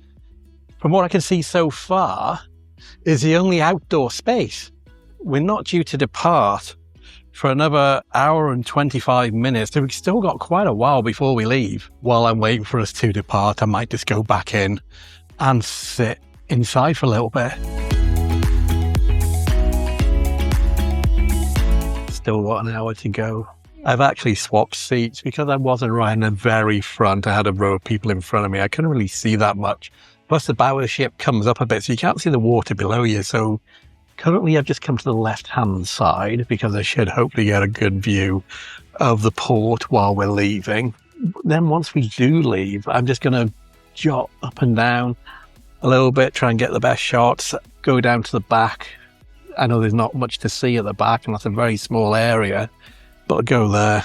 from what I can see so far, is the only outdoor space. We're not due to depart for another hour and 25 minutes, so we've still got quite a while before we leave. While I'm waiting for us to depart, I might just go back in and sit inside for a little bit. Still got an hour to go. I've actually swapped seats because I wasn't right in the very front. I had a row of people in front of me. I couldn't really see that much. Plus the bow of the ship comes up a bit, so you can't see the water below you. So currently I've just come to the left-hand side because I should hopefully get a good view of the port while we're leaving. Then once we do leave, I'm just going to jot up and down a little bit, try and get the best shots, go down to the back. I know there's not much to see at the back, and that's a very small area, but I'll go there.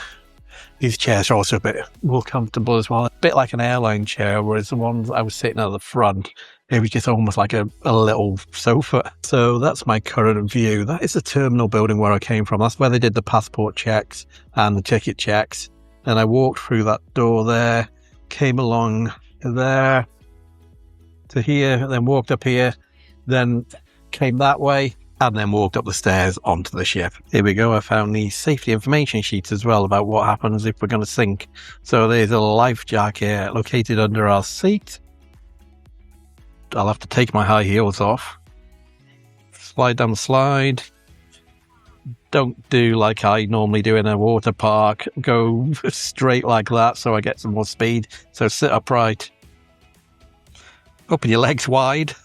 These chairs are also a bit more comfortable as well. A bit like an airline chair, whereas the ones I was sitting at the front, it was just almost like a little sofa. So that's my current view. That is the terminal building where I came from. That's where they did the passport checks and the ticket checks. And I walked through that door there, came along there to here, then walked up here, then came that way, and then walked up the stairs onto the ship. Here we go. I found the safety information sheets as well about what happens if we're going to sink. So there's a life jacket located under our seat. I'll have to take my high heels off. Slide down the slide. Don't do like I normally do in a water park. Go straight like that so I get some more speed. So sit upright. Open your legs wide.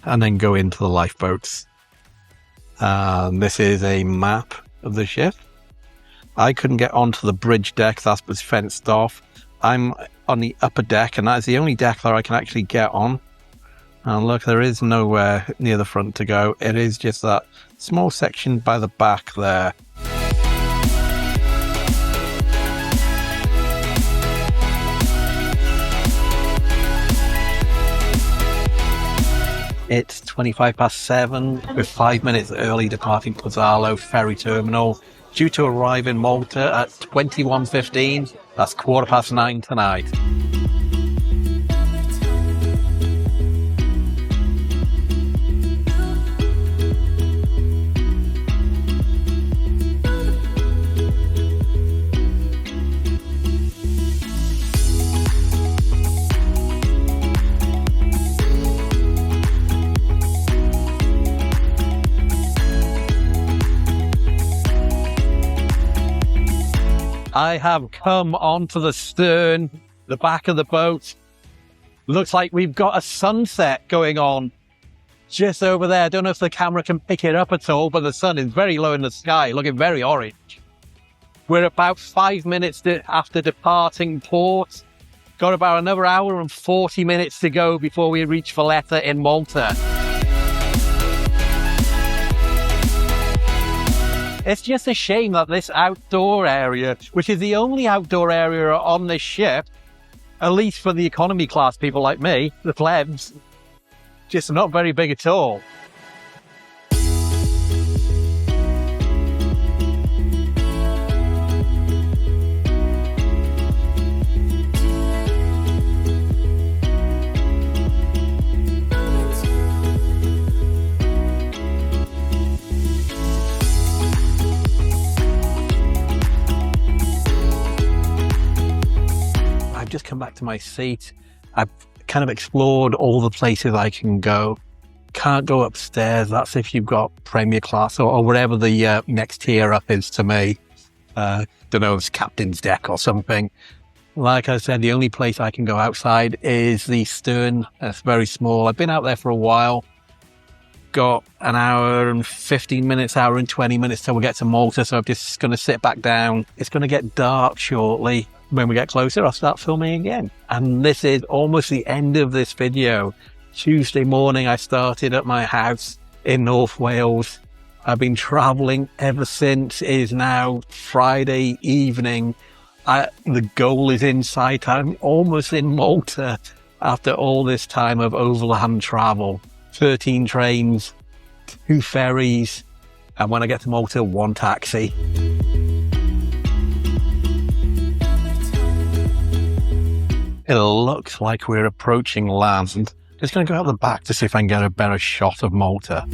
And then go into the lifeboats. This is a map of the ship. I couldn't get onto the bridge deck, that was fenced off. I'm on the upper deck, and that's the only deck that I can actually get on. And look, there is nowhere near the front to go. It is just that small section by the back there. It's 7:25 with 5 minutes early departing Pozzallo ferry terminal, due to arrive in Malta at 21:15. That's 9:15 tonight. I have come onto the stern, the back of the boat. Looks like we've got a sunset going on just over there. I don't know if the camera can pick it up at all, but the sun is very low in the sky, looking very orange. We're about 5 minutes after departing port. Got about another hour and 40 minutes to go before we reach Valletta in Malta. It's just a shame that this outdoor area, which is the only outdoor area on this ship, at least for the economy class people like me, the plebs, just not very big at all. Just come back to my seat. I've kind of explored all the places I can go. Can't go upstairs. That's if you've got premier class or whatever the next tier up is to me. Don't know, it's captain's deck or something. Like I said, the only place I can go outside is the stern. It's very small. I've been out there for a while. Got an hour and 15 minutes, hour and 20 minutes till we get to Malta. So I'm just going to sit back down. It's going to get dark shortly. When we get closer, I'll start filming again. And this is almost the end of this video. Tuesday morning, I started at my house in North Wales. I've been traveling ever since. It is now Friday evening. The goal is in sight. I'm almost in Malta after all this time of overland travel. 13 trains, 2 ferries, and when I get to Malta, 1 taxi. It looks like we're approaching land. Just going to go out the back to see if I can get a better shot of Malta.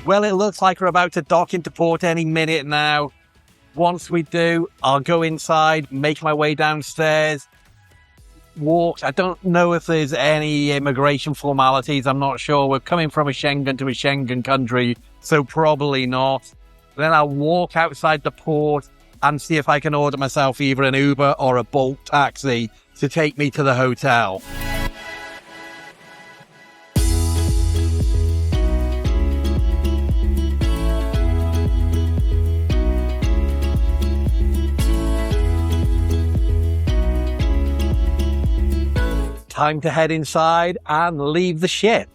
Well, it looks like we're about to dock into port any minute now. Once we do, I'll go inside, make my way downstairs, walk. I don't know if there's any immigration formalities. I'm not sure. We're coming from a Schengen to a Schengen country, so probably not. Then I'll walk outside the port and see if I can order myself either an Uber or a Bolt taxi to take me to the hotel. Time to head inside and leave the ship.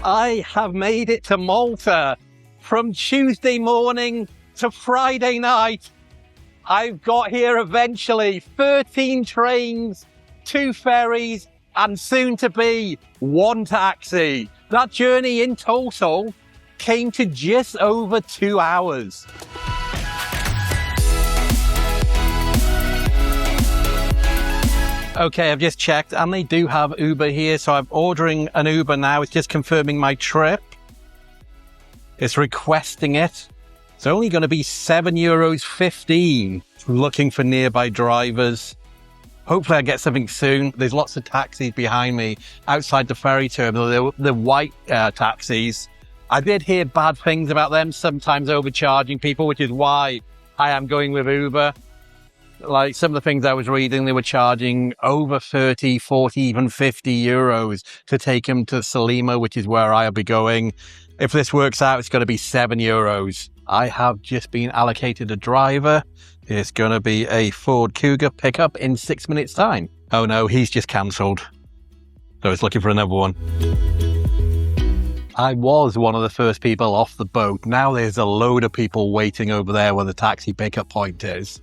I have made it to Malta. From Tuesday morning to Friday night, I've got here eventually. 13 trains, 2 ferries, and soon to be 1 taxi. That journey in total came to just over 2 hours. Okay, I've just checked and they do have Uber here. So I'm ordering an Uber now. It's just confirming my trip. It's requesting it. It's only going to be €7.15. Looking for nearby drivers. Hopefully I get something soon. There's lots of taxis behind me outside the ferry terminal. The white taxis. I did hear bad things about them, sometimes overcharging people, which is why I am going with Uber. Like some of the things I was reading, they were charging over 30, 40, even €50 to take them to Salima, which is where I'll be going. If this works out, it's going to be €7. I have just been allocated a driver. It's going to be a Ford Cougar pickup in 6 minutes' time. Oh no, he's just cancelled. So it's looking for another one. I was one of the first people off the boat. Now there's a load of people waiting over there where the taxi pickup point is.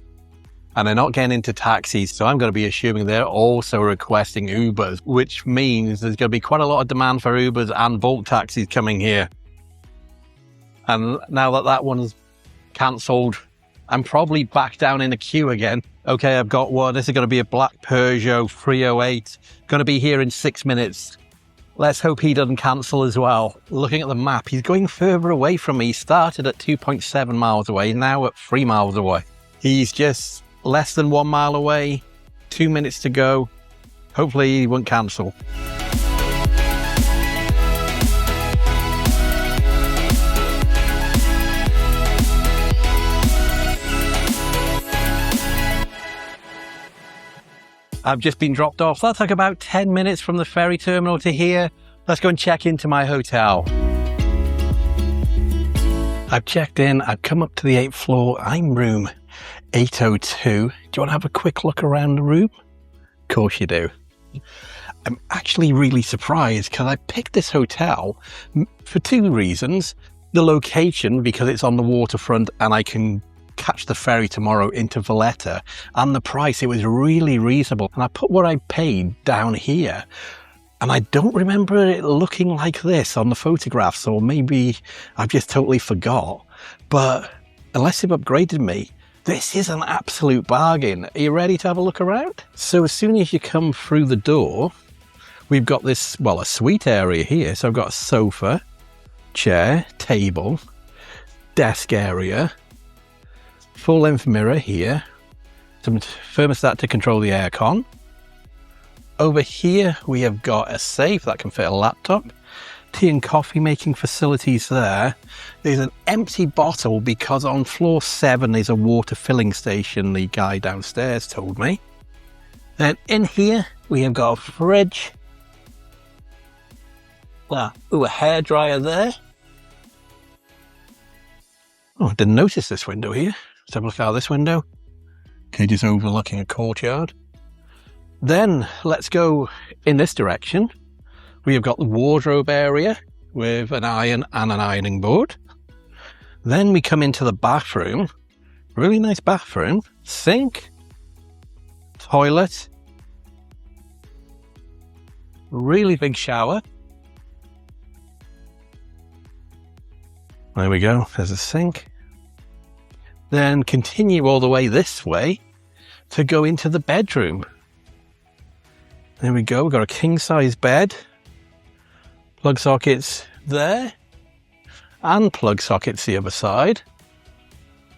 And they're not getting into taxis, so I'm going to be assuming they're also requesting Ubers, which means there's going to be quite a lot of demand for Ubers and bulk taxis coming here. And now that that one's cancelled, I'm probably back down in the queue again. Okay, I've got one. This is going to be a black Peugeot 308. Going to be here in 6 minutes. Let's hope he doesn't cancel as well. Looking at the map, he's going further away from me. He started at 2.7 miles away, now at 3 miles away. He's just less than 1 mile away, 2 minutes to go. Hopefully he won't cancel. I've just been dropped off. That took about 10 minutes from the ferry terminal to here. Let's go and check into my hotel. I've checked in. I've come up to the 8th floor. I'm room 802. Do you want to have a quick look around the room? Of course you do. I'm actually really surprised because I picked this hotel for two reasons. The location, because it's on the waterfront and I can catch the ferry tomorrow into Valletta, and the price, it was really reasonable. And I put what I paid down here, and I don't remember it looking like this on the photographs, or maybe I've just totally forgot. But unless they've upgraded me, this is an absolute bargain. Are you ready to have a look around? So as soon as you come through the door, we've got this, well, a suite area here. So I've got a sofa, chair, table, desk area, full-length mirror here, some thermostat to control the aircon. Over here we have got a safe that can fit a laptop, tea and coffee making facilities there. There's an empty bottle because on floor 7 there's a water filling station, the guy downstairs told me. Then in here we have got a fridge. Well, a hairdryer there. Oh, I didn't notice this window here. Let's have a look out this window. Okay, just overlooking a courtyard. Then let's go in this direction. We have got the wardrobe area with an iron and an ironing board. Then we come into the bathroom. Really nice bathroom. Sink. Toilet. Really big shower. There we go. There's a sink. Then continue all the way this way to go into the bedroom. There we go. We've got a king-size bed. Plug sockets there. And plug sockets the other side.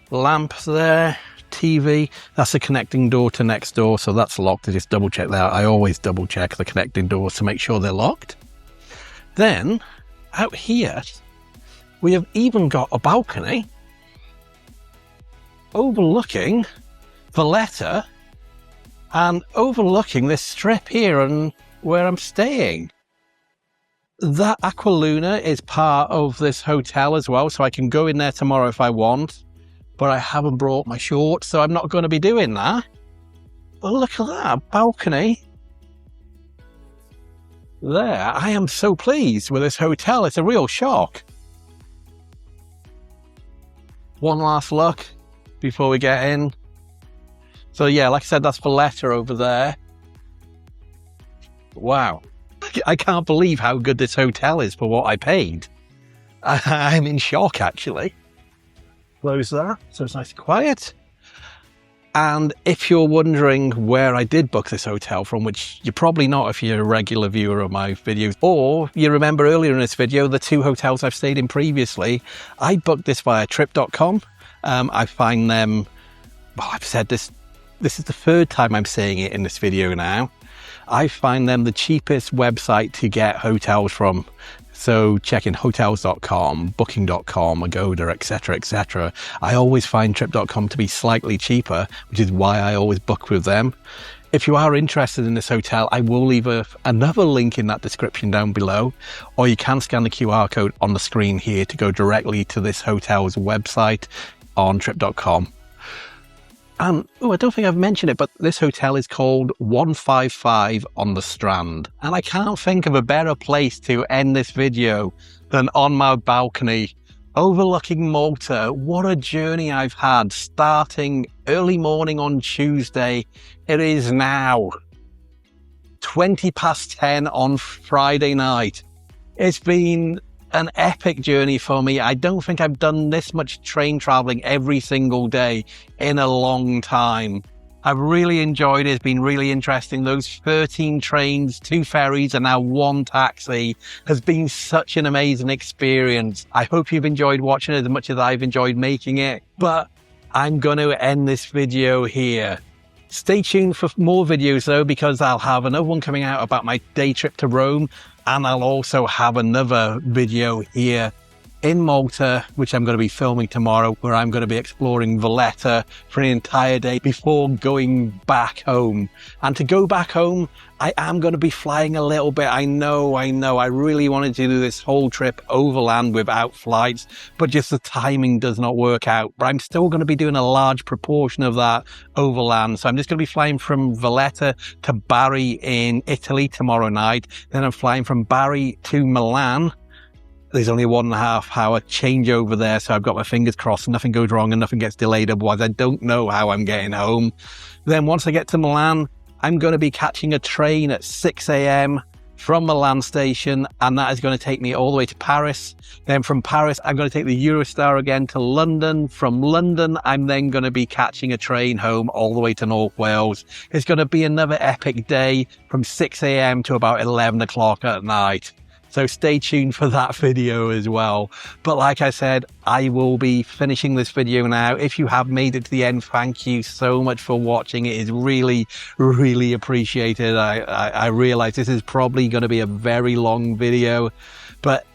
Lamp there. TV. That's a connecting door to next door, so that's locked. I just double check that. I always double check the connecting doors to make sure they're locked. Then, out here, we have even got a balcony overlooking Valletta and overlooking this strip here and where I'm staying. That Aqua Luna is part of this hotel as well, so I can go in there tomorrow if I want, but I haven't brought my shorts, so I'm not going to be doing that. But look at that balcony there. I am so pleased with this hotel. It's a real shock. One last look before we get in. So yeah, like I said, that's Valletta over there. Wow. I can't believe how good this hotel is for what I paid. I'm in shock, actually. Close that, so it's nice and quiet. And if you're wondering where I did book this hotel from, which you're probably not if you're a regular viewer of my videos, or you remember earlier in this video, the 2 hotels I've stayed in previously, I booked this via trip.com. I find them, well, I've said this is the 3rd time I'm saying it in this video now. I find them the cheapest website to get hotels from. So checking hotels.com, booking.com, Agoda, etc. I always find trip.com to be slightly cheaper, which is why I always book with them. If you are interested in this hotel, I will leave another link in that description down below, or you can scan the QR code on the screen here to go directly to this hotel's website on trip.com. I don't think I've mentioned it, but this hotel is called 155 on the Strand. And I can't think of a better place to end this video than on my balcony, overlooking Malta. What a journey I've had, starting early morning on Tuesday. It is now 20 past 10 on Friday night. It's been an epic journey for me. I don't think I've done this much train traveling every single day in a long time. I've really enjoyed it. It's been really interesting. Those 13 trains, 2 ferries, and now 1 taxi has been such an amazing experience. I hope you've enjoyed watching it as much as I've enjoyed making it. But I'm going to end this video here. Stay tuned for more videos though, because I'll have another one coming out about my day trip to Rome. And I'll also have another video here in Malta, which I'm going to be filming tomorrow, where I'm going to be exploring Valletta for an entire day before going back home. And to go back home, I am going to be flying a little bit. I know. I really wanted to do this whole trip overland without flights, but just the timing does not work out. But I'm still going to be doing a large proportion of that overland. So I'm just going to be flying from Valletta to Bari in Italy tomorrow night. Then I'm flying from Bari to Milan. There's only a 1.5 hour changeover there, so I've got my fingers crossed nothing goes wrong and nothing gets delayed, otherwise I don't know how I'm getting home. Then once I get to Milan, I'm going to be catching a train at 6 a.m. from Milan station, and that is going to take me all the way to Paris. Then from Paris, I'm going to take the Eurostar again to London. From London, I'm then going to be catching a train home all the way to North Wales. It's going to be another epic day from 6 a.m. to about 11 o'clock at night. So stay tuned for that video as well. But like I said, I will be finishing this video now. If you have made it to the end, thank you so much for watching. It is really, really appreciated. I realize this is probably going to be a very long video, but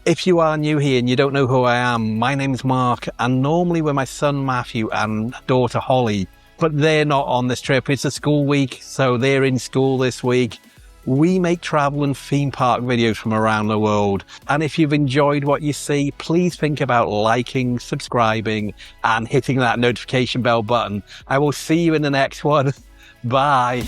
if you are new here and you don't know who I am, my name's Mark, and normally we're my son Matthew and daughter Holly, but they're not on this trip. It's a school week, so they're in school this week. We make travel and theme park videos from around the world. And if you've enjoyed what you see, please think about liking, subscribing, and hitting that notification bell button. I will see you in the next one. Bye.